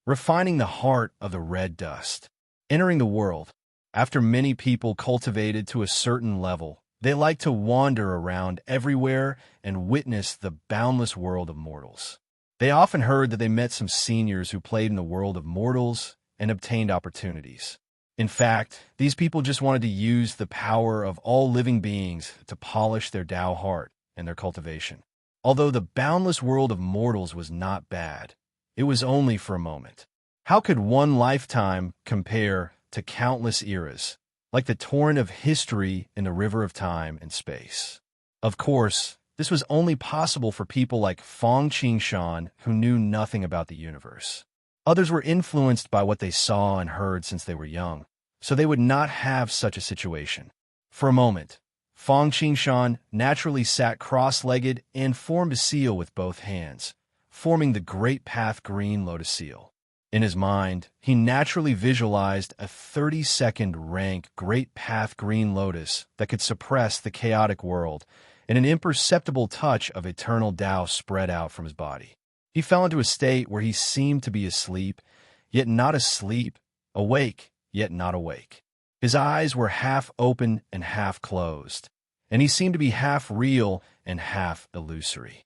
Refining the heart of the red dust. Entering the world. After many people cultivated to a certain level, they like to wander around everywhere and witness the boundless world of mortals. They often heard that they met some seniors who played in the world of mortals and obtained opportunities. In fact, these people just wanted to use the power of all living beings to polish their Tao heart and their cultivation. Although the boundless world of mortals was not bad, it was only for a moment. How could one lifetime compare to countless eras, like the torrent of history in the river of time and space? Of course, this was only possible for people like Fang Qingshan who knew nothing about the universe. Others were influenced by what they saw and heard since they were young, so they would not have such a situation. For a moment, Fang Qingshan naturally sat cross-legged and formed a seal with both hands, forming the Great Path Green Lotus Seal. In his mind, he naturally visualized a 30-second rank Great Path Green Lotus that could suppress the chaotic world, and an imperceptible touch of eternal Tao spread out from his body. He fell into a state where he seemed to be asleep, yet not asleep, awake, yet not awake. His eyes were half open and half closed, and he seemed to be half real and half illusory.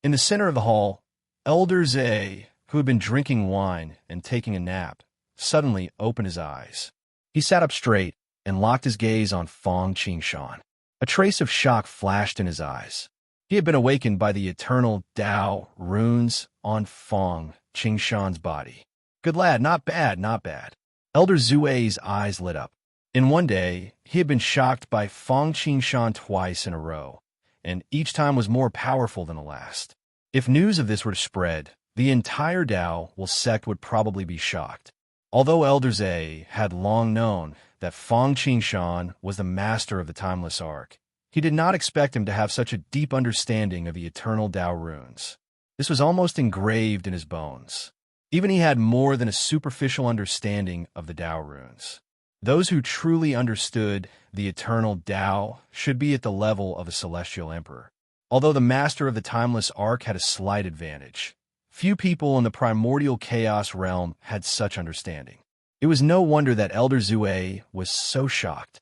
In the center of the hall, Elder Zhe, who had been drinking wine and taking a nap, suddenly opened his eyes. He sat up straight and locked his gaze on Fang Qingshan. A trace of shock flashed in his eyes. He had been awakened by the eternal Tao runes on Fang Qingshan's body. Good lad, not bad, not bad. Elder Zue's eyes lit up. In one day, he had been shocked by Fang Qingshan twice in a row, and each time was more powerful than the last. If news of this were to spread, the entire Dao Will sect would probably be shocked. Although Elder Zhe had long known that Fang Qingshan was the master of the timeless arc, he did not expect him to have such a deep understanding of the eternal Dao runes. This was almost engraved in his bones. Even he had more than a superficial understanding of the Dao runes. Those who truly understood the eternal Dao should be at the level of a celestial emperor. Although the master of the timeless arc had a slight advantage, few people in the primordial chaos realm had such understanding. It was no wonder that Elder Zue was so shocked.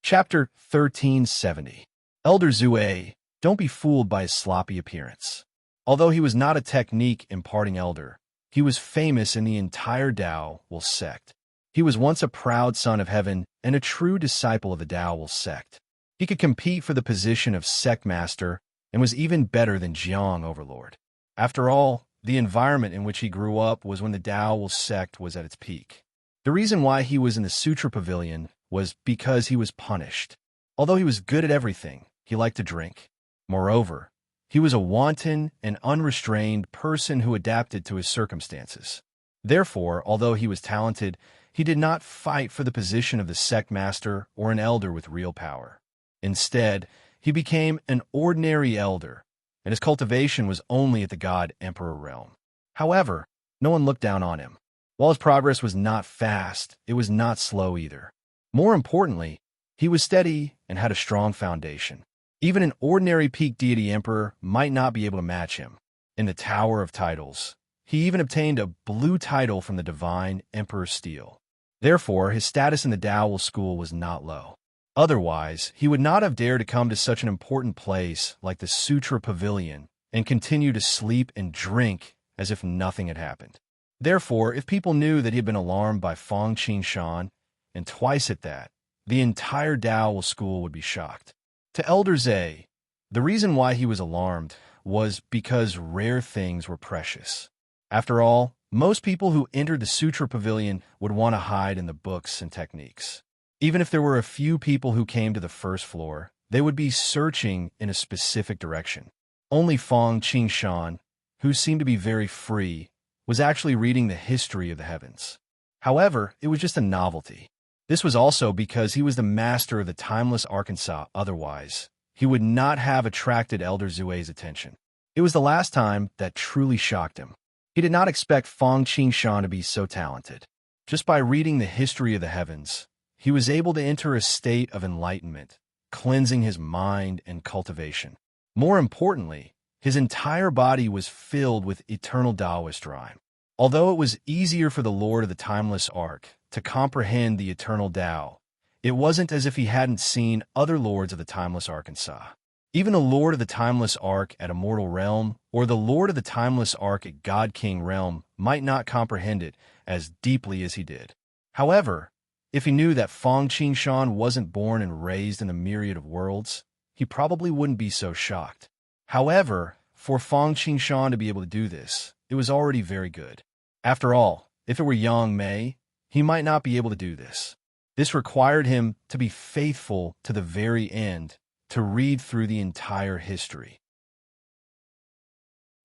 Chapter 1370. Elder Zue, don't be fooled by his sloppy appearance. Although he was not a technique imparting elder, he was famous in the entire Dao Will sect. He was once a proud son of heaven and a true disciple of the Dao Will sect. He could compete for the position of sect master and was even better than Jiang Overlord. After all, the environment in which he grew up was when the Dao Will sect was at its peak. The reason why he was in the Sutra Pavilion was because he was punished. Although he was good at everything, he liked to drink. Moreover, he was a wanton and unrestrained person who adapted to his circumstances. Therefore, although he was talented, he did not fight for the position of the sect master or an elder with real power. Instead, he became an ordinary elder, and his cultivation was only at the God-Emperor realm. However, no one looked down on him. While his progress was not fast, it was not slow either. More importantly, he was steady and had a strong foundation. Even an ordinary peak deity emperor might not be able to match him. In the Tower of Titles, he even obtained a blue title from the divine Emperor Steel. Therefore, his status in the Dao Will school was not low. Otherwise, he would not have dared to come to such an important place like the Sutra Pavilion and continue to sleep and drink as if nothing had happened. Therefore, if people knew that he had been alarmed by Fang Qingshan, and twice at that, the entire Dao Will school would be shocked. To Elder Zhe, the reason why he was alarmed was because rare things were precious. After all, most people who entered the Sutra Pavilion would want to hide in the books and techniques. Even if there were a few people who came to the first floor, they would be searching in a specific direction. Only Fang Qingshan, who seemed to be very free, was actually reading the history of the heavens. However, it was just a novelty. This was also because he was the master of the timeless Arkansas. Otherwise, he would not have attracted Elder Zue's attention. It was the last time that truly shocked him. He did not expect Fang Qingshan to be so talented. Just by reading the history of the heavens, he was able to enter a state of enlightenment, cleansing his mind and cultivation. More importantly, his entire body was filled with eternal Taoist rhyme. Although it was easier for the Lord of the Timeless Arc to comprehend the eternal Tao, it wasn't as if he hadn't seen other lords of the Timeless Arkansas. Even the Lord of the Timeless Arc at Immortal Realm or the Lord of the Timeless Arc at God King Realm might not comprehend it as deeply as he did. However, if he knew that Fang Qingshan wasn't born and raised in the myriad of worlds, he probably wouldn't be so shocked. However, for Fang Qingshan to be able to do this, it was already very good. After all, if it were Yang Mei, he might not be able to do this. This required him to be faithful to the very end, to read through the entire history.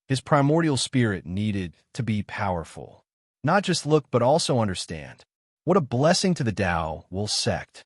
His primordial spirit needed to be powerful. Not just look, but also understand. What a blessing to the Dao Will sect.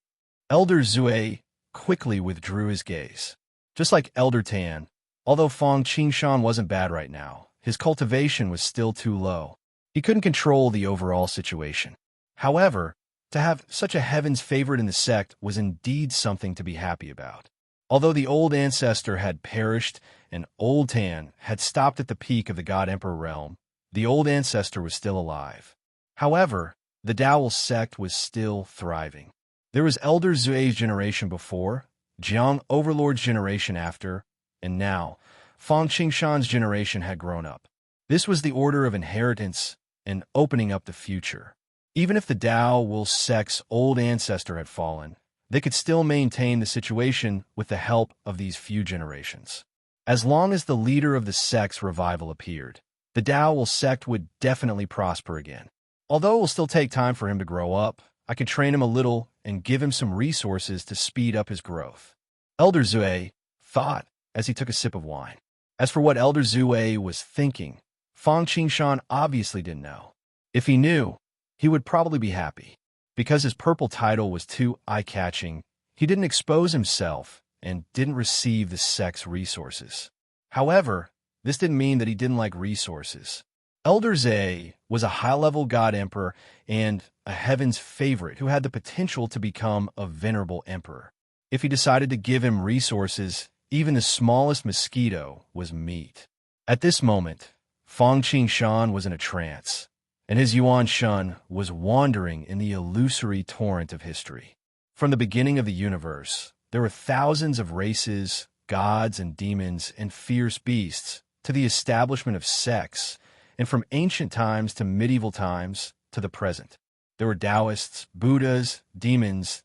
Elder Zue quickly withdrew his gaze. Just like Elder Tan, although Fang Qingshan wasn't bad right now, his cultivation was still too low. He couldn't control the overall situation. However, to have such a heaven's favorite in the sect was indeed something to be happy about. Although the old ancestor had perished and Old Tan had stopped at the peak of the God Emperor realm, the old ancestor was still alive. However, the Dao Will sect was still thriving. There was Elder Zue's generation before, Jiang Overlord's generation after, and now, Fang Qingshan's generation had grown up. This was the order of inheritance and opening up the future. Even if the Dao Will sect's old ancestor had fallen, they could still maintain the situation with the help of these few generations. As long as the leader of the sect's revival appeared, the Dao Will sect would definitely prosper again. Although it will still take time for him to grow up, I could train him a little and give him some resources to speed up his growth. Elder Zue thought as he took a sip of wine. As for what Elder Zue was thinking, Fang Qingshan obviously didn't know. If he knew, he would probably be happy. Because his purple title was too eye-catching, he didn't expose himself and didn't receive the sect's resources. However, this didn't mean that he didn't like resources. Elder Zhe was a high-level god emperor and a heaven's favorite who had the potential to become a venerable emperor. If he decided to give him resources, even the smallest mosquito was meat. At this moment, Fang Qingshan was in a trance, and his Yuan Shun was wandering in the illusory torrent of history. From the beginning of the universe, there were thousands of races, gods and demons and fierce beasts, to the establishment of sects, and from ancient times to medieval times to the present. There were Taoists, Buddhas, demons,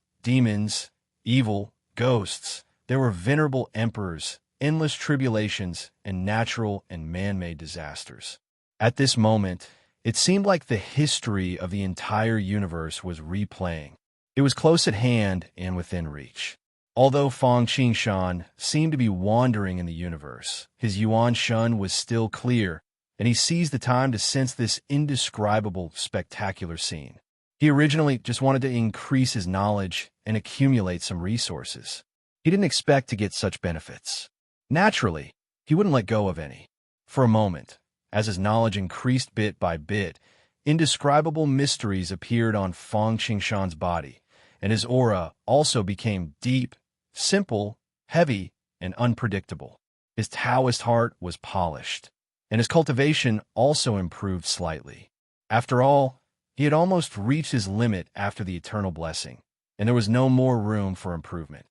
evil, ghosts. There were venerable emperors, endless tribulations, and natural and man-made disasters. At this moment, it seemed like the history of the entire universe was replaying. It was close at hand and within reach. Although Fang Qingshan seemed to be wandering in the universe, his Yuan Shun was still clear, and he seized the time to sense this indescribable, spectacular scene. He originally just wanted to increase his knowledge and accumulate some resources. He didn't expect to get such benefits. Naturally, he wouldn't let go of any. For a moment, as his knowledge increased bit by bit, indescribable mysteries appeared on Fang Qingshan's body, and his aura also became deep, simple, heavy, and unpredictable. His Taoist heart was polished, and his cultivation also improved slightly. After all, he had almost reached his limit after the eternal blessing, and there was no more room for improvement.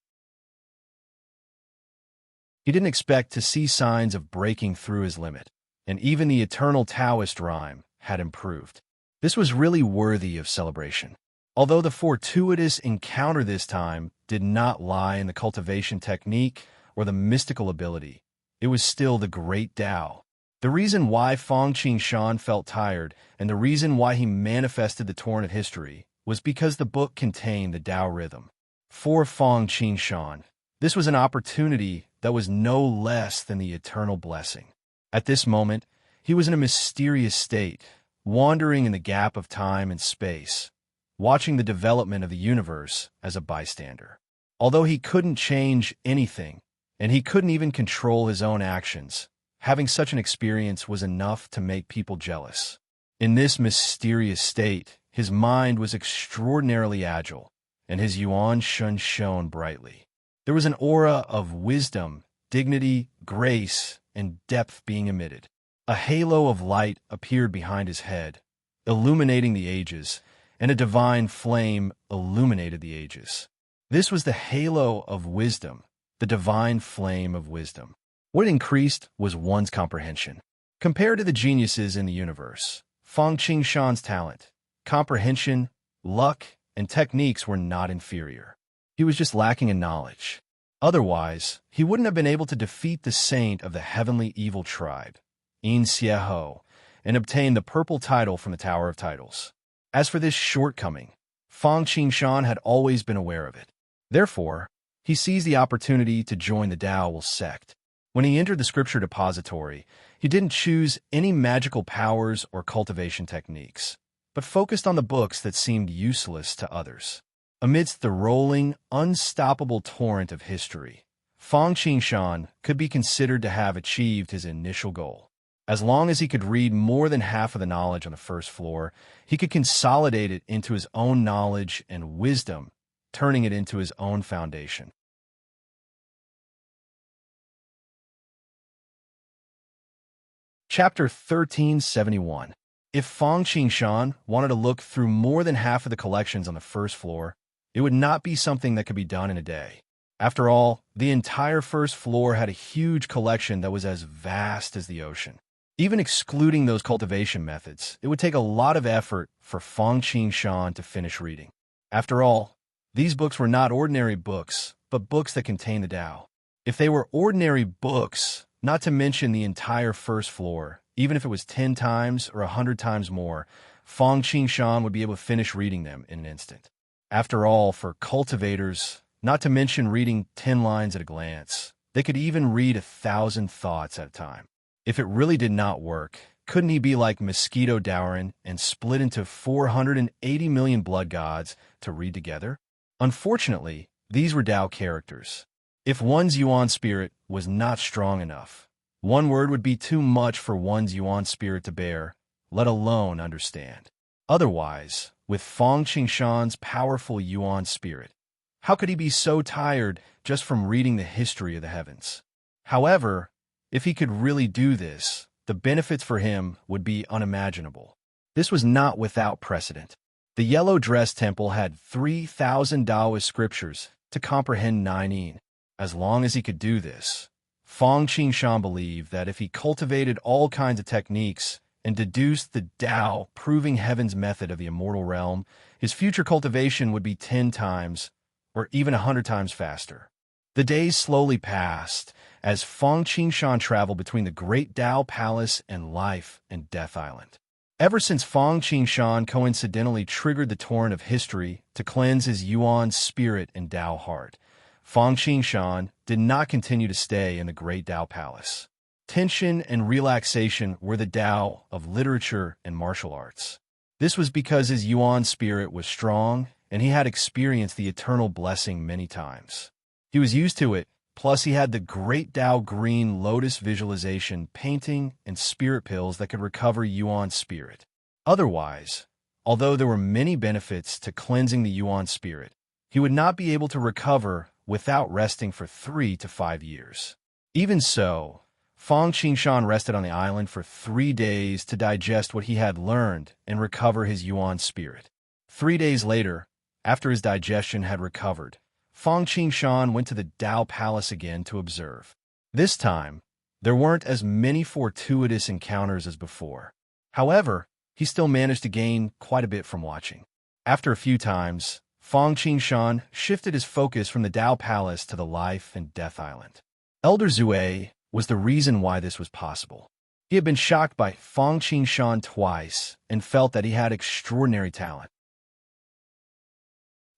He didn't expect to see signs of breaking through his limit, and even the eternal Taoist rhyme had improved. This was really worthy of celebration. Although the fortuitous encounter this time did not lie in the cultivation technique or the mystical ability, it was still the great Tao. The reason why Fang Qingshan felt tired and the reason why he manifested the torrent of history was because the book contained the Tao rhythm. For Fang Qingshan, this was an opportunity that was no less than the eternal blessing. At this moment, he was in a mysterious state, wandering in the gap of time and space, watching the development of the universe as a bystander. Although he couldn't change anything, and he couldn't even control his own actions, having such an experience was enough to make people jealous. In this mysterious state, his mind was extraordinarily agile, and his Yuan Shun shone brightly. There was an aura of wisdom, dignity, grace, and depth being emitted. A halo of light appeared behind his head, illuminating the ages, and a divine flame illuminated the ages. This was the halo of wisdom, the divine flame of wisdom. What increased was one's comprehension. Compared to the geniuses in the universe, Fang Qingshan's talent, comprehension, luck, and techniques were not inferior. He was just lacking in knowledge. Otherwise, he wouldn't have been able to defeat the saint of the heavenly evil tribe, Yin Xieho, and obtain the purple title from the Tower of Titles. As for this shortcoming, Fang Qingshan had always been aware of it. Therefore, he seized the opportunity to join the Dao sect. When he entered the scripture depository, he didn't choose any magical powers or cultivation techniques, but focused on the books that seemed useless to others. Amidst the rolling, unstoppable torrent of history, Fang Qingshan could be considered to have achieved his initial goal. As long as he could read more than half of the knowledge on the first floor, he could consolidate it into his own knowledge and wisdom, turning it into his own foundation. Chapter 1371. If Fang Qingshan wanted to look through more than half of the collections on the first floor, it would not be something that could be done in a day. After all, the entire first floor had a huge collection that was as vast as the ocean. Even excluding those cultivation methods, it would take a lot of effort for Fang Qingshan to finish reading. After all, these books were not ordinary books, but books that contain the Tao. If they were ordinary books, not to mention the entire first floor, even if it was 10 times or 100 times more, Fong Qingshan would be able to finish reading them in an instant. After all, for cultivators, not to mention reading 10 lines at a glance, they could even read 1,000 thoughts at a time. If it really did not work, couldn't he be like Mosquito Dowrin and split into 480 million blood gods to read together? Unfortunately, these were Tao characters. If one's Yuan spirit was not strong enough, one word would be too much for one's Yuan spirit to bear, let alone understand. Otherwise, with Fong Qingshan's powerful Yuan spirit, how could he be so tired just from reading the history of the heavens? However, if he could really do this, the benefits for him would be unimaginable. This was not without precedent. The Yellow Dress Temple had 3,000 Taoist scriptures to comprehend 9 As long as he could do this, Fong Qingshan believed that if he cultivated all kinds of techniques and deduced the Tao proving heaven's method of the immortal realm, his future cultivation would be 10 times or even 100 times faster. The days slowly passed as Fong Qingshan traveled between the Great Tao Palace and Life and Death Island. Ever since Fong Qingshan coincidentally triggered the torrent of history to cleanse his Yuan spirit and Tao heart, Fong Qingshan did not continue to stay in the Great Tao Palace. Tension and relaxation were the Tao of literature and martial arts. This was because his Yuan spirit was strong and he had experienced the eternal blessing many times. He was used to it, plus he had the Great Tao Green Lotus visualization, painting, and spirit pills that could recover Yuan spirit. Otherwise, although there were many benefits to cleansing the Yuan spirit, he would not be able to recover without resting for 3 to 5 years. Even so, Fong Qingshan rested on the island for 3 days to digest what he had learned and recover his Yuan spirit. 3 days later, after his digestion had recovered, Fong Qingshan went to the Tao Palace again to observe. This time, there weren't as many fortuitous encounters as before. However, he still managed to gain quite a bit from watching. After a few times, Fong Qingshan shifted his focus from the Tao Palace to the Life and Death Island. Elder Zue was the reason why this was possible. He had been shocked by Fong Qingshan twice and felt that he had extraordinary talent.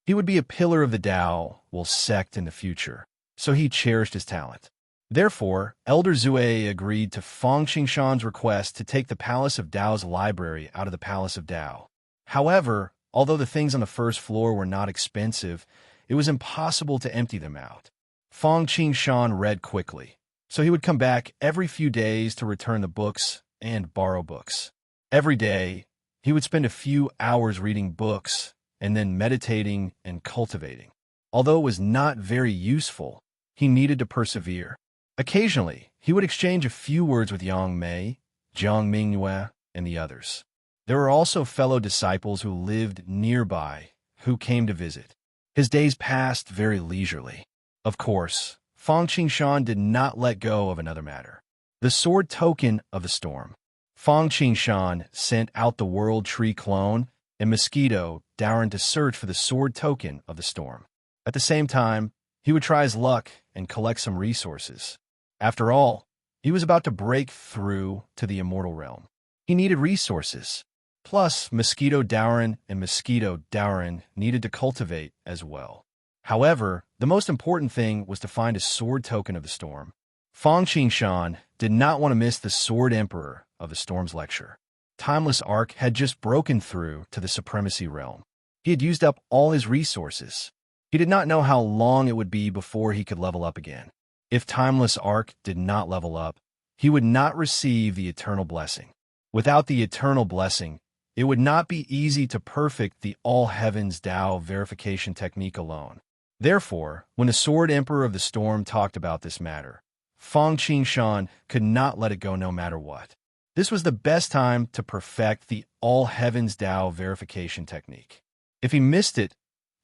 He would be a pillar of the Tao sect in the future, so he cherished his talent. Therefore, Elder Zue agreed to Fong Qingshan's request to take the Palace of Tao's library out of the Palace of Tao. However, although the things on the first floor were not expensive, it was impossible to empty them out. Fong Qingshan read quickly, so he would come back every few days to return the books and borrow books. Every day, he would spend a few hours reading books and then meditating and cultivating. Although it was not very useful, he needed to persevere. Occasionally, he would exchange a few words with Yang Mei, Jiang Mingyue, and the others. There were also fellow disciples who lived nearby who came to visit. His days passed very leisurely. Of course, Fong Qingshan did not let go of another matter: the sword token of the storm. Fong Qingshan sent out the World Tree clone and Mosquito Dowrin to search for the sword token of the storm. At the same time, he would try his luck and collect some resources. After all, he was about to break through to the immortal realm. He needed resources. Plus, Mosquito Dowrin and Mosquito Dowrin needed to cultivate as well. However, the most important thing was to find a sword token of the storm. Fong Qingshan did not want to miss the Sword Emperor of the Storm's lecture. Timeless Arc had just broken through to the Supremacy Realm. He had used up all his resources. He did not know how long it would be before he could level up again. If Timeless Arc did not level up, he would not receive the Eternal Blessing. Without the Eternal Blessing, it would not be easy to perfect the All Heavens Tao verification technique alone. Therefore, when the Sword Emperor of the Storm talked about this matter, Fong Qingshan could not let it go no matter what. This was the best time to perfect the All Heavens Tao verification technique. If he missed it,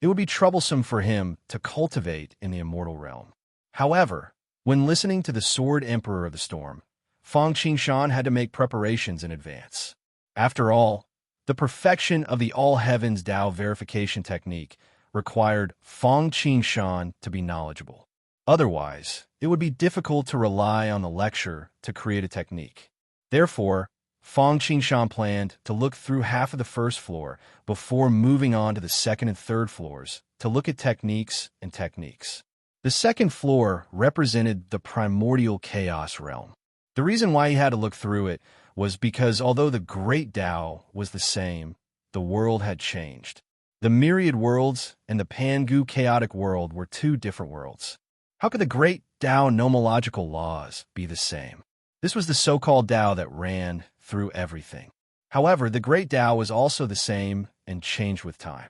it would be troublesome for him to cultivate in the immortal realm. However, when listening to the Sword Emperor of the Storm, Fong Qingshan had to make preparations in advance. After all, the perfection of the All Heavens Tao verification technique required Fong Qingshan to be knowledgeable. Otherwise, it would be difficult to rely on the lecture to create a technique. Therefore, Fang Qingshan planned to look through half of the first floor before moving on to the second and third floors to look at techniques and techniques. The second floor represented the primordial chaos realm. The reason why he had to look through it was because although the Great Tao was the same, the world had changed. The myriad worlds and the Pangu chaotic world were two different worlds. How could the Great Tao nomological laws be the same? This was the so-called Tao that ran through everything. However, the Great Tao was also the same and changed with time.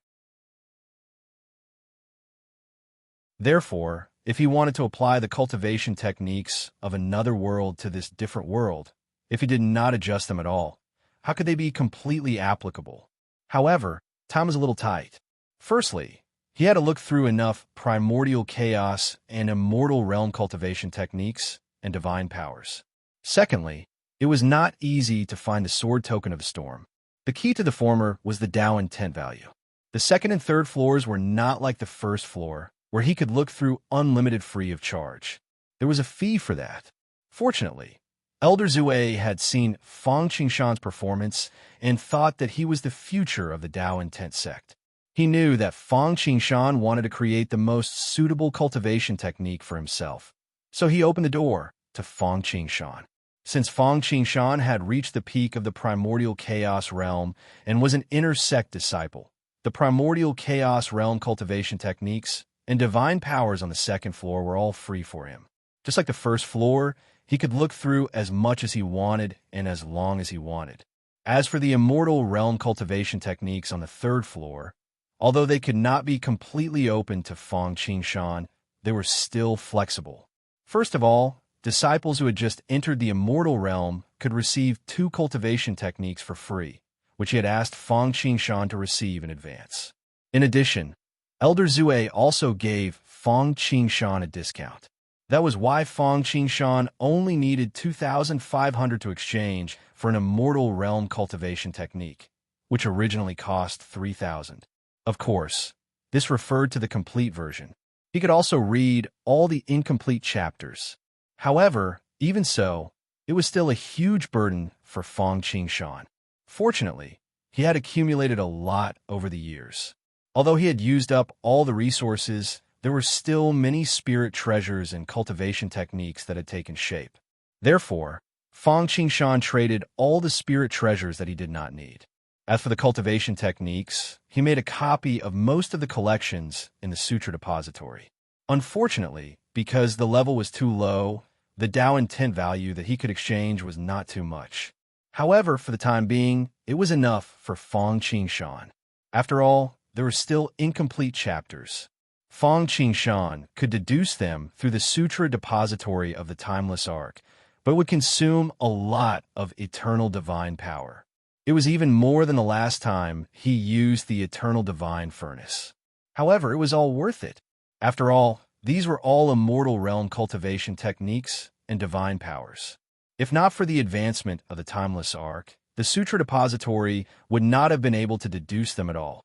Therefore, if he wanted to apply the cultivation techniques of another world to this different world, if he did not adjust them at all, how could they be completely applicable? However, time was a little tight. Firstly, he had to look through enough primordial chaos and immortal realm cultivation techniques and divine powers. Secondly, it was not easy to find the sword token of the storm. The key to the former was the Tao intent value. The second and third floors were not like the first floor, where he could look through unlimited free of charge. There was a fee for that. Fortunately, Elder Zue had seen Fang Qingshan's performance and thought that he was the future of the Tao intent sect. He knew that Fang Qingshan wanted to create the most suitable cultivation technique for himself, so he opened the door to Fang Qingshan. Since Fang Qingshan had reached the peak of the primordial chaos realm and was an inner sect disciple, the primordial chaos realm cultivation techniques and divine powers on the second floor were all free for him. Just like the first floor, he could look through as much as he wanted and as long as he wanted. As for the immortal realm cultivation techniques on the third floor, although they could not be completely open to Fang Qingshan, they were still flexible. First of all, disciples who had just entered the immortal realm could receive 2 cultivation techniques for free, which he had asked Fang Qingshan to receive in advance. In addition, Elder Zue also gave Fang Qingshan a discount. That was why Fang Qingshan only needed 2,500 to exchange for an immortal realm cultivation technique, which originally cost 3,000. Of course, this referred to the complete version. He could also read all the incomplete chapters. However, even so, it was still a huge burden for Fang Qingshan. Fortunately, he had accumulated a lot over the years. Although he had used up all the resources, there were still many spirit treasures and cultivation techniques that had taken shape. Therefore, Fang Qingshan traded all the spirit treasures that he did not need. As for the cultivation techniques, he made a copy of most of the collections in the Sutra Depository. Unfortunately, because the level was too low, the Tao intent value that he could exchange was not too much. However, for the time being, it was enough for Fang Qingshan. After all, there were still incomplete chapters. Fang Qingshan could deduce them through the Sutra Depository of the Timeless Arc, but it would consume a lot of eternal divine power. It was even more than the last time he used the eternal divine furnace. However, it was all worth it. After all, these were all immortal realm cultivation techniques and divine powers. If not for the advancement of the Timeless Arc, the Sutra Depository would not have been able to deduce them at all.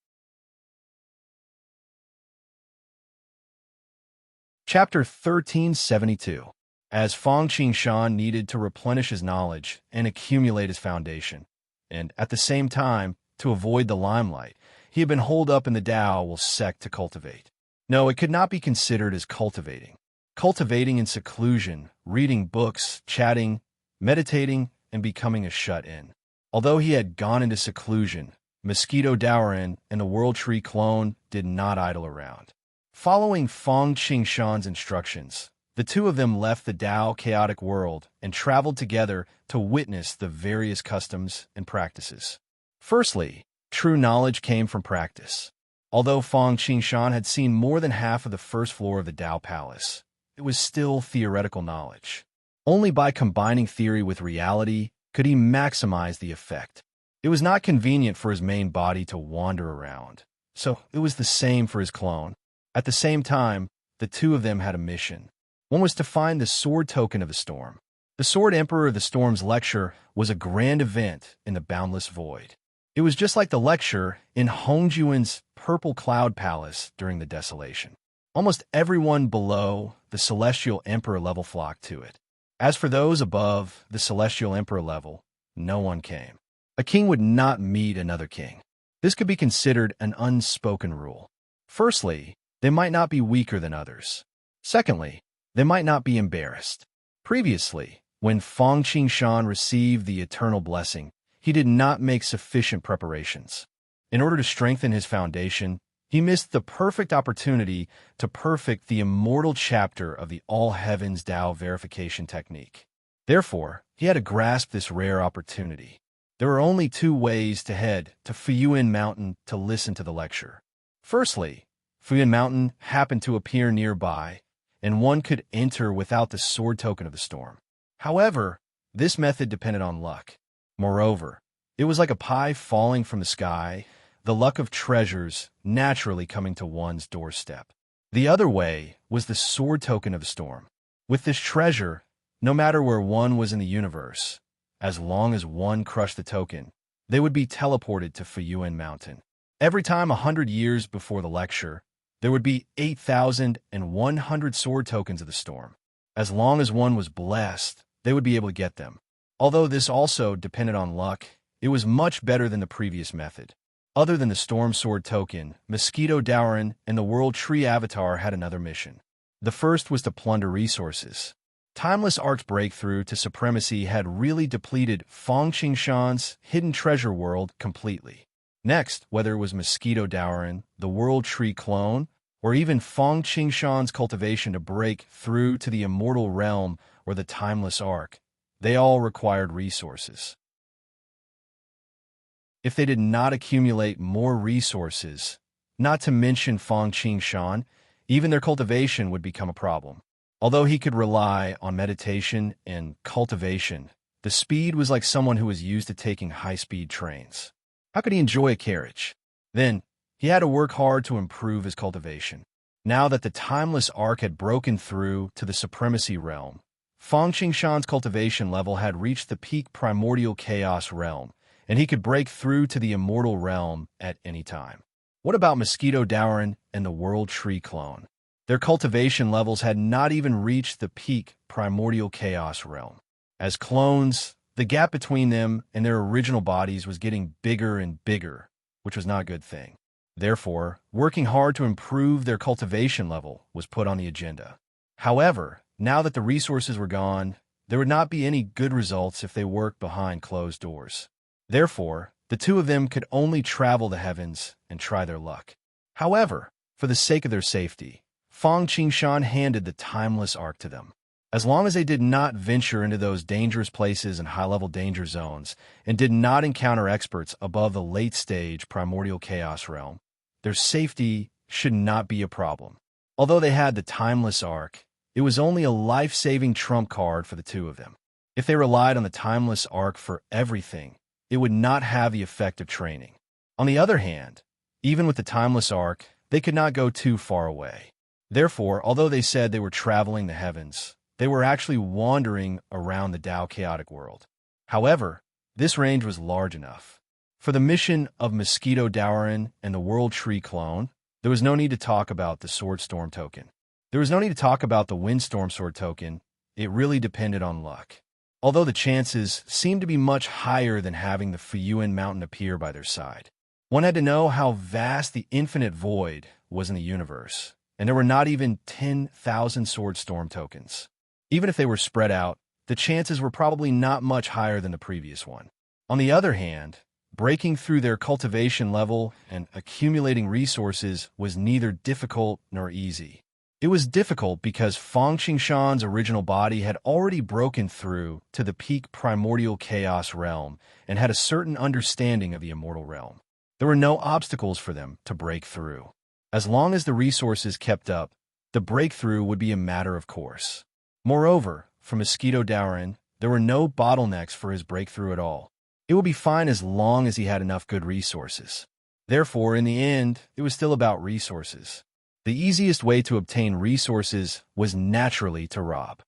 Chapter 1372. As Fang Qingshan needed to replenish his knowledge and accumulate his foundation, and at the same time, to avoid the limelight, he had been holed up in the Tao sect to cultivate. No, it could not be considered as cultivating. Cultivating in seclusion, reading books, chatting, meditating, and becoming a shut-in. Although he had gone into seclusion, Mosquito Daorin and the World Tree clone did not idle around. Following Fang Qingshan's instructions, the two of them left the Tao chaotic world and traveled together to witness the various customs and practices. Firstly, true knowledge came from practice. Although Fang Qingshan had seen more than half of the first floor of the Tao Palace, it was still theoretical knowledge. Only by combining theory with reality could he maximize the effect. It was not convenient for his main body to wander around, so it was the same for his clone. At the same time, the two of them had a mission. One was to find the sword token of the storm. The Sword Emperor of the Storm's lecture was a grand event in the boundless void. It was just like the lecture in Hongjuan's Purple Cloud Palace during the desolation. Almost everyone below the Celestial Emperor level flocked to it. As for those above the Celestial Emperor level, no one came. A king would not meet another king. This could be considered an unspoken rule. Firstly, they might not be weaker than others. Secondly, they might not be embarrassed. Previously, when Fang Qingshan received the eternal blessing, he did not make sufficient preparations. In order to strengthen his foundation, he missed the perfect opportunity to perfect the immortal chapter of the All Heavens Tao verification technique. Therefore, he had to grasp this rare opportunity. There were only two ways to head to Fuyuan Mountain to listen to the lecture. Firstly, Fuyuan Mountain happened to appear nearby, and one could enter without the sword token of the storm. However, this method depended on luck. Moreover, it was like a pie falling from the sky, the luck of treasures naturally coming to one's doorstep. The other way was the sword token of the storm. With this treasure, no matter where one was in the universe, as long as one crushed the token, they would be teleported to Fuyuan Mountain. Every time 100 years before the lecture, there would be 8,100 sword tokens of the storm. As long as one was blessed, they would be able to get them. Although this also depended on luck, it was much better than the previous method. Other than the Storm Sword token, Mosquito Dowrin and the World Tree Avatar had another mission. The first was to plunder resources. Timeless Ark's breakthrough to supremacy had really depleted Fang Qingshan's hidden treasure world completely. Next, whether it was Mosquito Dowrin, the World Tree clone, or even Fang Qingshan's cultivation to break through to the immortal realm or the Timeless Ark, they all required resources. If they did not accumulate more resources, not to mention Fang Qingshan, even their cultivation would become a problem. Although he could rely on meditation and cultivation, the speed was like someone who was used to taking high-speed trains. How could he enjoy a carriage? Then, he had to work hard to improve his cultivation. Now that the Timeless Ark had broken through to the Supremacy Realm, Fang Qingshan's cultivation level had reached the peak Primordial Chaos Realm, and he could break through to the Immortal Realm at any time. What about Mosquito Dowrin and the World Tree clone? Their cultivation levels had not even reached the peak Primordial Chaos Realm. As clones, the gap between them and their original bodies was getting bigger and bigger, which was not a good thing. Therefore, working hard to improve their cultivation level was put on the agenda. However, now that the resources were gone, there would not be any good results if they worked behind closed doors. Therefore, the two of them could only travel the heavens and try their luck. However, for the sake of their safety, Fang Qingshan handed the Timeless Ark to them. As long as they did not venture into those dangerous places and high-level danger zones, and did not encounter experts above the late-stage Primordial Chaos Realm, their safety should not be a problem. Although they had the Timeless Ark, it was only a life-saving trump card for the two of them. If they relied on the Timeless Ark for everything, it would not have the effect of training. On the other hand, even with the Timeless Ark, they could not go too far away. Therefore, although they said they were traveling the heavens, they were actually wandering around the Tao chaotic world. However, this range was large enough. For the mission of Mosquito Dowrin and the World Tree clone, there was no need to talk about the Sword Storm token. There was no need to talk about the Windstorm Sword token. It really depended on luck. Although the chances seemed to be much higher than having the Fuyuan Mountain appear by their side. One had to know how vast the infinite void was in the universe, and there were not even 10,000 Sword Storm tokens. Even if they were spread out, the chances were probably not much higher than the previous one. On the other hand, breaking through their cultivation level and accumulating resources was neither difficult nor easy. It was difficult because Fang Qingshan's original body had already broken through to the peak Primordial Chaos Realm and had a certain understanding of the Immortal Realm. There were no obstacles for them to break through. As long as the resources kept up, the breakthrough would be a matter of course. Moreover, for Mosquito Dowrin, there were no bottlenecks for his breakthrough at all. It would be fine as long as he had enough good resources. Therefore, in the end, it was still about resources. The easiest way to obtain resources was naturally to rob.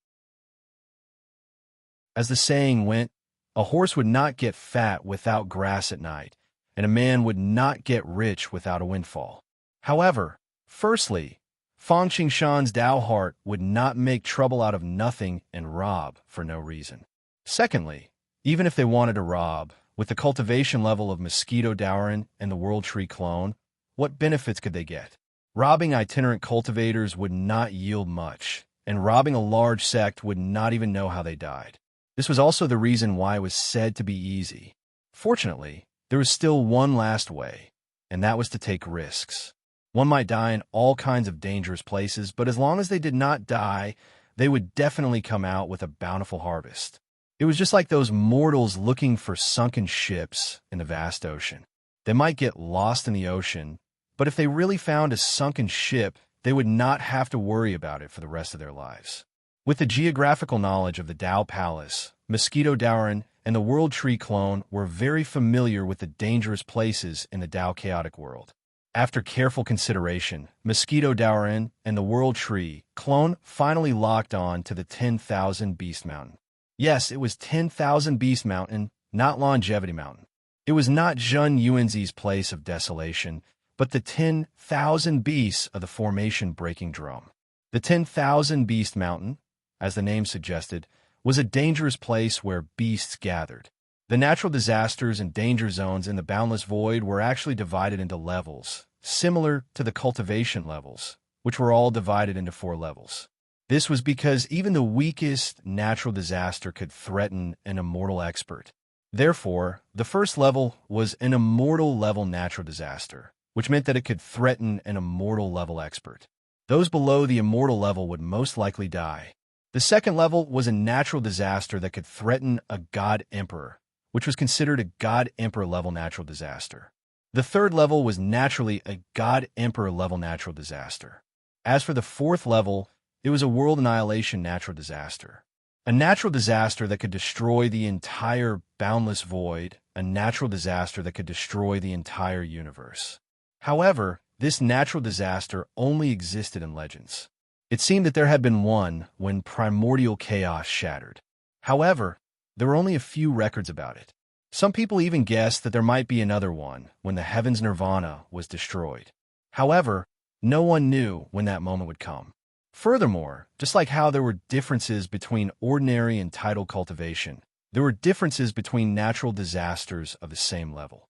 As the saying went, a horse would not get fat without grass at night, and a man would not get rich without a windfall. However, firstly, Fang Qingshan's Tao heart would not make trouble out of nothing and rob for no reason. Secondly, Even if they wanted to rob, with the cultivation level of Mosquito Dowrin and the World Tree clone, what benefits could they get? Robbing itinerant cultivators would not yield much, and robbing a large sect would not even know how they died. This was also the reason why it was said to be easy. Fortunately, there was still one last way, and that was to take risks. One might die in all kinds of dangerous places, but as long as they did not die, they would definitely come out with a bountiful harvest. It was just like those mortals looking for sunken ships in the vast ocean. They might get lost in the ocean, but if they really found a sunken ship, they would not have to worry about it for the rest of their lives. With the geographical knowledge of the Tao Palace, Mosquito Dowrin and the World Tree clone were very familiar with the dangerous places in the Tao chaotic world. After careful consideration, Mosquito Dowrin and the World Tree clone finally locked on to the 10,000 Beast Mountain. Yes, it was 10,000 Beast Mountain, not Longevity Mountain. It was not Jun Yuanzi's place of desolation, but the 10,000 beasts of the formation-breaking drum. The 10,000 Beast Mountain, as the name suggested, was a dangerous place where beasts gathered. The natural disasters and danger zones in the Boundless Void were actually divided into levels, similar to the cultivation levels, which were all divided into 4 levels. This was because even the weakest natural disaster could threaten an immortal expert. Therefore, the first level was an immortal level natural disaster, which meant that it could threaten an immortal level expert. Those below the immortal level would most likely die. The second level was a natural disaster that could threaten a god emperor, which was considered a god emperor level natural disaster. The third level was naturally a god emperor level natural disaster. As for the fourth level, it was a world annihilation natural disaster. A natural disaster that could destroy the entire boundless void, a natural disaster that could destroy the entire universe. However, this natural disaster only existed in legends. It seemed that there had been one when primordial chaos shattered. However, there were only a few records about it. Some people even guessed that there might be another one when the heavens nirvana was destroyed. However, no one knew when that moment would come. Furthermore, just like how there were differences between ordinary and tidal cultivation, there were differences between natural disasters of the same level.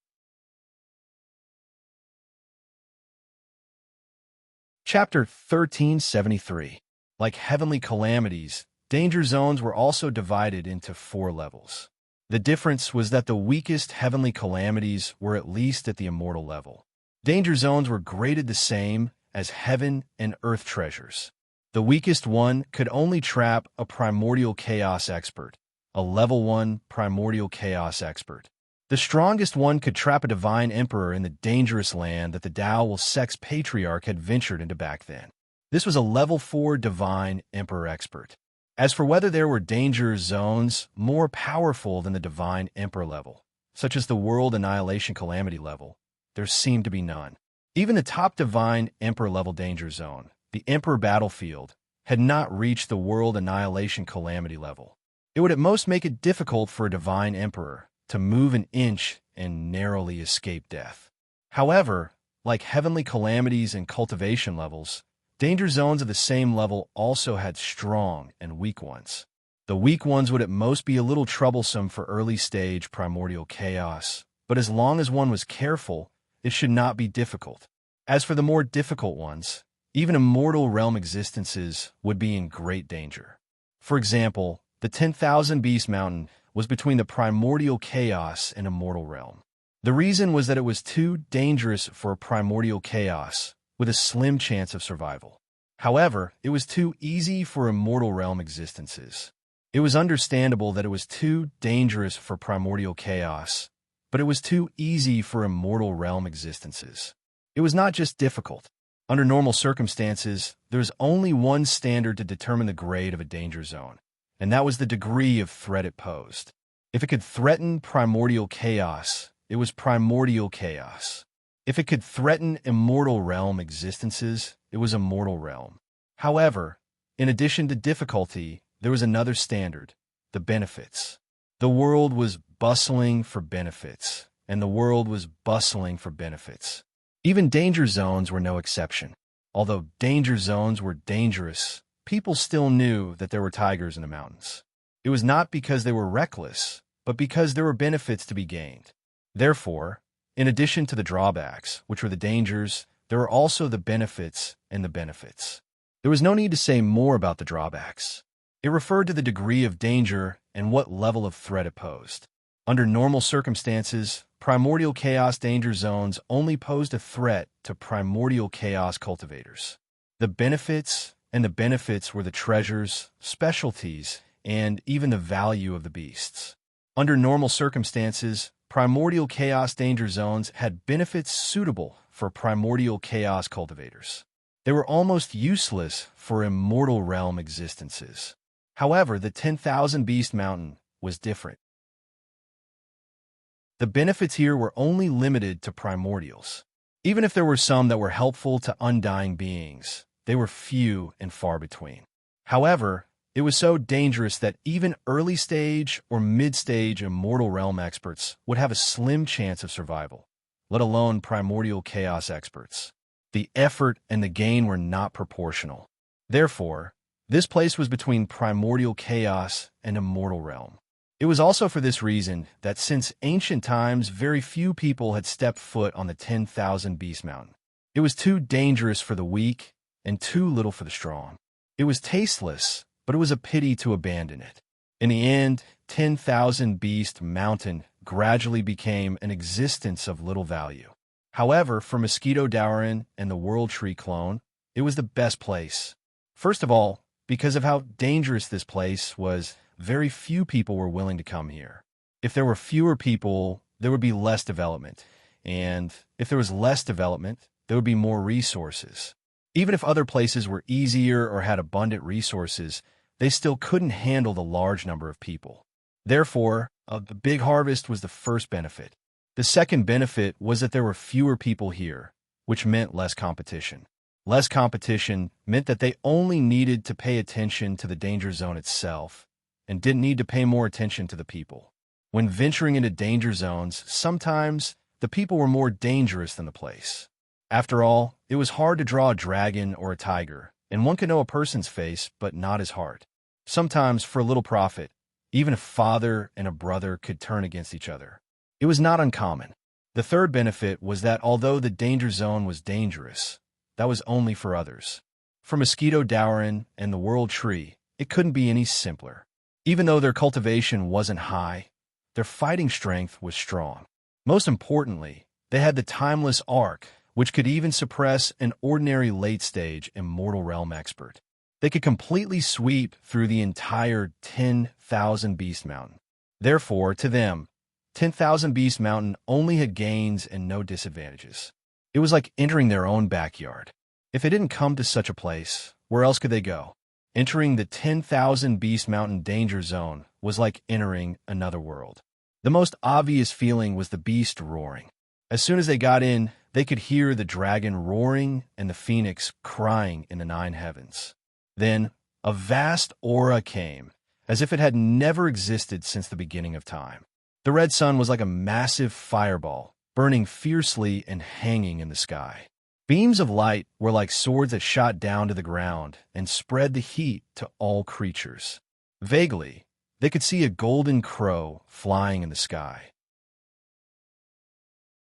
Chapter 1373. Like heavenly calamities, danger zones were also divided into 4 levels. The difference was that the weakest heavenly calamities were at least at the immortal level. Danger zones were graded the same as heaven and earth treasures. The weakest one could only trap a primordial chaos expert, a level 1 primordial chaos expert. The strongest one could trap a divine emperor in the dangerous land that the Tao Will Sex Patriarch had ventured into back then. This was a level 4 divine emperor expert. As for whether there were danger zones more powerful than the divine emperor level, such as the world annihilation calamity level, there seemed to be none. Even the top divine emperor level danger zone, the emperor battlefield, had not reached the world annihilation calamity level. It would at most make it difficult for a divine emperor to move an inch and narrowly escape death. However, like heavenly calamities and cultivation levels, danger zones of the same level also had strong and weak ones. The weak ones would at most be a little troublesome for early-stage primordial chaos, but as long as one was careful, it should not be difficult. As for the more difficult ones, even immortal realm existences would be in great danger. For example, the 10,000 Beast Mountain was between the primordial chaos and immortal realm. The reason was that it was too dangerous for a primordial chaos, with a slim chance of survival. However, it was too easy for immortal realm existences. It was understandable that it was too dangerous for primordial chaos, but it was too easy for immortal realm existences. It was not just difficult. Under normal circumstances, there's only one standard to determine the grade of a danger zone, and that was the degree of threat it posed. If it could threaten primordial chaos, it was primordial chaos. If it could threaten immortal realm existences, it was immortal realm. However, in addition to difficulty, there was another standard, the benefits. The world was bustling for benefits, and the world was bustling for benefits. Even danger zones were no exception. Although danger zones were dangerous, people still knew that there were tigers in the mountains. It was not because they were reckless, but because there were benefits to be gained. Therefore, in addition to the drawbacks, which were the dangers, there were also the benefits and the benefits. There was no need to say more about the drawbacks. It referred to the degree of danger and what level of threat it posed. Under normal circumstances, primordial chaos danger zones only posed a threat to primordial chaos cultivators. The benefits were the treasures, specialties, and even the value of the beasts. Under normal circumstances, primordial chaos danger zones had benefits suitable for primordial chaos cultivators. They were almost useless for immortal realm existences. However, the 10,000 Beast Mountain was different. The benefits here were only limited to primordials. Even if there were some that were helpful to undying beings, they were few and far between. However, it was so dangerous that even early-stage or mid-stage immortal realm experts would have a slim chance of survival, let alone primordial chaos experts. The effort and the gain were not proportional. Therefore, this place was between primordial chaos and immortal realm. It was also for this reason that since ancient times, very few people had stepped foot on the 10,000 Beast Mountain. It was too dangerous for the weak and too little for the strong. It was tasteless, but it was a pity to abandon it. In the end, 10,000 Beast Mountain gradually became an existence of little value. However, for Mosquito Dowrin and the World Tree clone, it was the best place. First of all, because of how dangerous this place was, very few people were willing to come here. If there were fewer people, there would be less development. And if there was less development, there would be more resources. Even if other places were easier or had abundant resources, they still couldn't handle the large number of people. Therefore, the big harvest was the first benefit. The second benefit was that there were fewer people here, which meant less competition. Less competition meant that they only needed to pay attention to the danger zone itself and didn't need to pay more attention to the people. When venturing into danger zones, sometimes the people were more dangerous than the place. After all, it was hard to draw a dragon or a tiger, and one could know a person's face but not his heart. Sometimes, for a little profit, even a father and a brother could turn against each other. It was not uncommon. The third benefit was that although the danger zone was dangerous, that was only for others. For Mosquito Dowrin and the World Tree, it couldn't be any simpler. Even though their cultivation wasn't high, their fighting strength was strong. Most importantly, they had the timeless arc, which could even suppress an ordinary late-stage immortal realm expert. They could completely sweep through the entire 10,000 Beast Mountain. Therefore, to them, 10,000 Beast Mountain only had gains and no disadvantages. It was like entering their own backyard. If they didn't come to such a place, where else could they go? Entering the 10,000 Beast Mountain danger zone was like entering another world. The most obvious feeling was the beast roaring. As soon as they got in, they could hear the dragon roaring and the phoenix crying in the nine heavens. Then, a vast aura came, as if it had never existed since the beginning of time. The red sun was like a massive fireball, burning fiercely and hanging in the sky. Beams of light were like swords that shot down to the ground and spread the heat to all creatures. Vaguely, they could see a golden crow flying in the sky.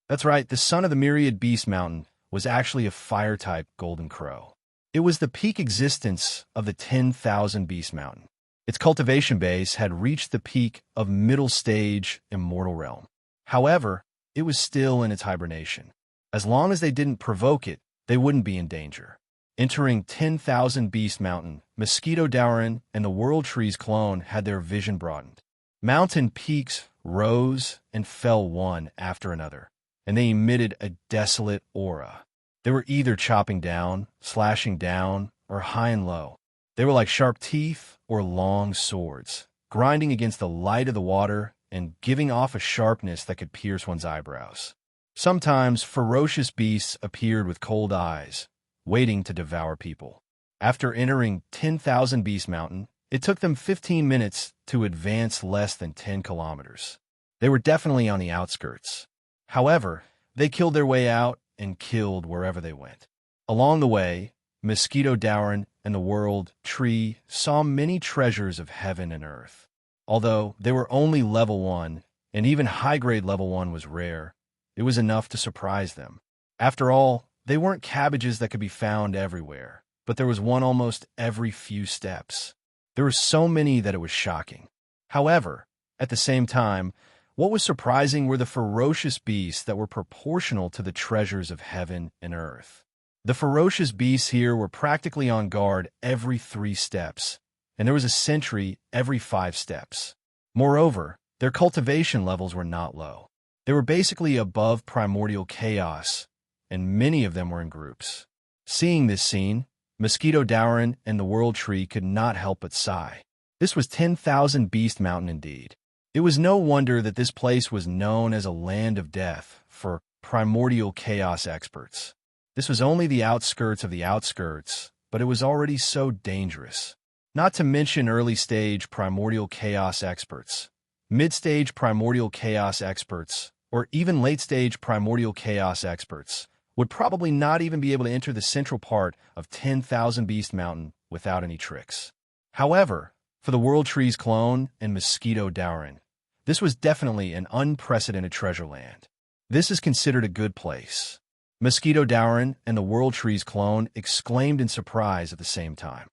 That's right, the son of the myriad beast mountain was actually a fire-type golden crow. It was the peak existence of the 10,000 Beast Mountain. Its cultivation base had reached the peak of middle stage immortal realm. However, it was still in its hibernation. As long as they didn't provoke it, they wouldn't be in danger. Entering 10,000 Beast Mountain, Mosquito Dowrin and the World Tree's clone had their vision broadened. Mountain peaks rose and fell one after another, and they emitted a desolate aura. They were either chopping down, slashing down, or high and low. They were like sharp teeth or long swords, grinding against the light of the water and giving off a sharpness that could pierce one's eyebrows. Sometimes ferocious beasts appeared with cold eyes, waiting to devour people. After entering 10,000 Beast Mountain, it took them 15 minutes to advance less than 10 kilometers. They were definitely on the outskirts. However, they killed their way out and killed wherever they went. Along the way, Mosquito Dowrin and the World Tree saw many treasures of heaven and earth. Although they were only level 1, and even high-grade level 1 was rare, it was enough to surprise them. After all, they weren't cabbages that could be found everywhere, but there was one almost every few steps. There were so many that it was shocking. However, at the same time, what was surprising were the ferocious beasts that were proportional to the treasures of heaven and earth. The ferocious beasts here were practically on guard every 3 steps, and there was a sentry every 5 steps. Moreover, their cultivation levels were not low. They were basically above primordial chaos, and many of them were in groups. Seeing this scene, Mosquito Dowrin and the World Tree could not help but sigh. This was 10,000 Beast Mountain indeed. It was no wonder that this place was known as a land of death for primordial chaos experts. This was only the outskirts of the outskirts, but it was already so dangerous. Not to mention early-stage primordial chaos experts, mid-stage primordial chaos experts, or even late-stage primordial chaos experts would probably not even be able to enter the central part of 10,000 Beast Mountain without any tricks. However, for the World Tree's clone and Mosquito Dowrin, this was definitely an unprecedented treasure land. This is considered a good place. Mosquito Dowrin and the World Tree's clone exclaimed in surprise at the same time.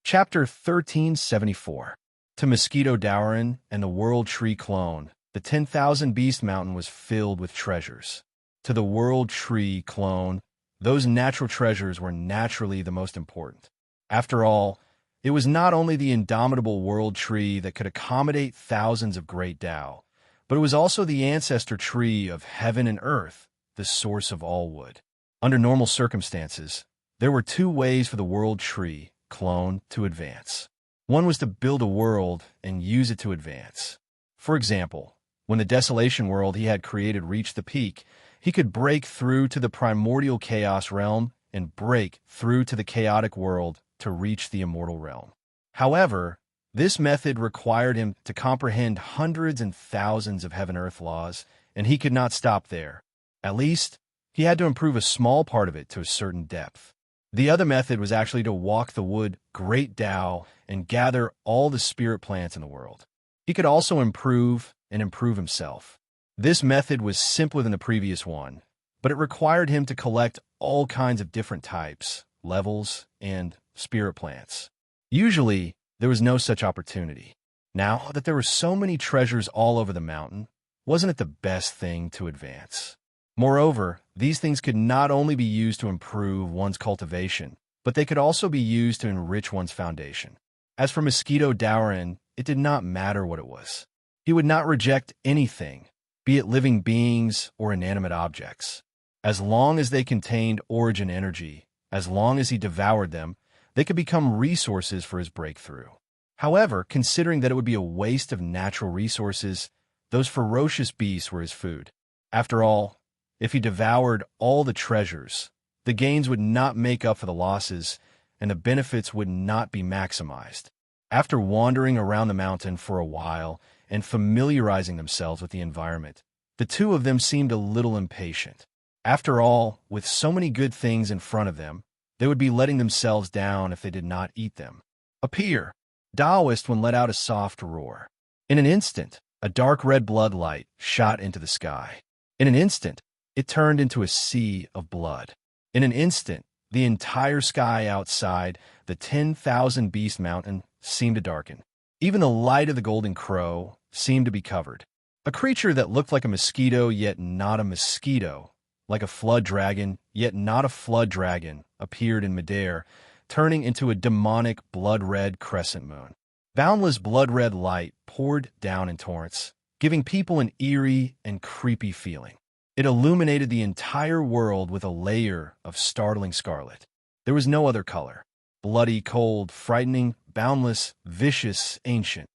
Chapter 1374. To Mosquito Dowrin and the World Tree clone, the 10,000 Beast Mountain was filled with treasures. To the World Tree clone, those natural treasures were naturally the most important. After all, it was not only the indomitable World Tree that could accommodate thousands of great Tao, but it was also the ancestor tree of heaven and earth, the source of all wood. Under normal circumstances, there were 2 ways for the World Tree clone to advance. One was to build a world and use it to advance. For example, when the desolation world he had created reached the peak, he could break through to the primordial chaos realm and break through to the chaotic world to reach the immortal realm. However, this method required him to comprehend hundreds and thousands of heaven-earth laws, and he could not stop there. At least, he had to improve a small part of it to a certain depth. The other method was actually to walk the wood Great Tao and gather all the spirit plants in the world. He could also improve himself. This method was simpler than the previous one, but it required him to collect all kinds of different types, levels, and spirit plants. Usually, there was no such opportunity. Now that there were so many treasures all over the mountain, wasn't it the best thing to advance? Moreover, these things could not only be used to improve one's cultivation, but they could also be used to enrich one's foundation. As for Mosquito Dowrin, it did not matter what it was. He would not reject anything, be it living beings or inanimate objects. As long as they contained origin energy, as long as he devoured them, they could become resources for his breakthrough. However, considering that it would be a waste of natural resources, those ferocious beasts were his food. After all, if he devoured all the treasures, the gains would not make up for the losses, and the benefits would not be maximized. After wandering around the mountain for a while and familiarizing themselves with the environment, the 2 of them seemed a little impatient. After all, with so many good things in front of them, they would be letting themselves down if they did not eat them. Appear, Taoist one let out a soft roar. In an instant, a dark red blood light shot into the sky. In an instant, it turned into a sea of blood. In an instant, the entire sky outside the 10,000 Beast Mountain seemed to darken. Even the light of the golden crow seemed to be covered. A creature that looked like a mosquito yet not a mosquito, like a flood dragon yet not a flood dragon, appeared in midair, turning into a demonic blood-red crescent moon. Boundless blood-red light poured down in torrents, giving people an eerie and creepy feeling. It illuminated the entire world with a layer of startling scarlet. There was no other color. Bloody, cold, frightening, boundless, vicious, ancient.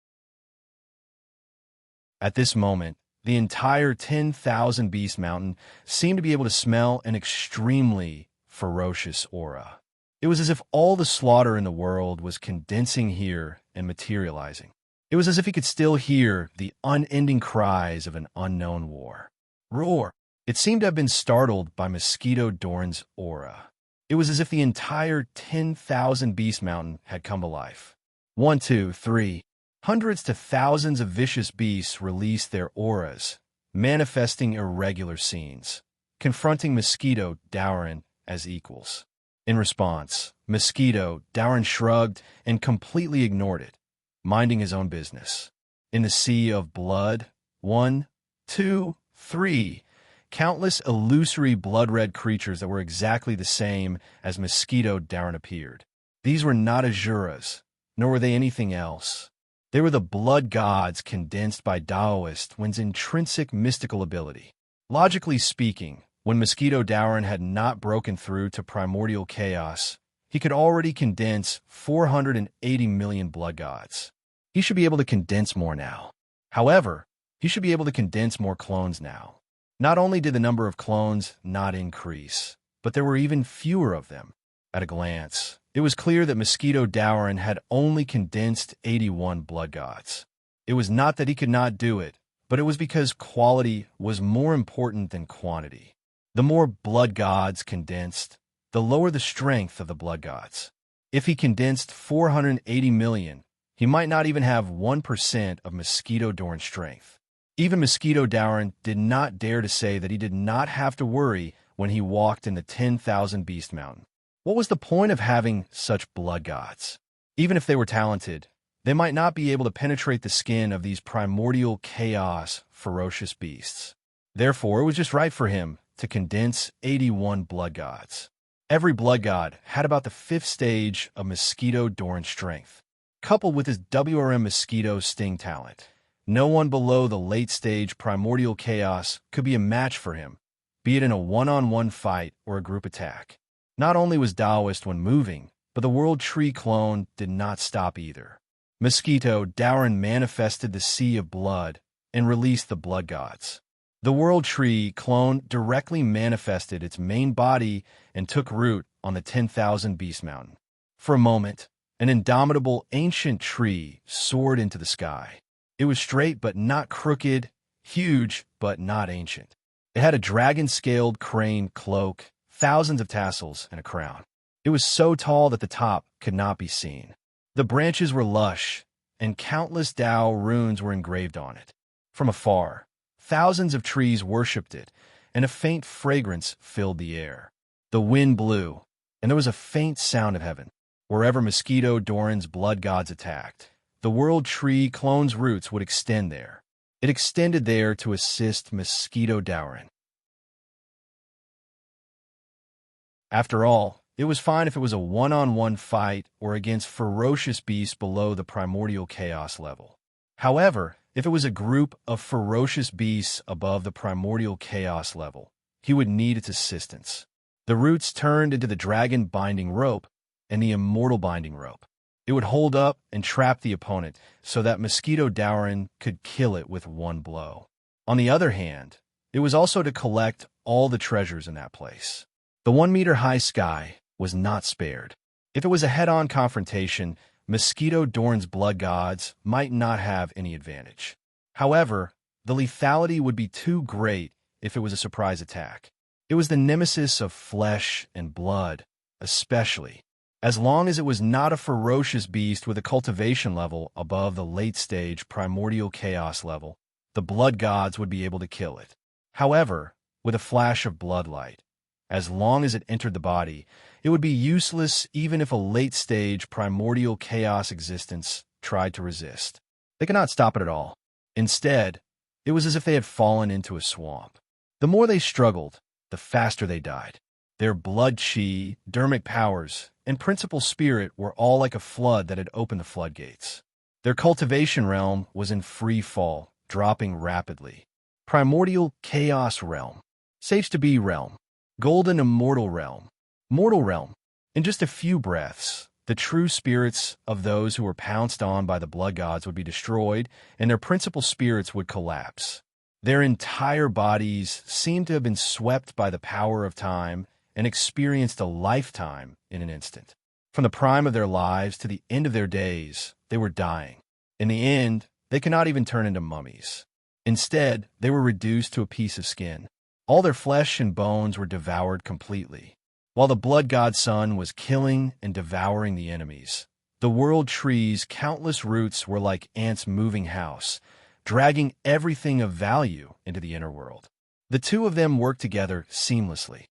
At this moment, the entire 10,000 Beast Mountain seemed to be able to smell an extremely ferocious aura. It was as if all the slaughter in the world was condensing here and materializing. It was as if he could still hear the unending cries of an unknown war. Roar! It seemed to have been startled by Mosquito Dowrin's aura. It was as if the entire 10,000 Beast Mountain had come to life. 1, 2, 3. Hundreds to thousands of vicious beasts released their auras, manifesting irregular scenes, confronting Mosquito Dowrin as equals. In response, Mosquito Dowrin shrugged and completely ignored it, minding his own business. In the sea of blood, 1, 2, 3, countless illusory blood-red creatures that were exactly the same as Mosquito Dowrin appeared. These were not Azuras, nor were they anything else. They were the blood gods condensed by Taoist one's intrinsic mystical ability. Logically speaking, when Mosquito Dowrin had not broken through to primordial chaos, he could already condense 480 million blood gods. He should be able to condense more now. However, he should be able to condense more clones now. Not only did the number of clones not increase, but there were even fewer of them. At a glance, it was clear that Mosquito Dowrin had only condensed 81 blood gods. It was not that he could not do it, but it was because quality was more important than quantity. The more blood gods condensed, the lower the strength of the blood gods. If he condensed 480 million, he might not even have 1% of Mosquito Dowrin's strength. Even Mosquito Dowrin did not dare to say that he did not have to worry when he walked in the 10,000 Beast Mountain. What was the point of having such blood gods? Even if they were talented, they might not be able to penetrate the skin of these primordial chaos, ferocious beasts. Therefore, it was just right for him to condense 81 blood gods. Every blood god had about the 5th stage of Mosquito Dowrin's strength. Coupled with his WRM Mosquito Sting talent, no one below the late-stage primordial chaos could be a match for him, be it in a one-on-one fight or a group attack. Not only was Taoist one moving, but the World Tree clone did not stop either. Mosquito Dowrin manifested the sea of blood and released the blood gods. The World Tree clone directly manifested its main body and took root on the 10,000 Beast Mountain. For a moment, an indomitable ancient tree soared into the sky. It was straight but not crooked, huge but not ancient. It had a dragon-scaled crane cloak, thousands of tassels, and a crown. It was so tall that the top could not be seen. The branches were lush, and countless Tao runes were engraved on it. From afar, thousands of trees worshipped it, and a faint fragrance filled the air. The wind blew, and there was a faint sound of heaven. Wherever Mosquito Dowrin's blood gods attacked, the World Tree clone's roots would extend there. It extended there to assist Mosquito Dowrin. After all, it was fine if it was a one-on-one fight or against ferocious beasts below the primordial chaos level. However, if it was a group of ferocious beasts above the primordial chaos level, he would need its assistance. The roots turned into the dragon binding rope and the immortal binding rope. It would hold up and trap the opponent so that Mosquito Dowrin could kill it with one blow. On the other hand, it was also to collect all the treasures in that place. The 1-meter-high sky was not spared. If it was a head-on confrontation, Mosquito Dowrin's blood gods might not have any advantage. However, the lethality would be too great if it was a surprise attack. It was the nemesis of flesh and blood, especially. As long as it was not a ferocious beast with a cultivation level above the late-stage primordial chaos level, the blood gods would be able to kill it. However, with a flash of bloodlight, as long as it entered the body, it would be useless even if a late-stage primordial chaos existence tried to resist. They could not stop it at all. Instead, it was as if they had fallen into a swamp. The more they struggled, the faster they died. Their blood chi, dermic powers, and principal spirit were all like a flood that had opened the floodgates. Their cultivation realm was in free fall, dropping rapidly. Primordial chaos realm, safe to be realm, golden immortal realm, mortal realm. In just a few breaths, the true spirits of those who were pounced on by the blood gods would be destroyed, and their principal spirits would collapse. Their entire bodies seemed to have been swept by the power of time and experienced a lifetime in an instant. From the prime of their lives to the end of their days, they were dying. In the end, they could not even turn into mummies. Instead, they were reduced to a piece of skin. All their flesh and bones were devoured completely. While the blood god sun was killing and devouring the enemies, the world tree's countless roots were like ants moving house, dragging everything of value into the inner world. The two of them worked together seamlessly.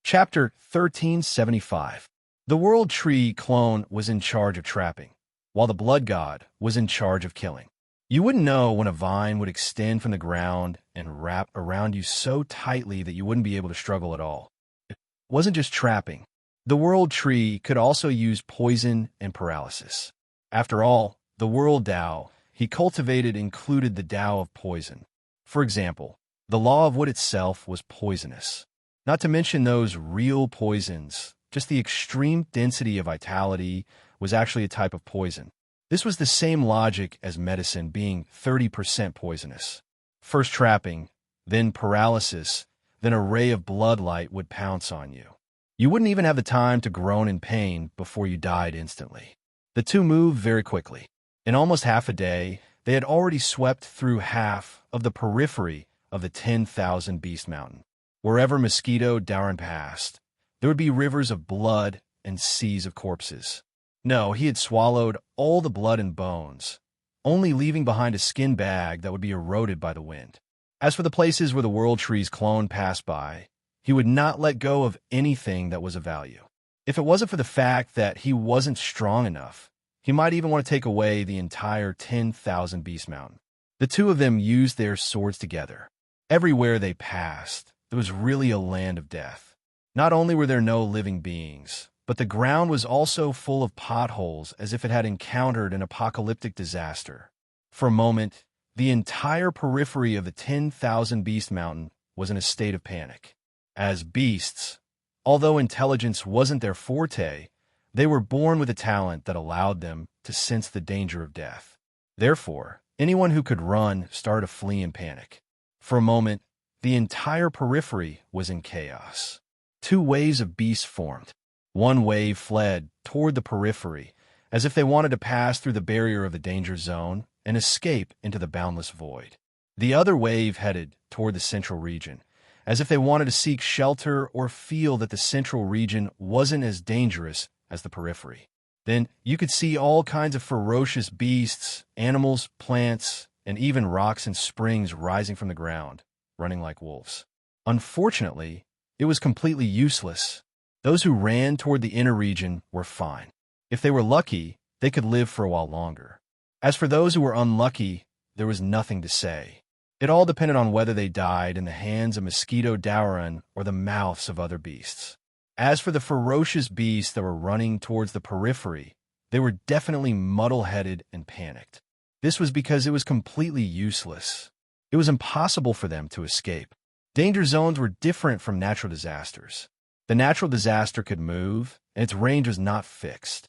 Chapter 1375. The World Tree clone was in charge of trapping, while the Blood God was in charge of killing. You wouldn't know when a vine would extend from the ground and wrap around you so tightly that you wouldn't be able to struggle at all. It wasn't just trapping. The World Tree could also use poison and paralysis. After all, the World Tao he cultivated included the Tao of poison. For example, the law of wood itself was poisonous. Not to mention those real poisons, just the extreme density of vitality was actually a type of poison. This was the same logic as medicine being 30% poisonous. First trapping, then paralysis, then a ray of bloodlight would pounce on you. You wouldn't even have the time to groan in pain before you died instantly. The two moved very quickly. In almost half a day, they had already swept through half of the periphery of the 10,000 Beast Mountain. Wherever Mosquito Darren passed, there would be rivers of blood and seas of corpses. No, he had swallowed all the blood and bones, only leaving behind a skin bag that would be eroded by the wind. As for the places where the World Tree's clone passed by, he would not let go of anything that was of value. If it wasn't for the fact that he wasn't strong enough, he might even want to take away the entire 10,000 Beast Mountain. The two of them used their swords together. Everywhere they passed, there was really a land of death. Not only were there no living beings, but the ground was also full of potholes as if it had encountered an apocalyptic disaster. For a moment, the entire periphery of the 10,000 Beast Mountain was in a state of panic. As beasts, although intelligence wasn't their forte, they were born with a talent that allowed them to sense the danger of death. Therefore, anyone who could run started to flee in panic. For a moment, the entire periphery was in chaos. Two waves of beasts formed. One wave fled toward the periphery, as if they wanted to pass through the barrier of the danger zone and escape into the boundless void. The other wave headed toward the central region, as if they wanted to seek shelter or feel that the central region wasn't as dangerous as the periphery. Then you could see all kinds of ferocious beasts, animals, plants, and even rocks and springs rising from the ground, running like wolves. Unfortunately, it was completely useless. Those who ran toward the inner region were fine. If they were lucky, they could live for a while longer. As for those who were unlucky, there was nothing to say. It all depended on whether they died in the hands of Mosquito Dauran or the mouths of other beasts. As for the ferocious beasts that were running towards the periphery, they were definitely muddle-headed and panicked. This was because it was completely useless. It was impossible for them to escape. Danger zones were different from natural disasters. The natural disaster could move, and its range was not fixed.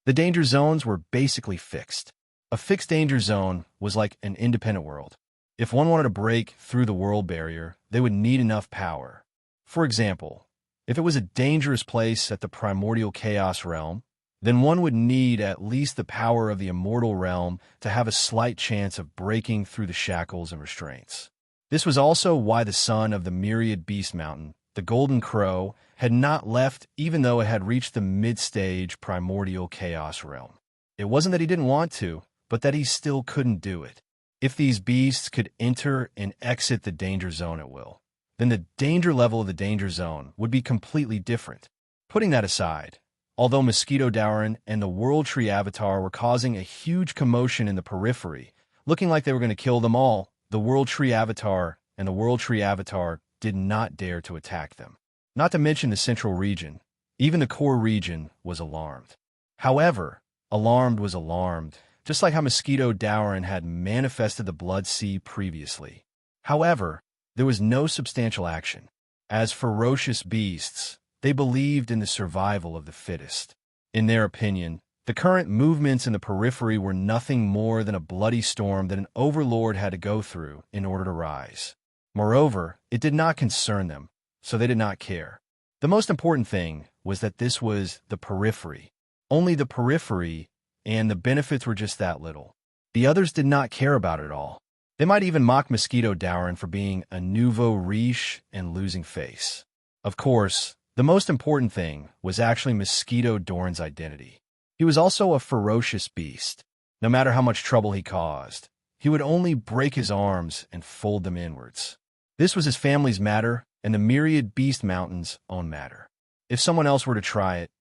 The danger zones were basically fixed. A fixed danger zone was like an independent world. If one wanted to break through the world barrier, they would need enough power. For example, if it was a dangerous place at the primordial chaos realm, then one would need at least the power of the immortal realm to have a slight chance of breaking through the shackles and restraints. This was also why the son of the myriad beast mountain, the Golden Crow, had not left even though it had reached the mid-stage primordial chaos realm. It wasn't that he didn't want to, but that he still couldn't do it. If these beasts could enter and exit the danger zone at will, then the danger level of the danger zone would be completely different. Putting that aside, although Mosquito Dauran and the World Tree Avatar were causing a huge commotion in the periphery, looking like they were going to kill them all, the World Tree Avatar and the World Tree Avatar did not dare to attack them. Not to mention the central region. Even the core region was alarmed. However, alarmed was alarmed, just like how Mosquito Dauran had manifested the Blood Sea previously. However, there was no substantial action. As ferocious beasts, they believed in the survival of the fittest. In their opinion, the current movements in the periphery were nothing more than a bloody storm that an overlord had to go through in order to rise. Moreover, it did not concern them, so they did not care. The most important thing was that this was the periphery. Only the periphery, and the benefits were just that little. The others did not care about it at all. They might even mock Mosquito Dowrin for being a nouveau riche and losing face. Of course, the most important thing was actually Mosquito Doran's identity. He was also a ferocious beast. No matter how much trouble he caused, he would only break his arms and fold them inwards. This was his family's matter and the myriad beast mountain's own matter. If someone else were to try it,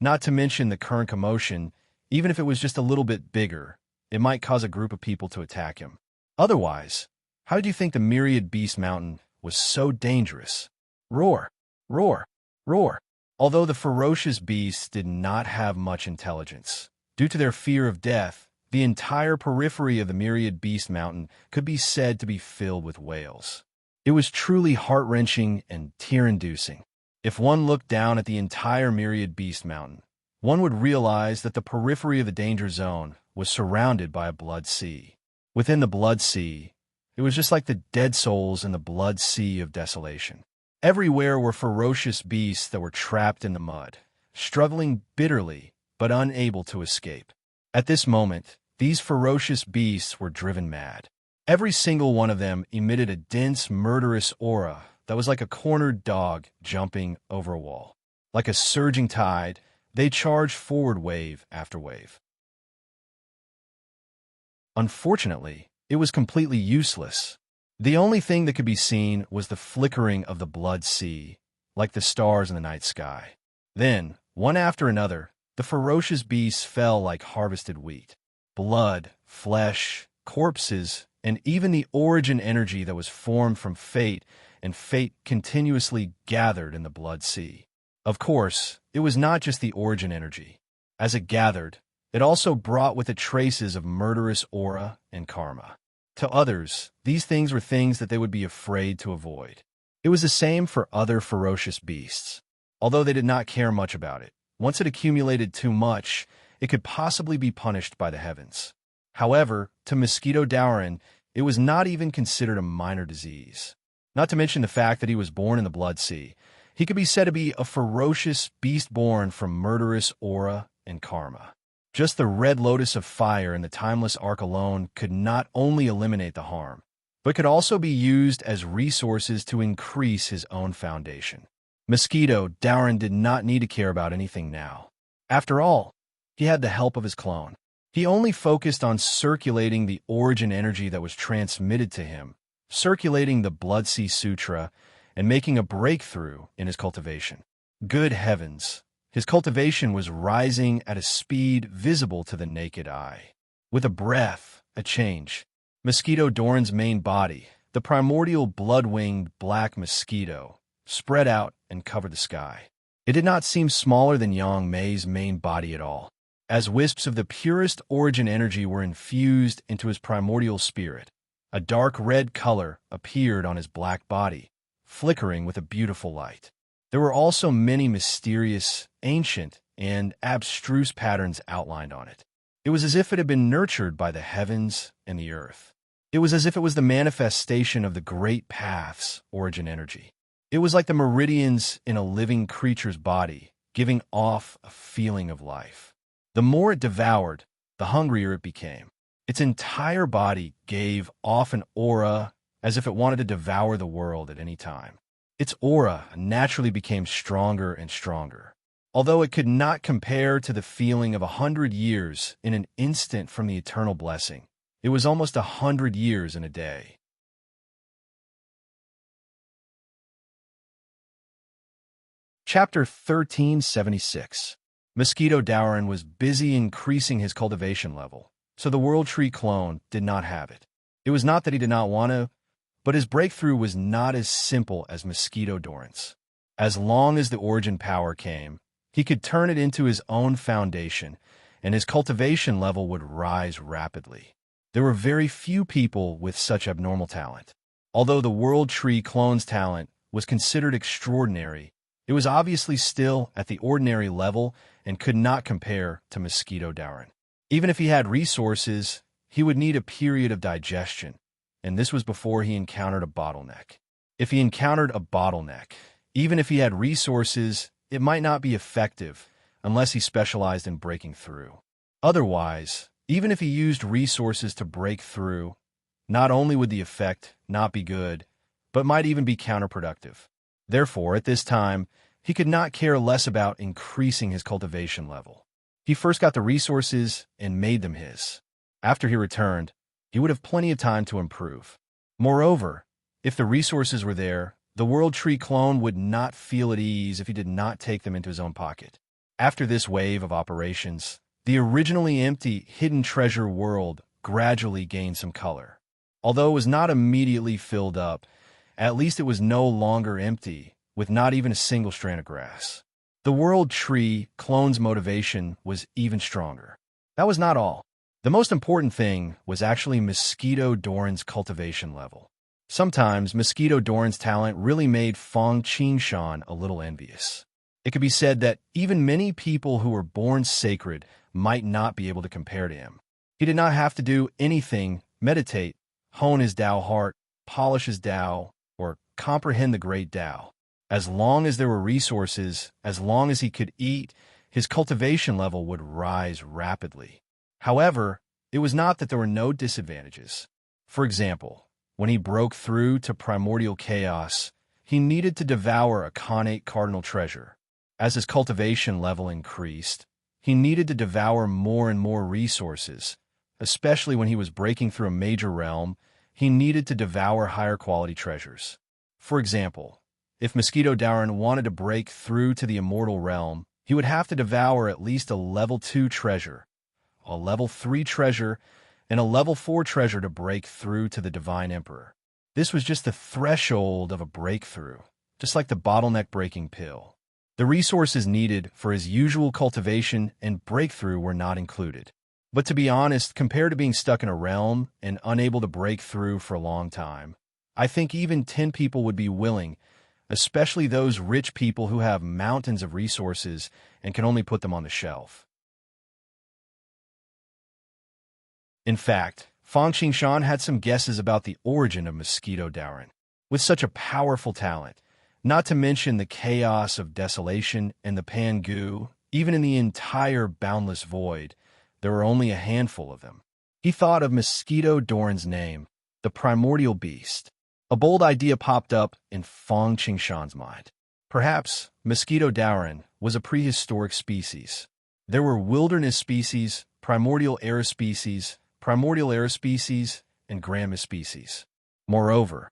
not to mention the current commotion, even if it was just a little bit bigger, it might cause a group of people to attack him. Otherwise, how do you think the myriad beast mountain was so dangerous? Roar, roar, roar. Although the ferocious beasts did not have much intelligence, due to their fear of death, the entire periphery of the myriad beast mountain could be said to be filled with wails. It was truly heart-wrenching and tear-inducing. If one looked down at the entire myriad beast mountain, one would realize that the periphery of the danger zone was surrounded by a blood sea. Within the blood sea, it was just like the dead souls in the blood sea of desolation. Everywhere were ferocious beasts that were trapped in the mud, struggling bitterly but unable to escape. At this moment, these ferocious beasts were driven mad. Every single one of them emitted a dense, murderous aura that was like a cornered dog jumping over a wall. Like a surging tide, they charged forward wave after wave. Unfortunately, it was completely useless. The only thing that could be seen was the flickering of the blood sea, like the stars in the night sky. Then, one after another, the ferocious beasts fell like harvested wheat. Blood, flesh, corpses, and even the origin energy that was formed from fate and fate continuously gathered in the blood sea. Of course, it was not just the origin energy. As it gathered, it also brought with it traces of murderous aura and karma. To others, these things were things that they would be afraid to avoid. It was the same for other ferocious beasts. Although they did not care much about it, once it accumulated too much, it could possibly be punished by the heavens. However, to Mosquito Dowrin, it was not even considered a minor disease. Not to mention the fact that he was born in the blood sea. He could be said to be a ferocious beast born from murderous aura and karma. Just the red lotus of fire in the timeless arc alone could not only eliminate the harm, but could also be used as resources to increase his own foundation. Mosquito Dowrin did not need to care about anything now. After all, he had the help of his clone. He only focused on circulating the origin energy that was transmitted to him, circulating the Blood Sea Sutra, and making a breakthrough in his cultivation. Good heavens! His cultivation was rising at a speed visible to the naked eye. With a breath, a change. Mosquito Doran's main body, the primordial blood-winged black mosquito, spread out and covered the sky. It did not seem smaller than Yang Mei's main body at all, as wisps of the purest origin energy were infused into his primordial spirit. A dark red color appeared on his black body, flickering with a beautiful light. There were also many mysterious, ancient, and abstruse patterns outlined on it. It was as if it had been nurtured by the heavens and the earth. It was as if it was the manifestation of the great path's origin energy. It was like the meridians in a living creature's body, giving off a feeling of life. The more it devoured, the hungrier it became. Its entire body gave off an aura as if it wanted to devour the world at any time. Its aura naturally became stronger and stronger, although it could not compare to the feeling of 100 years in an instant from the eternal blessing. It was almost 100 years in a day. Chapter 1376. Mosquito Dowrin was busy increasing his cultivation level, so the World Tree clone did not have it. It was not that he did not want to, but his breakthrough was not as simple as Mosquito Doran's. As long as the origin power came, he could turn it into his own foundation, and his cultivation level would rise rapidly. There were very few people with such abnormal talent. Although the World Tree clone's talent was considered extraordinary, it was obviously still at the ordinary level and could not compare to Mosquito Dowrin. Even if he had resources, he would need a period of digestion, and this was before he encountered a bottleneck. If he encountered a bottleneck, even if he had resources, it might not be effective unless he specialized in breaking through. Otherwise, even if he used resources to break through, not only would the effect not be good, but might even be counterproductive. Therefore, at this time, he could not care less about increasing his cultivation level. He first got the resources and made them his. After he returned, he would have plenty of time to improve. Moreover, if the resources were there, the World Tree clone would not feel at ease if he did not take them into his own pocket. After this wave of operations, the originally empty hidden treasure world gradually gained some color. Although it was not immediately filled up, at least it was no longer empty, with not even a single strand of grass. The World Tree clone's motivation was even stronger. That was not all. The most important thing was actually Mosquito Doran's cultivation level. Sometimes Mosquito Doran's talent really made Fang Qingshan a little envious. It could be said that even many people who were born sacred might not be able to compare to him. He did not have to do anything, meditate, hone his Tao heart, polish his Tao, or comprehend the great Tao. As long as there were resources, as long as he could eat, his cultivation level would rise rapidly. However, it was not that there were no disadvantages. For example, when he broke through to primordial chaos, he needed to devour a connate cardinal treasure. As his cultivation level increased, he needed to devour more and more resources. Especially when he was breaking through a major realm, he needed to devour higher quality treasures. For example, if Mosquito Doran wanted to break through to the immortal realm, he would have to devour at least a level 2 treasure, a level 3 treasure, and a level 4 treasure to break through to the Divine Emperor. This was just the threshold of a breakthrough, just like the bottleneck breaking pill. The resources needed for his usual cultivation and breakthrough were not included. But to be honest, compared to being stuck in a realm and unable to break through for a long time, I think even 10 people would be willing, especially those rich people who have mountains of resources and can only put them on the shelf. In fact, Fang Qingshan had some guesses about the origin of Mosquito Doran. With such a powerful talent, not to mention the chaos of desolation and the Pangu, even in the entire boundless void, there were only a handful of them. He thought of Mosquito Doran's name, the primordial beast. A bold idea popped up in Fang Qingshan's mind. Perhaps Mosquito Doran was a prehistoric species. There were wilderness species, primordial air species, and grandma species. Moreover,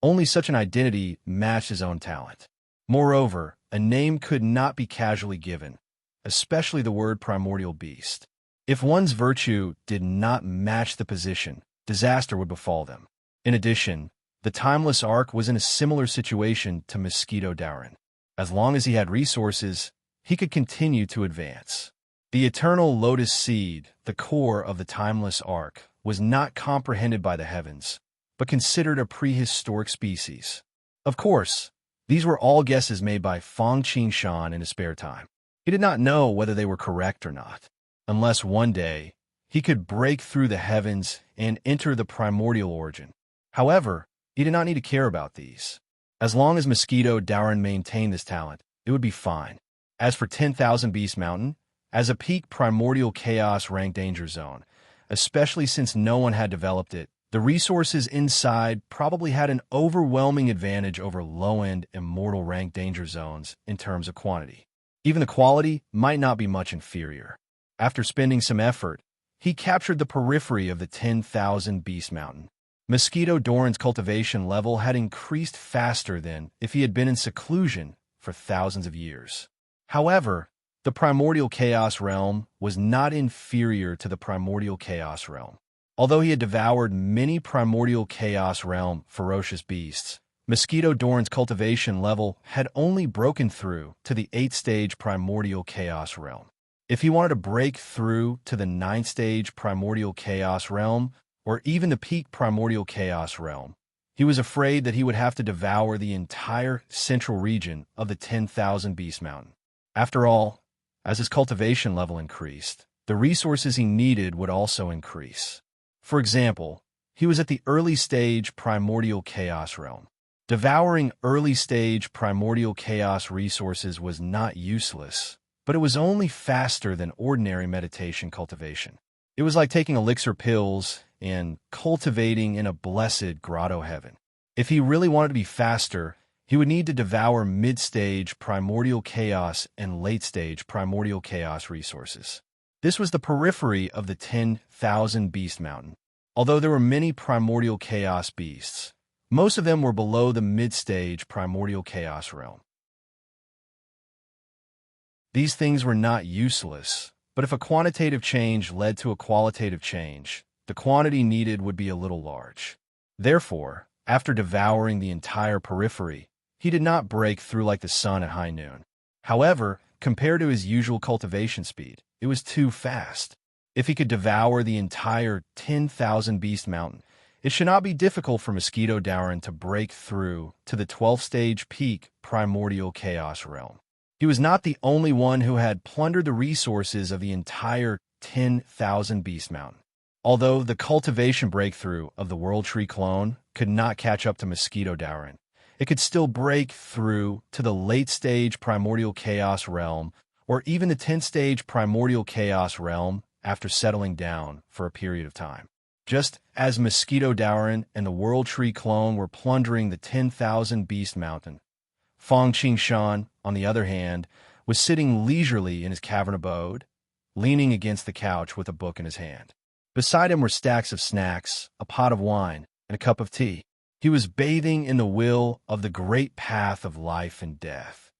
only such an identity matched his own talent. Moreover, a name could not be casually given, especially the word primordial beast. If one's virtue did not match the position, disaster would befall them. In addition, the Timeless Ark was in a similar situation to Mosquito Doran. As long as he had resources, he could continue to advance. The eternal lotus seed, the core of the Timeless Ark, was not comprehended by the heavens, but considered a prehistoric species. Of course, these were all guesses made by Fang Qingshan in his spare time. He did not know whether they were correct or not, unless one day he could break through the heavens and enter the primordial origin. However, he did not need to care about these. As long as Mosquito Doran maintained this talent, it would be fine. As for 10,000 Beast Mountain, as a peak primordial chaos ranked danger zone, especially since no one had developed it, the resources inside probably had an overwhelming advantage over low-end immortal ranked danger zones in terms of quantity. Even the quality might not be much inferior. After spending some effort, he captured the periphery of the 10,000 Beast Mountain. Mosquito Doran's cultivation level had increased faster than if he had been in seclusion for thousands of years. However, the primordial chaos realm was not inferior to the primordial chaos realm. Although he had devoured many primordial chaos realm ferocious beasts, Mosquito Doran's cultivation level had only broken through to the 8th stage primordial chaos realm. If he wanted to break through to the 9th stage primordial chaos realm, or even the peak primordial chaos realm, he was afraid that he would have to devour the entire central region of the 10,000 Beast Mountain. After all, as his cultivation level increased, the resources he needed would also increase. For example, he was at the early stage primordial chaos realm. Devouring early stage primordial chaos resources was not useless, but it was only faster than ordinary meditation cultivation. It was like taking elixir pills and cultivating in a blessed grotto heaven. If he really wanted to be faster, he would need to devour mid-stage primordial chaos and late-stage primordial chaos resources. This was the periphery of the 10,000 Beast Mountain. Although there were many primordial chaos beasts, most of them were below the mid-stage primordial chaos realm. These things were not useless, but if a quantitative change led to a qualitative change, the quantity needed would be a little large. Therefore, after devouring the entire periphery, he did not break through like the sun at high noon. However, compared to his usual cultivation speed, it was too fast. If he could devour the entire 10,000 Beast Mountain, it should not be difficult for Mosquito Dowrin to break through to the 12th stage peak primordial chaos realm. He was not the only one who had plundered the resources of the entire 10,000 Beast Mountain. Although the cultivation breakthrough of the World Tree clone could not catch up to Mosquito Dowrin, it could still break through to the late-stage primordial chaos realm or even the 10th stage primordial chaos realm after settling down for a period of time. Just as Mosquito Dowrin and the World Tree clone were plundering the 10,000 Beast Mountain, Fang Qingshan, on the other hand, was sitting leisurely in his cavern abode, leaning against the couch with a book in his hand. Beside him were stacks of snacks, a pot of wine, and a cup of tea. He was bathing in the will of the great path of life and death,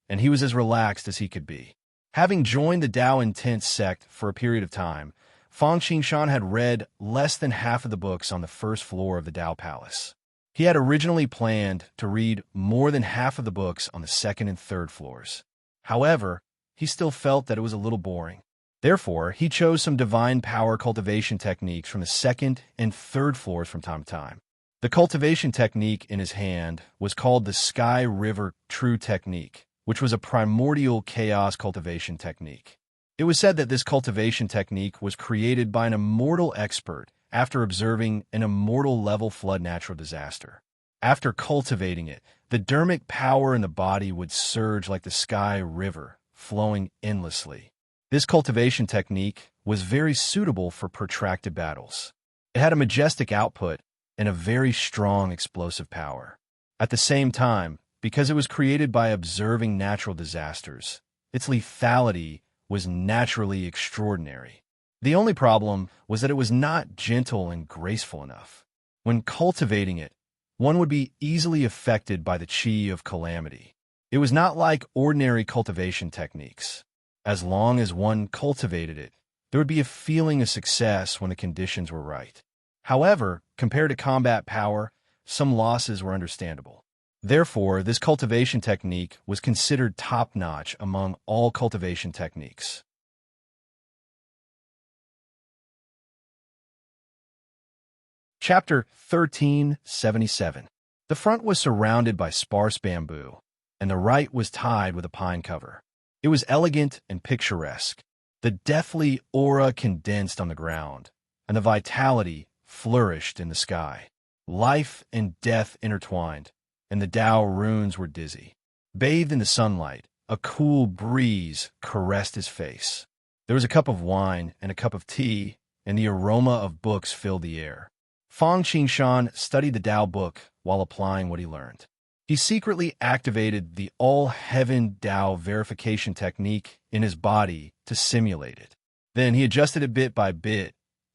and he was as relaxed as he could be. Having joined the Tao Intense sect for a period of time, Fang Qingshan had read less than half of the books on the first floor of the Tao Palace. He had originally planned to read more than half of the books on the second and third floors. However, he still felt that it was a little boring. Therefore, he chose some divine power cultivation techniques from the second and third floors from time to time. The cultivation technique in his hand was called the Sky River True Technique, which was a primordial chaos cultivation technique. It was said that this cultivation technique was created by an immortal expert after observing an immortal level flood natural disaster. After cultivating it, the dermic power in the body would surge like the Sky River, flowing endlessly. This cultivation technique was very suitable for protracted battles. It had a majestic output and a very strong explosive power. At the same time, because it was created by observing natural disasters, its lethality was naturally extraordinary. The only problem was that it was not gentle and graceful enough. When cultivating it, one would be easily affected by the chi of calamity. It was not like ordinary cultivation techniques. As long as one cultivated it, there would be a feeling of success when the conditions were right. However, compared to combat power, some losses were understandable. Therefore, this cultivation technique was considered top-notch among all cultivation techniques. Chapter 1377. The front was surrounded by sparse bamboo, and the right was tied with a pine cover. It was elegant and picturesque. The deathly aura condensed on the ground, and the vitality flourished in the sky. Life and death intertwined, and the Tao runes were dizzy. Bathed in the sunlight, a cool breeze caressed his face. There was a cup of wine and a cup of tea, and the aroma of books filled the air. Fang Qingshan studied the Tao book while applying what he learned. He secretly activated the all-heaven Tao verification technique in his body to simulate it. Then he adjusted it bit by bit,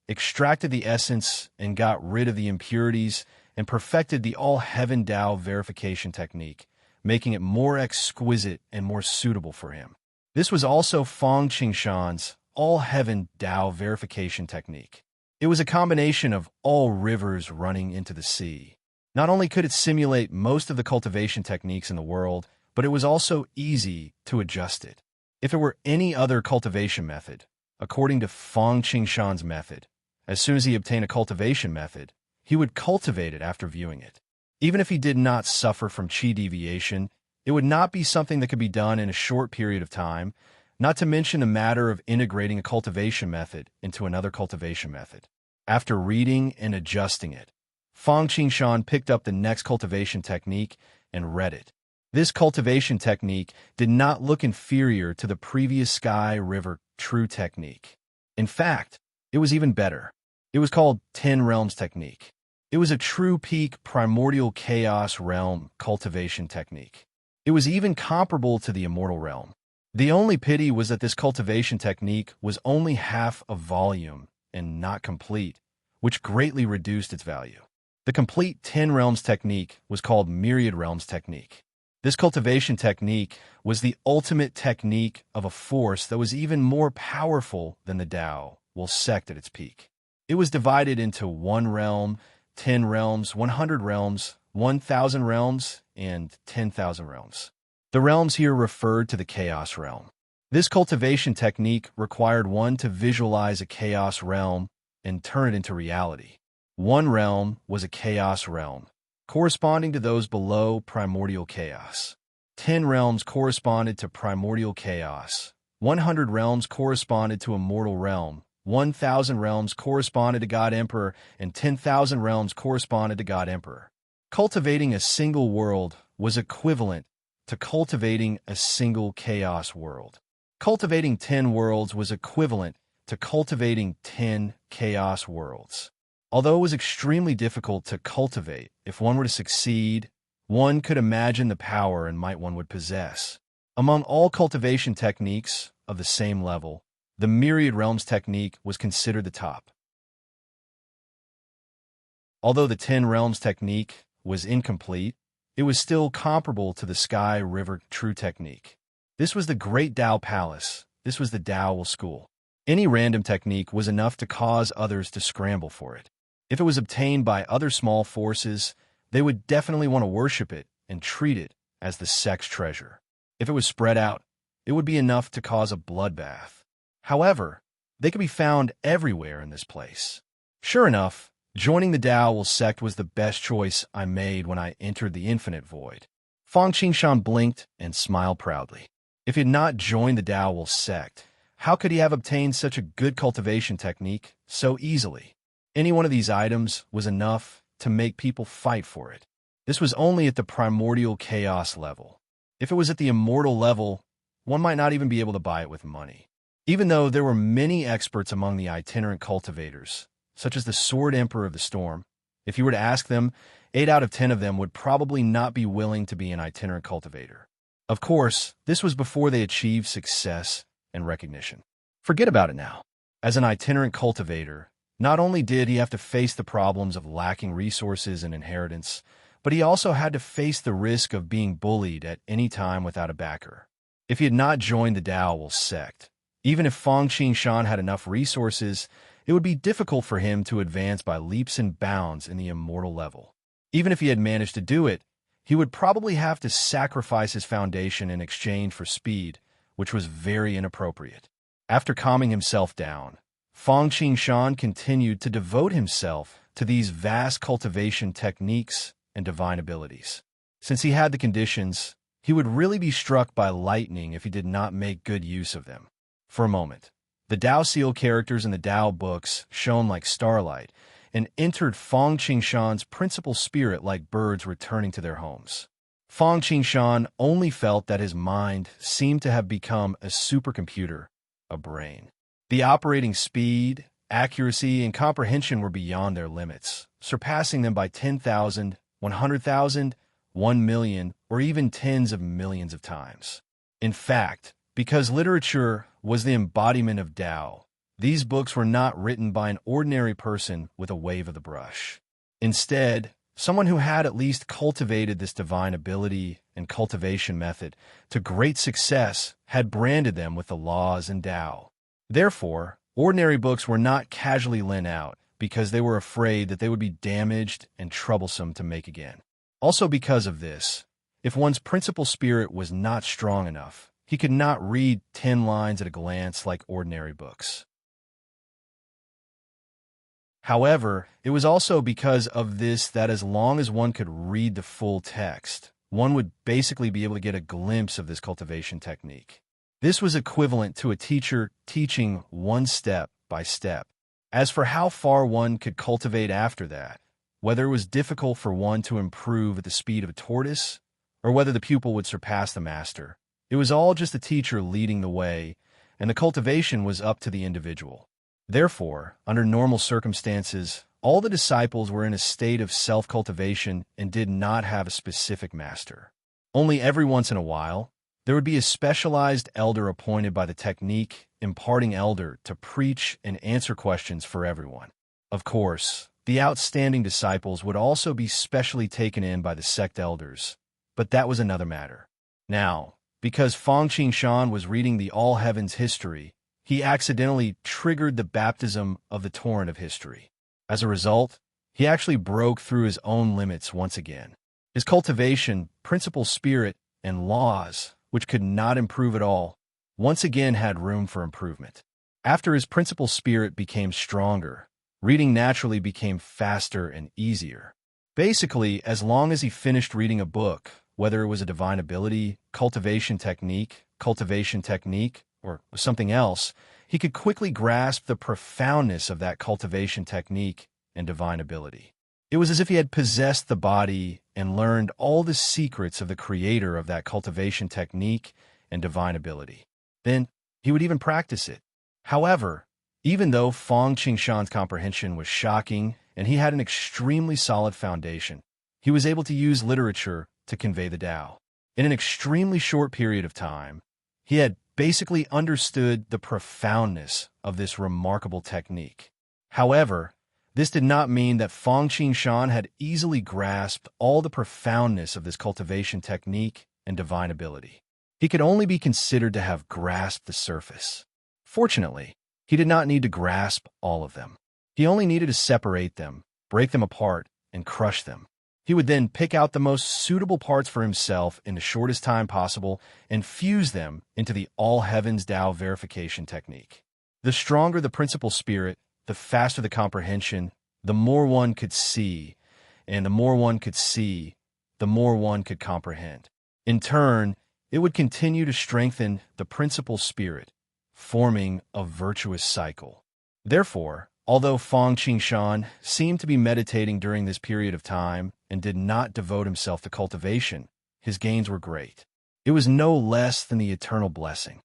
extracted the essence and got rid of the impurities, and perfected the all-heaven Tao verification technique, making it more exquisite and more suitable for him. This was also Fang Qingshan's all-heaven Tao verification technique. It was a combination of all rivers running into the sea. Not only could it simulate most of the cultivation techniques in the world, but it was also easy to adjust it. If it were any other cultivation method, according to Fang Qingshan's method, as soon as he obtained a cultivation method, he would cultivate it after viewing it. Even if he did not suffer from chi deviation, it would not be something that could be done in a short period of time, not to mention the matter of integrating a cultivation method into another cultivation method. After reading and adjusting it, Fang Qingshan picked up the next cultivation technique and read it. This cultivation technique did not look inferior to the previous Sky River True technique. In fact, it was even better. It was called 10 Realms Technique. It was a true peak primordial chaos realm cultivation technique. It was even comparable to the immortal realm. The only pity was that this cultivation technique was only half of volume and not complete, which greatly reduced its value. The complete 10 Realms Technique was called Myriad Realms Technique. This cultivation technique was the ultimate technique of a force that was even more powerful than the Tao will sect at its peak. It was divided into 1 realm, 10 realms, 100 realms, 1,000 realms, and 10,000 realms. The realms here referred to the Chaos realm. This cultivation technique required one to visualize a Chaos realm and turn it into reality. 1 realm was a Chaos realm, corresponding to those below primordial chaos. 10 realms corresponded to primordial chaos. 100 realms corresponded to immortal realm. 1,000 realms corresponded to God Emperor, and 10,000 realms corresponded to God Emperor. Cultivating a single world was equivalent to cultivating a single chaos world. Cultivating 10 worlds was equivalent to cultivating 10 chaos worlds. Although it was extremely difficult to cultivate, if one were to succeed, one could imagine the power and might one would possess. Among all cultivation techniques of the same level, the Myriad Realms technique was considered the top. Although the 10 Realms technique was incomplete, it was still comparable to the Sky River True technique. This was the Great Tao Palace. This was the Tao School. Any random technique was enough to cause others to scramble for it. If it was obtained by other small forces, they would definitely want to worship it and treat it as the sect's treasure. If it was spread out, it would be enough to cause a bloodbath. However, they could be found everywhere in this place. Sure enough, joining the Tao sect was the best choice I made when I entered the infinite void. Fang Qingshan blinked and smiled proudly. If he had not joined the Tao sect, how could he have obtained such a good cultivation technique so easily? Any one of these items was enough to make people fight for it. This was only at the primordial chaos level. If it was at the immortal level, one might not even be able to buy it with money. Even though there were many experts among the itinerant cultivators, such as the Sword Emperor of the Storm, if you were to ask them, 8 out of 10 of them would probably not be willing to be an itinerant cultivator. Of course, this was before they achieved success and recognition. Forget about it now. As an itinerant cultivator, not only did he have to face the problems of lacking resources and inheritance, but he also had to face the risk of being bullied at any time without a backer. If he had not joined the Tao sect, even if Fang Qingshan had enough resources, it would be difficult for him to advance by leaps and bounds in the immortal level. Even if he had managed to do it, he would probably have to sacrifice his foundation in exchange for speed, which was very inappropriate. After calming himself down, Fang Qingshan continued to devote himself to these vast cultivation techniques and divine abilities. Since he had the conditions, he would really be struck by lightning if he did not make good use of them. For a moment, the Tao Seal characters in the Tao books shone like starlight and entered Fang Qingshan's principal spirit like birds returning to their homes. Fang Qingshan only felt that his mind seemed to have become a supercomputer, a brain. The operating speed, accuracy, and comprehension were beyond their limits, surpassing them by 10,000, 100,000, 1 million, or even tens of millions of times. In fact, because literature was the embodiment of Tao, these books were not written by an ordinary person with a wave of the brush. Instead, someone who had at least cultivated this divine ability and cultivation method to great success had branded them with the laws and Tao. Therefore, ordinary books were not casually lent out because they were afraid that they would be damaged and troublesome to make again. Also because of this, if one's principal spirit was not strong enough, he could not read 10 lines at a glance like ordinary books. However, it was also because of this that as long as one could read the full text, one would basically be able to get a glimpse of this cultivation technique. This was equivalent to a teacher teaching one step by step. As for how far one could cultivate after that, whether it was difficult for one to improve at the speed of a tortoise, or whether the pupil would surpass the master, it was all just the teacher leading the way, and the cultivation was up to the individual. Therefore, under normal circumstances, all the disciples were in a state of self-cultivation and did not have a specific master. Only every once in a while, there would be a specialized elder appointed by the technique, imparting elder to preach and answer questions for everyone. Of course, the outstanding disciples would also be specially taken in by the sect elders, but that was another matter. Now, because Fang Qingshan was reading the All Heavens history, he accidentally triggered the baptism of the torrent of history. As a result, he actually broke through his own limits once again. His cultivation, principal spirit, and laws, which could not improve at all, once again had room for improvement. After his principal spirit became stronger, reading naturally became faster and easier. Basically, as long as he finished reading a book, whether it was a divine ability, cultivation technique, or something else, he could quickly grasp the profoundness of that cultivation technique and divine ability. It was as if he had possessed the body and learned all the secrets of the creator of that cultivation technique and divine ability. Then, he would even practice it. However, even though Fang Qingshan's comprehension was shocking and he had an extremely solid foundation, he was able to use literature to convey the Tao. In an extremely short period of time, he had basically understood the profoundness of this remarkable technique. However, this did not mean that Fang Qingshan had easily grasped all the profoundness of this cultivation technique and divine ability. He could only be considered to have grasped the surface. Fortunately, he did not need to grasp all of them. He only needed to separate them, break them apart, and crush them. He would then pick out the most suitable parts for himself in the shortest time possible and fuse them into the All Heavens Tao verification technique. The stronger the principal spirit, the faster the comprehension, the more one could see, and the more one could see, the more one could comprehend. In turn, it would continue to strengthen the principal spirit, forming a virtuous cycle. Therefore, although Fang Qingshan seemed to be meditating during this period of time and did not devote himself to cultivation, his gains were great. It was no less than the eternal blessing.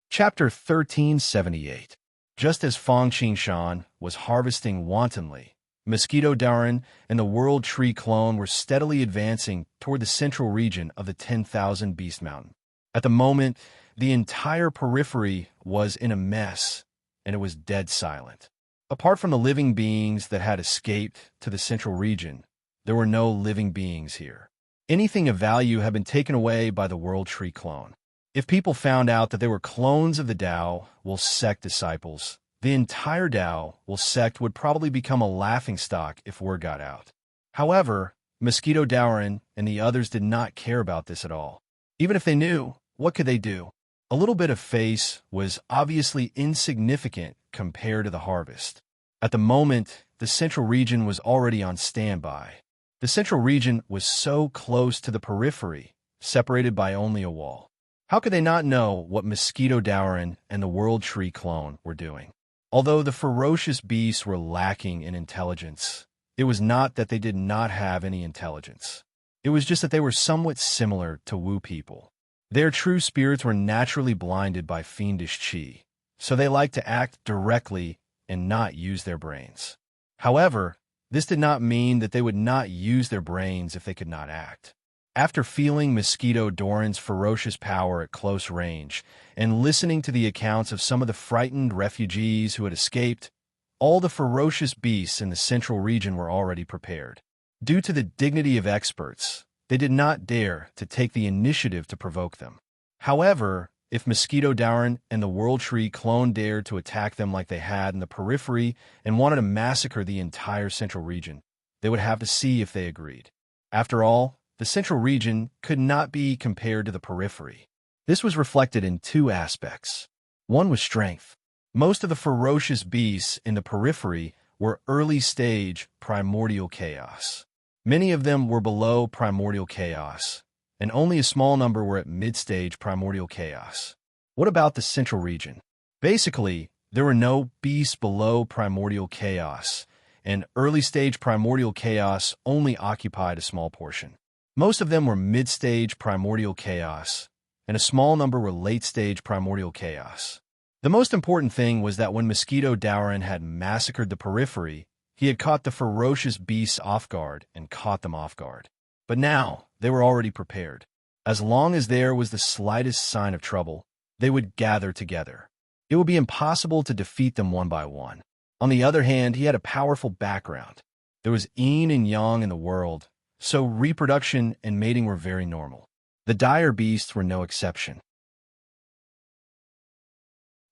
Chapter 1378. Just as Fang Qingshan was harvesting wantonly, Mosquito Daoran and the World Tree Clone were steadily advancing toward the central region of the 10,000 Beast Mountain. At the moment, the entire periphery was in a mess, and it was dead silent. Apart from the living beings that had escaped to the central region, there were no living beings here. Anything of value had been taken away by the World Tree Clone. If people found out that they were clones of the Tao, sect disciples, the entire Tao, sect would probably become a laughingstock if word got out. However, Mosquito Daoran and the others did not care about this at all. Even if they knew, what could they do? A little bit of face was obviously insignificant compared to the harvest. At the moment, the central region was already on standby. The central region was so close to the periphery, separated by only a wall. How could they not know what Mosquito Daoran and the World Tree Clone were doing? Although the ferocious beasts were lacking in intelligence, it was not that they did not have any intelligence. It was just that they were somewhat similar to Wu people. Their true spirits were naturally blinded by fiendish qi, so they liked to act directly and not use their brains. However, this did not mean that they would not use their brains if they could not act. After feeling Mosquito Daoran's ferocious power at close range and listening to the accounts of some of the frightened refugees who had escaped, all the ferocious beasts in the central region were already prepared. Due to the dignity of experts, they did not dare to take the initiative to provoke them. However, if Mosquito Daoran and the World Tree Clone dared to attack them like they had in the periphery and wanted to massacre the entire central region, they would have to see if they agreed. After all, the central region could not be compared to the periphery. This was reflected in two aspects. One was strength. Most of the ferocious beasts in the periphery were early-stage primordial chaos. Many of them were below primordial chaos, and only a small number were at mid-stage primordial chaos. What about the central region? Basically, there were no beasts below primordial chaos, and early-stage primordial chaos only occupied a small portion. Most of them were mid-stage primordial chaos, and a small number were late-stage primordial chaos. The most important thing was that when Mosquito Dowrin had massacred the periphery, he had caught the ferocious beasts off guard and caught them off guard. But now, they were already prepared. As long as there was the slightest sign of trouble, they would gather together. It would be impossible to defeat them one by one. On the other hand, he had a powerful background. There was yin and yang in the world, so reproduction and mating were very normal. The dire beasts were no exception.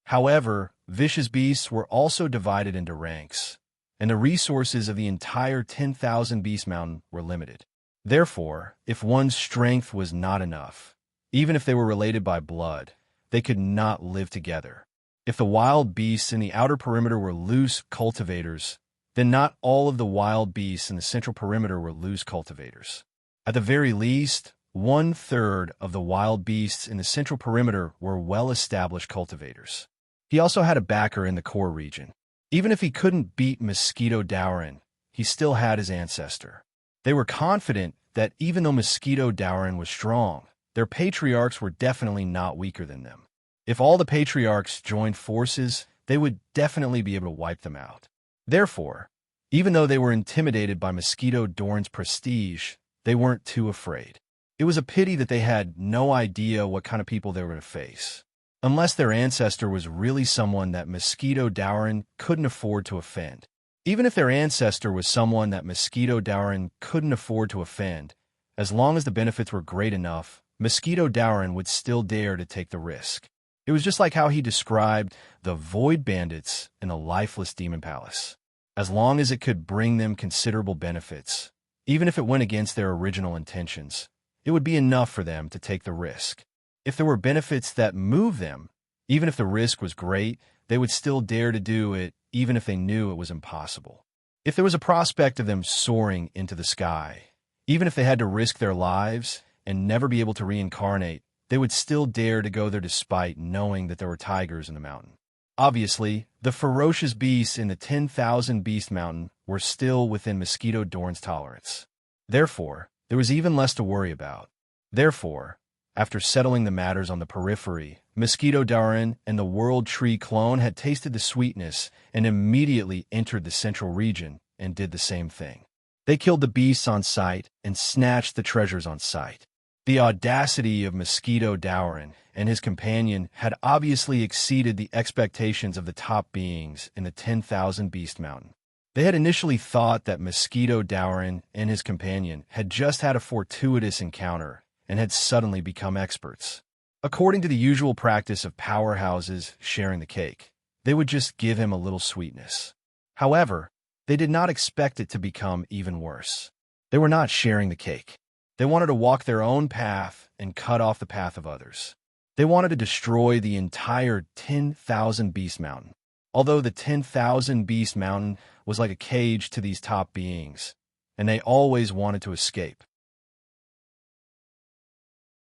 However, vicious beasts were also divided into ranks, and the resources of the entire 10,000 Beast Mountain were limited. Therefore, if one's strength was not enough, even if they were related by blood, they could not live together. If the wild beasts in the outer perimeter were loose cultivators, then not all of the wild beasts in the central perimeter were loose cultivators. At the very least, 1/3 of the wild beasts in the central perimeter were well-established cultivators. He also had a backer in the core region. Even if he couldn't beat Mosquito Dowrin, he still had his ancestor. They were confident that even though Mosquito Dowrin was strong, their patriarchs were definitely not weaker than them. If all the patriarchs joined forces, they would definitely be able to wipe them out. Therefore, even though they were intimidated by Mosquito Dowrin's prestige, they weren't too afraid. It was a pity that they had no idea what kind of people they were going to face. Unless their ancestor was really someone that Mosquito Dowrin couldn't afford to offend. Even if their ancestor was someone that Mosquito Dowrin couldn't afford to offend, as long as the benefits were great enough, Mosquito Dowrin would still dare to take the risk. It was just like how he described the Void Bandits in the Lifeless Demon Palace. As long as it could bring them considerable benefits, even if it went against their original intentions, it would be enough for them to take the risk. If there were benefits that moved them, even if the risk was great, they would still dare to do it even if they knew it was impossible. If there was a prospect of them soaring into the sky, even if they had to risk their lives and never be able to reincarnate, they would still dare to go there despite knowing that there were tigers in the mountain. Obviously, the ferocious beasts in the 10,000 Beast Mountain were still within Mosquito Dowrin's tolerance. Therefore, there was even less to worry about. Therefore, after settling the matters on the periphery, Mosquito Dowrin and the World Tree clone had tasted the sweetness and immediately entered the central region and did the same thing. They killed the beasts on sight and snatched the treasures on sight. The audacity of Mosquito Dowrin and his companion had obviously exceeded the expectations of the top beings in the 10,000 Beast Mountain. They had initially thought that Mosquito Dowrin and his companion had just had a fortuitous encounter and had suddenly become experts. According to the usual practice of powerhouses sharing the cake, they would just give him a little sweetness. However, they did not expect it to become even worse. They were not sharing the cake. They wanted to walk their own path and cut off the path of others. They wanted to destroy the entire 10,000 Beast Mountain. Although the 10,000 Beast Mountain was like a cage to these top beings, and they always wanted to escape.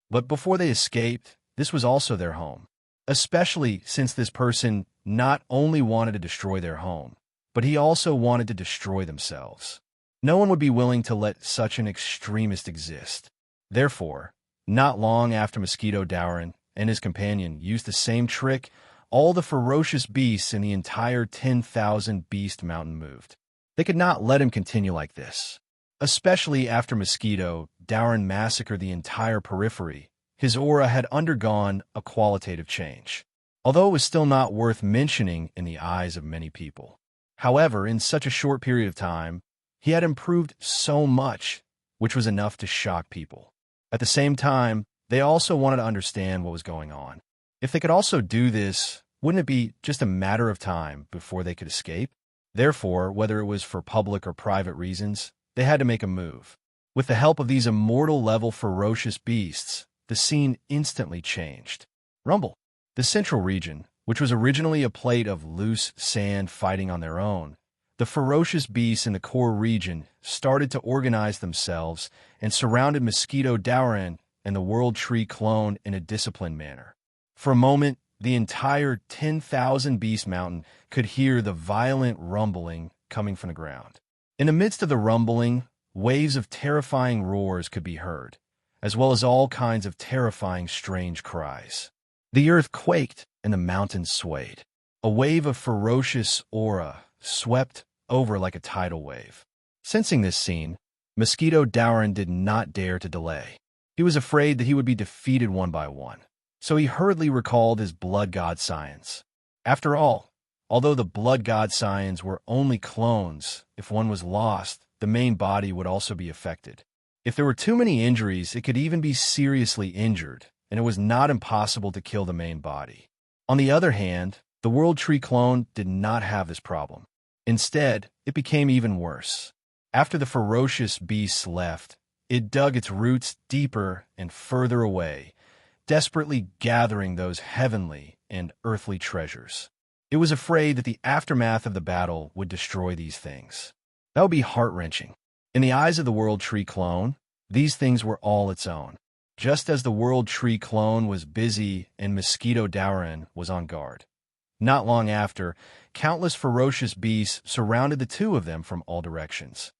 But before they escaped, this was also their home, especially since this person not only wanted to destroy their home, but he also wanted to destroy themselves. No one would be willing to let such an extremist exist. Therefore, not long after Mosquito Dowrin and his companion used the same trick, all the ferocious beasts in the entire 10,000 Beast Mountain moved. They could not let him continue like this. Especially after Mosquito Dowrin massacred the entire periphery, his aura had undergone a qualitative change, although it was still not worth mentioning in the eyes of many people. However, in such a short period of time, he had improved so much, which was enough to shock people. At the same time, they also wanted to understand what was going on. If they could also do this, wouldn't it be just a matter of time before they could escape? Therefore, whether it was for public or private reasons, they had to make a move. With the help of these immortal-level ferocious beasts, the scene instantly changed. Rumble. The central region, which was originally a plate of loose sand fighting on their own, the ferocious beasts in the core region started to organize themselves and surrounded Mosquito Dowrin and the World Tree clone in a disciplined manner. For a moment, the entire 10,000 Beast Mountain could hear the violent rumbling coming from the ground. In the midst of the rumbling, waves of terrifying roars could be heard, as well as all kinds of terrifying strange cries. The earth quaked and the mountains swayed. A wave of ferocious aura swept over like a tidal wave. Sensing this scene, Mosquito Dowrin did not dare to delay. He was afraid that he would be defeated one by one, so he hurriedly recalled his blood god scions. After all, although the blood god scions were only clones, if one was lost, the main body would also be affected. If there were too many injuries, it could even be seriously injured, and it was not impossible to kill the main body. On the other hand, the World Tree clone did not have this problem. Instead, it became even worse. After the ferocious beasts left, it dug its roots deeper and further away, desperately gathering those heavenly and earthly treasures. It was afraid that the aftermath of the battle would destroy these things. That would be heart-wrenching. In the eyes of the World Tree clone, these things were all its own. Just as the World Tree clone was busy and Mosquito Dowrin was on guard. Not long after, countless ferocious beasts surrounded the two of them from all directions.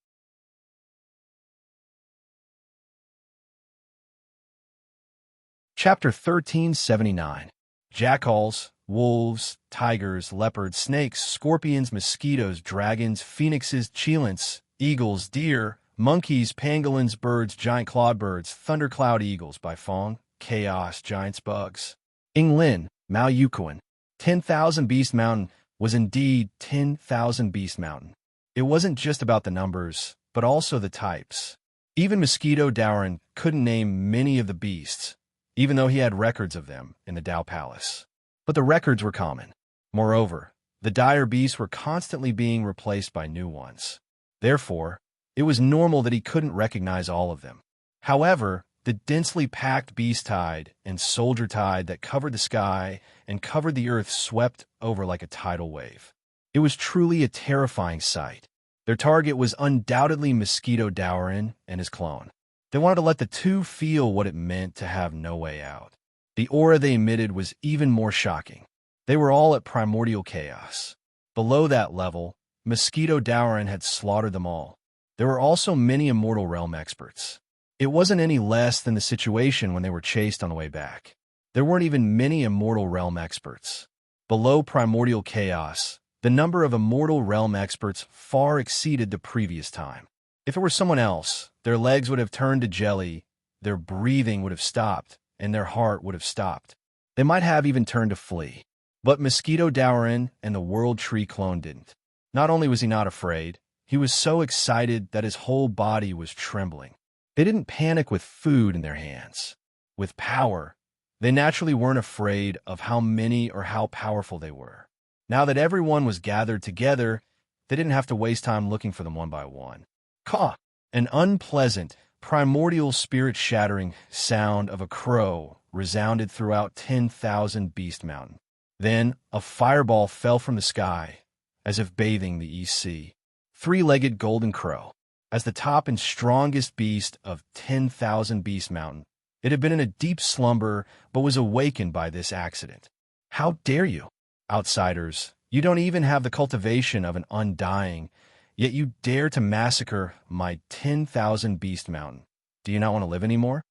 Chapter 1379. Jackals, wolves, tigers, leopards, snakes, scorpions, mosquitoes, dragons, phoenixes, cheilants, eagles, deer, monkeys, pangolins, birds, giant clawed birds, thundercloud eagles, Bifong, chaos, giants, bugs. Inglin, Mao Yukuan. 10,000 Beast Mountain was indeed 10,000 Beast Mountain. It wasn't just about the numbers, but also the types. Even Mosquito Dowrin couldn't name many of the beasts, even though he had records of them in the Dao Palace. But the records were common. Moreover, the dire beasts were constantly being replaced by new ones. Therefore, it was normal that he couldn't recognize all of them. However, the densely packed beast tide and soldier tide that covered the sky and covered the earth swept over like a tidal wave. It was truly a terrifying sight. Their target was undoubtedly Mosquito Dowrin and his clone. They wanted to let the two feel what it meant to have no way out. The aura they emitted was even more shocking. They were all at primordial chaos. Below that level, Mosquito Dowrin had slaughtered them all. There were also many Immortal Realm experts. It wasn't any less than the situation when they were chased on the way back. There weren't even many Immortal Realm experts. Below primordial chaos, the number of Immortal Realm experts far exceeded the previous time. If it were someone else, their legs would have turned to jelly, their breathing would have stopped, and their heart would have stopped. They might have even turned to flee. But Mosquito Dowrin and the World Tree clone didn't. Not only was he not afraid, he was so excited that his whole body was trembling. They didn't panic with food in their hands. With power, they naturally weren't afraid of how many or how powerful they were. Now that everyone was gathered together, they didn't have to waste time looking for them one by one. Caw! An unpleasant, primordial spirit-shattering sound of a crow resounded throughout 10,000 Beast Mountain. Then a fireball fell from the sky, as if bathing the East Sea. Three-legged golden crow. As the top and strongest beast of 10,000 Beast Mountain, it had been in a deep slumber but was awakened by this accident. How dare you? Outsiders, you don't even have the cultivation of an undying, yet you dare to massacre my 10,000 Beast Mountain. Do you not want to live anymore?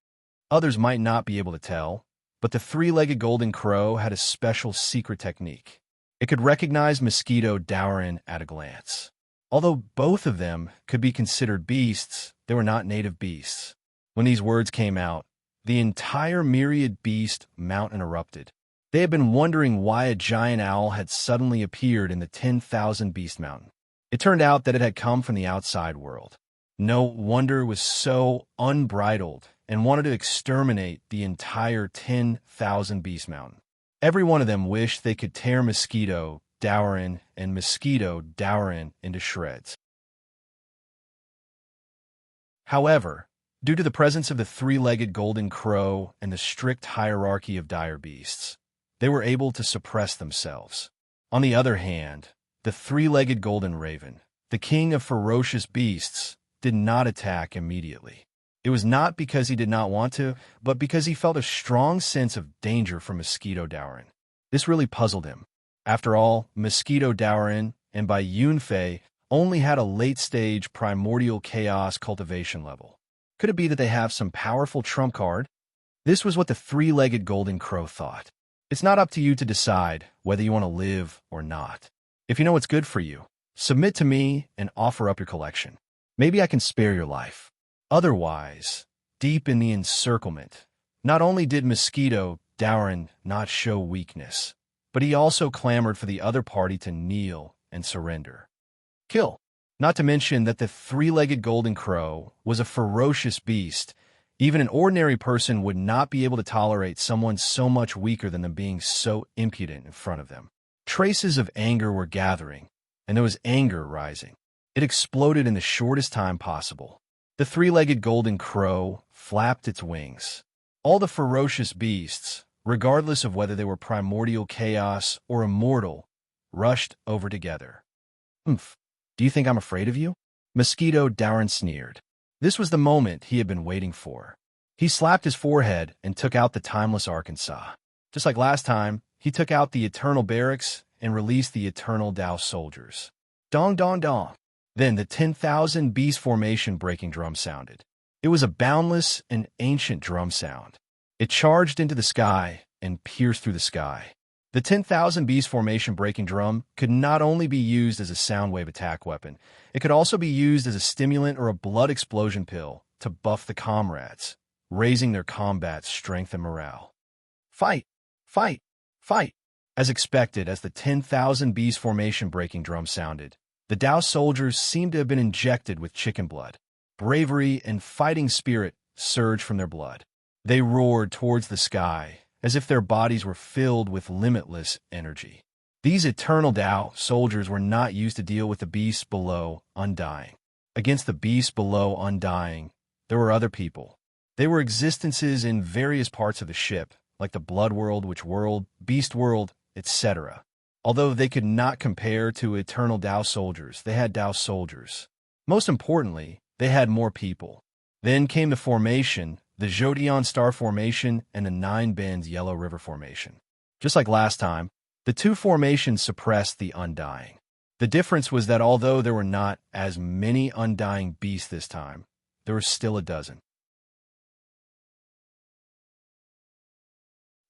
Others might not be able to tell, but the three-legged golden crow had a special secret technique. It could recognize Mosquito Dowrin at a glance. Although both of them could be considered beasts, they were not native beasts. When these words came out, the entire myriad beast mountain erupted. They had been wondering why a giant owl had suddenly appeared in the 10,000 Beast Mountain. It turned out that it had come from the outside world. No wonder it was so unbridled and wanted to exterminate the entire 10,000 Beast Mountain. Every one of them wished they could tear Mosquito Dowrin and Mosquito Dowrin into shreds. However, due to the presence of the three-legged golden crow and the strict hierarchy of dire beasts, they were able to suppress themselves. On the other hand, the three-legged golden raven, the king of ferocious beasts, did not attack immediately. It was not because he did not want to, but because he felt a strong sense of danger from Mosquito Dowrin. This really puzzled him. After all, Mosquito Dowrin, and by Yunfei, only had a late-stage primordial chaos cultivation level. Could it be that they have some powerful trump card? This was what the three-legged golden crow thought. It's not up to you to decide whether you want to live or not. If you know what's good for you, submit to me and offer up your collection. Maybe I can spare your life. Otherwise, deep in the encirclement, not only did Mosquito Dowran not show weakness, but he also clamored for the other party to kneel and surrender. Kill. Not to mention that the three-legged golden crow was a ferocious beast. Even an ordinary person would not be able to tolerate someone so much weaker than them being so impudent in front of them. Traces of anger were gathering, and there was anger rising. It exploded in the shortest time possible. The three-legged golden crow flapped its wings. All the ferocious beasts, regardless of whether they were primordial chaos or immortal, rushed over together. "Humph. Do you think I'm afraid of you?" Mosquito Dowran sneered. This was the moment he had been waiting for. He slapped his forehead and took out the timeless Arkansas. Just like last time, he took out the eternal barracks and released the eternal Tao soldiers. Dong, dong, dong. Then the 10,000 beast formation breaking drum sounded. It was a boundless and ancient drum sound. It charged into the sky and pierced through the sky. The 10,000 beast formation breaking drum could not only be used as a sound wave attack weapon, it could also be used as a stimulant or a blood explosion pill to buff the comrades, raising their combat strength and morale. Fight! Fight! Fight! As expected, as the 10,000 beast formation breaking drum sounded, the Tao soldiers seemed to have been injected with chicken blood. Bravery and fighting spirit surged from their blood. They roared towards the sky, as if their bodies were filled with limitless energy. These eternal Tao soldiers were not used to deal with the beasts below undying. Against the beasts below undying, there were other people. They were existences in various parts of the ship, like the blood world, witch world, beast world, etc. Although they could not compare to eternal Tao soldiers, they had Tao soldiers. Most importantly, they had more people. Then came the formation, the Jodion Star Formation and the Nine Bends Yellow River Formation. Just like last time, the two formations suppressed the undying. The difference was that although there were not as many undying beasts this time, there were still a dozen.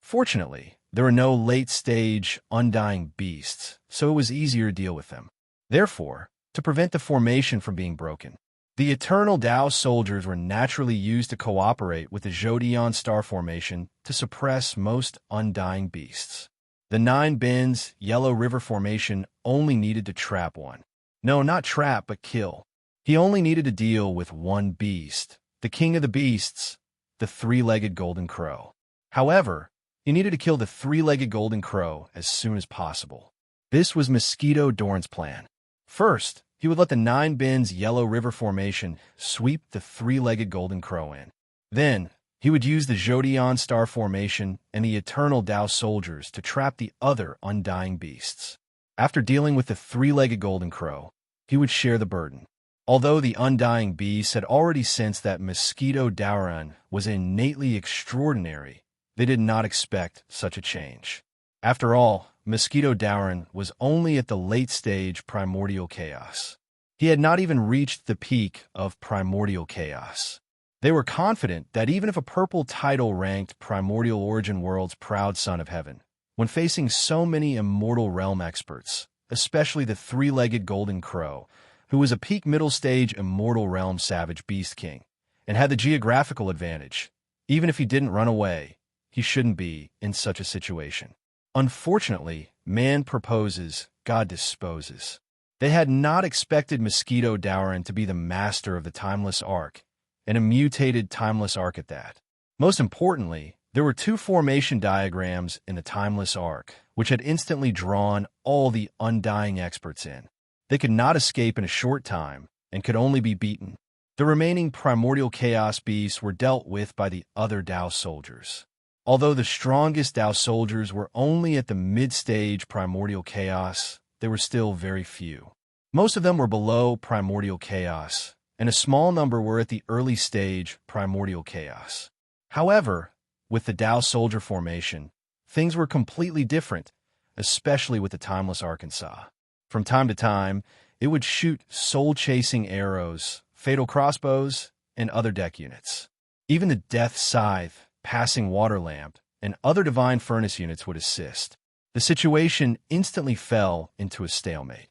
Fortunately, there were no late-stage undying beasts, so it was easier to deal with them. Therefore, to prevent the formation from being broken, the eternal Tao soldiers were naturally used to cooperate with the Jodion Star Formation to suppress most undying beasts. The Nine Bends Yellow River Formation only needed to trap one. No, not trap, but kill. He only needed to deal with one beast, the king of the beasts, the three-legged golden crow. However, he needed to kill the three-legged golden crow as soon as possible. This was Mosquito Dowran's plan. First, he would let the Nine Bends Yellow River Formation sweep the three-legged golden crow in. Then, he would use the Jodion Star Formation and the eternal Tao soldiers to trap the other undying beasts. After dealing with the three-legged golden crow, he would share the burden. Although the undying beasts had already sensed that Mosquito Dowran was innately extraordinary, they did not expect such a change. After all, Mosquito Dowran was only at the late-stage primordial chaos. He had not even reached the peak of primordial chaos. They were confident that even if a purple title ranked primordial origin world's proud son of heaven, when facing so many immortal realm experts, especially the three-legged golden crow, who was a peak middle-stage immortal realm savage beast king, and had the geographical advantage, even if he didn't run away, he shouldn't be in such a situation. Unfortunately, man proposes, God disposes. They had not expected Mosquito Dowran to be the master of the Timeless Arc, and a mutated Timeless Arc at that. Most importantly, there were two formation diagrams in the Timeless Arc, which had instantly drawn all the undying experts in. They could not escape in a short time, and could only be beaten. The remaining primordial chaos beasts were dealt with by the other Tao soldiers. Although the strongest Tao soldiers were only at the mid-stage primordial chaos, there were still very few. Most of them were below primordial chaos, and a small number were at the early stage primordial chaos. However, with the Tao soldier formation, things were completely different, especially with the Timeless Arkansas. From time to time, it would shoot soul-chasing arrows, fatal crossbows, and other deck units. Even the Death Scythe, Passing Water Lamp, and other Divine Furnace units would assist. The situation instantly fell into a stalemate.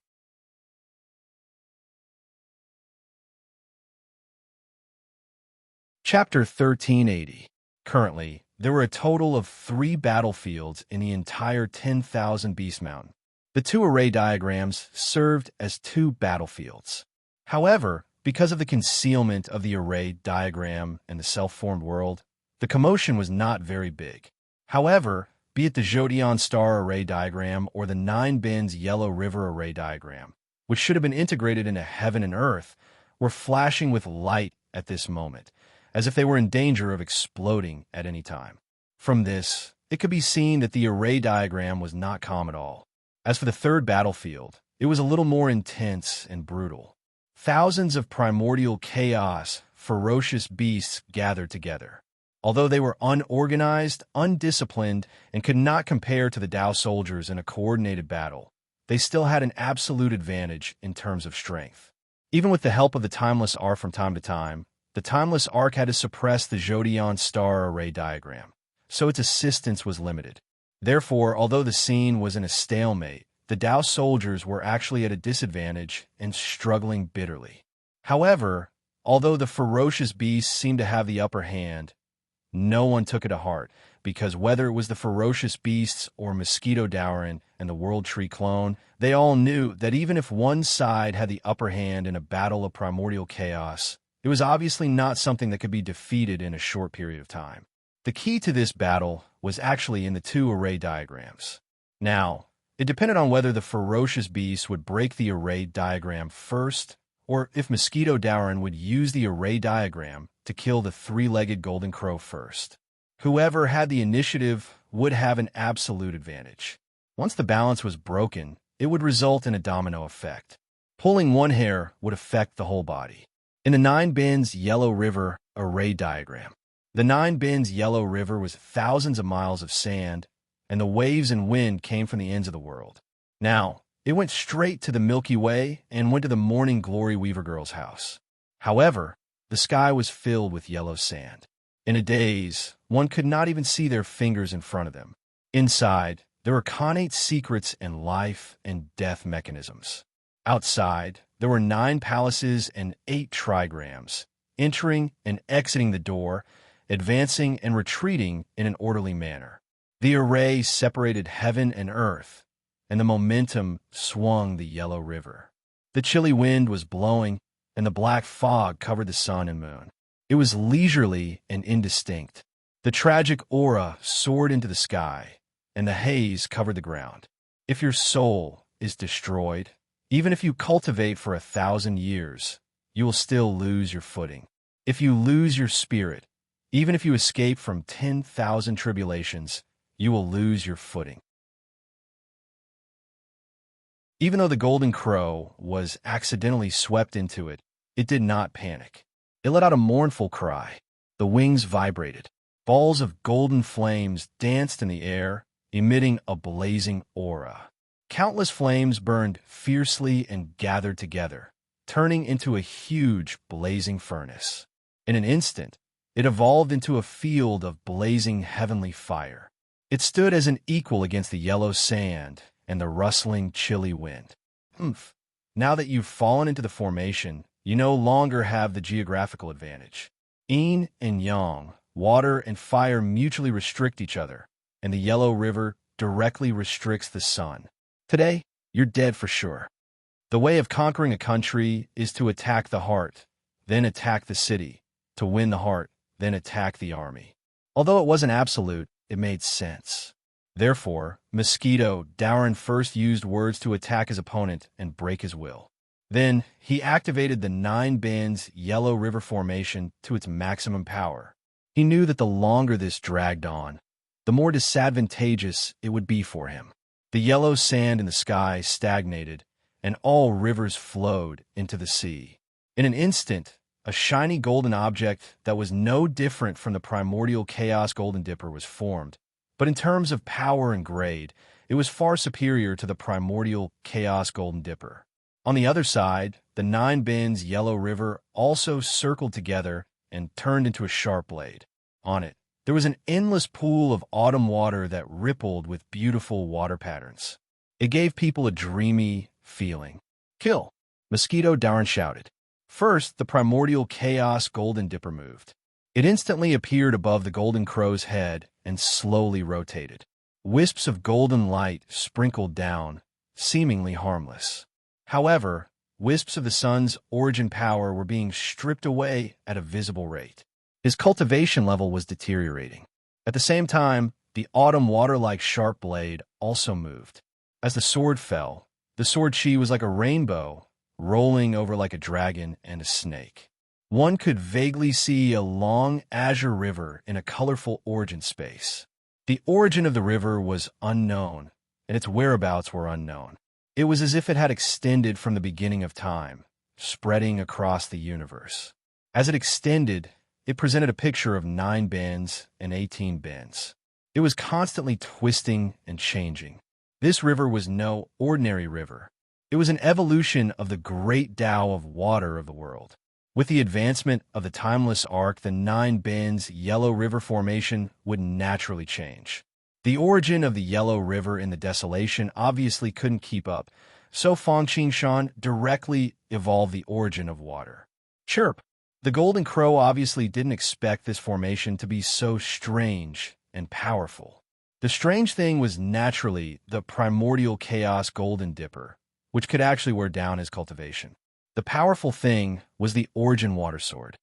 Chapter 1380. Currently, there were a total of 3 battlefields in the entire 10,000 Beast Mountain. The 2 array diagrams served as 2 battlefields. However, because of the concealment of the array diagram and the self-formed world, the commotion was not very big. However, be it the Jodion Star array diagram or the 9 Bins Yellow River array diagram, which should have been integrated into heaven and earth, were flashing with light at this moment, as if they were in danger of exploding at any time. From this, it could be seen that the array diagram was not calm at all. As for the 3rd battlefield, it was a little more intense and brutal. Thousands of primordial chaos, ferocious beasts gathered together. Although they were unorganized, undisciplined, and could not compare to the Tao soldiers in a coordinated battle, they still had an absolute advantage in terms of strength. Even with the help of the Timeless Arc from time to time, the Timeless Arc had to suppress the Jodion Star array diagram, so its assistance was limited. Therefore, although the scene was in a stalemate, the Tao soldiers were actually at a disadvantage and struggling bitterly. However, although the ferocious beasts seemed to have the upper hand, no one took it to heart, because whether it was the ferocious beasts or Mosquito Dowrin and the World Tree clone, they all knew that even if one side had the upper hand in a battle of primordial chaos, it was obviously not something that could be defeated in a short period of time. The key to this battle was actually in the 2 array diagrams. Now, it depended on whether the ferocious beasts would break the array diagram first, or if Mosquito Dowrin would use the array diagram to kill the 3-legged golden crow first. Whoever had the initiative would have an absolute advantage. Once the balance was broken, it would result in a domino effect. Pulling one hair would affect the whole body. In the 9 Bins Yellow River array diagram, the 9 Bins Yellow River was thousands of miles of sand, and the waves and wind came from the ends of the world. Now, it went straight to the Milky Way and went to the Morning Glory Weaver Girl's house. However, the sky was filled with yellow sand. In a daze, one could not even see their fingers in front of them. Inside, there were connate secrets and life and death mechanisms. Outside, there were 9 palaces and 8 trigrams, entering and exiting the door, advancing and retreating in an orderly manner. The array separated heaven and earth, and the momentum swung the yellow river. The chilly wind was blowing, and the black fog covered the sun and moon. It was leisurely and indistinct. The tragic aura soared into the sky, and the haze covered the ground. If your soul is destroyed, even if you cultivate for 1,000 years, you will still lose your footing. If you lose your spirit, even if you escape from 10,000 tribulations, you will lose your footing. Even though the golden crow was accidentally swept into it, it did not panic. It let out a mournful cry. The wings vibrated. Balls of golden flames danced in the air, emitting a blazing aura. Countless flames burned fiercely and gathered together, turning into a huge blazing furnace. In an instant, it evolved into a field of blazing heavenly fire. It stood as an equal against the yellow sand and the rustling, chilly wind. Now that you've fallen into the formation, you no longer have the geographical advantage. Yin and yang, water and fire mutually restrict each other, and the yellow river directly restricts the sun. Today, you're dead for sure. The way of conquering a country is to attack the heart, then attack the city, to win the heart, then attack the army. Although it wasn't absolute, it made sense. Therefore, Mosquito Dowrin first used words to attack his opponent and break his will. Then, he activated the 9 Bins Yellow River formation to its maximum power. He knew that the longer this dragged on, the more disadvantageous it would be for him. The yellow sand in the sky stagnated, and all rivers flowed into the sea. In an instant, a shiny golden object that was no different from the primordial chaos golden dipper was formed, but in terms of power and grade, it was far superior to the primordial chaos golden dipper. On the other side, the 9 Bins Yellow River also circled together and turned into a sharp blade. On it, there was an endless pool of autumn water that rippled with beautiful water patterns. It gave people a dreamy feeling. "Kill!" Mosquito Darn shouted. First, the primordial chaos golden dipper moved. It instantly appeared above the golden crow's head and slowly rotated. Wisps of golden light sprinkled down, seemingly harmless. However, wisps of the sun's origin power were being stripped away at a visible rate. His cultivation level was deteriorating. At the same time, the autumn water-like sharp blade also moved. As the sword fell, the sword chi was like a rainbow, rolling over like a dragon and a snake. One could vaguely see a long azure river in a colorful origin space. The origin of the river was unknown, and its whereabouts were unknown. It was as if it had extended from the beginning of time, spreading across the universe. As it extended, it presented a picture of 9 bends and 18 bends. It was constantly twisting and changing. This river was no ordinary river. It was an evolution of the great Tao of water of the world. With the advancement of the timeless arc, the 9 bends yellow river formation would naturally change. The origin of the yellow river in the desolation obviously couldn't keep up, so Fang Qingshan directly evolved the origin of water. Chirp! The golden crow obviously didn't expect this formation to be so strange and powerful. The strange thing was naturally the primordial chaos golden dipper, which could actually wear down his cultivation. The powerful thing was the origin water sword.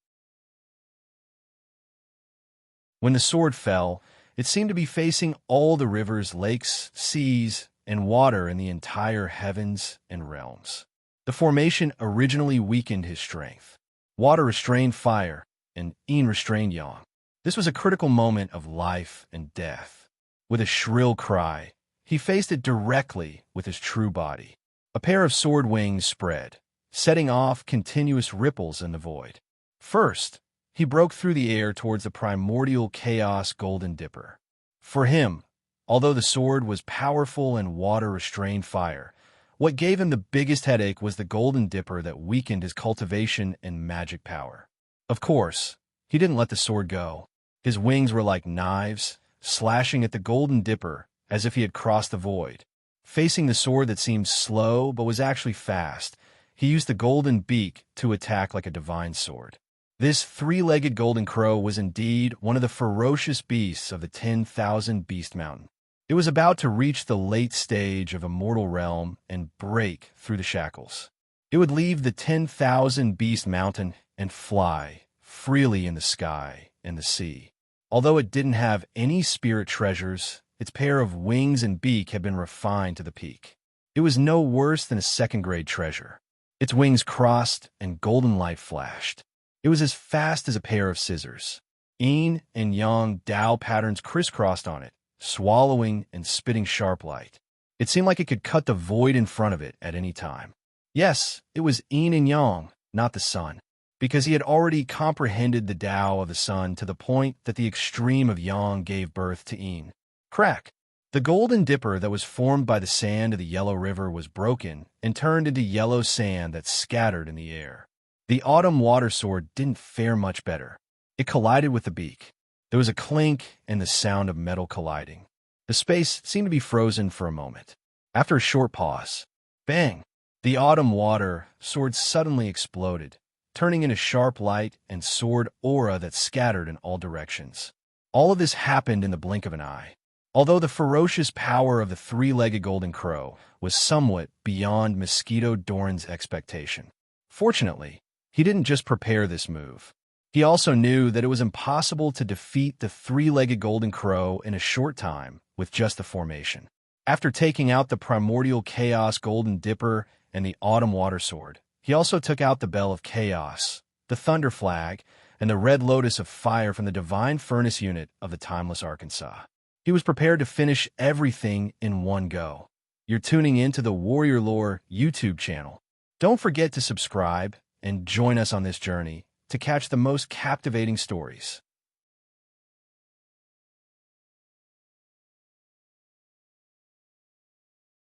When the sword fell, it seemed to be facing all the rivers, lakes, seas, and water in the entire heavens and realms. The formation originally weakened his strength. Water restrained fire, and Yin restrained yang. This was a critical moment of life and death. With a shrill cry, he faced it directly with his true body. A pair of sword wings spread, setting off continuous ripples in the void. First, he broke through the air towards the primordial chaos golden dipper. For him, although the sword was powerful and water restrained fire, what gave him the biggest headache was the golden dipper that weakened his cultivation and magic power. Of course, he didn't let the sword go. His wings were like knives, slashing at the golden dipper as if he had crossed the void. Facing the sword that seemed slow but was actually fast, he used the golden beak to attack like a divine sword. This 3-legged golden crow was indeed one of the ferocious beasts of the 10,000 Beast Mountain. It was about to reach the late stage of immortal realm and break through the shackles. It would leave the 10,000 Beast Mountain and fly freely in the sky and the sea. Although it didn't have any spirit treasures, its pair of wings and beak had been refined to the peak. It was no worse than a second-grade treasure. Its wings crossed and golden light flashed. It was as fast as a pair of scissors. Yin and yang Tao patterns crisscrossed on it, swallowing and spitting sharp light. It seemed like it could cut the void in front of it at any time. Yes, it was yin and yang, not the sun, because he had already comprehended the Tao of the sun to the point that the extreme of yang gave birth to yin. Crack! The golden dipper that was formed by the sand of the yellow river was broken and turned into yellow sand that scattered in the air. The autumn water sword didn't fare much better. It collided with the beak. There was a clink and the sound of metal colliding. The space seemed to be frozen for a moment. After a short pause, bang! The autumn water sword suddenly exploded, turning into sharp light and sword aura that scattered in all directions. All of this happened in the blink of an eye. Although the ferocious power of the 3-legged golden crow was somewhat beyond Mosquito Doran's expectation. Fortunately, he didn't just prepare this move. He also knew that it was impossible to defeat the 3-legged golden crow in a short time with just the formation. After taking out the primordial chaos golden dipper and the autumn water sword, he also took out the bell of chaos, the thunder flag, and the red lotus of fire from the divine furnace unit of the timeless Arkansas. He was prepared to finish everything in one go. You're tuning into the Warrior Lore YouTube channel. Don't forget to subscribe and join us on this journey to catch the most captivating stories.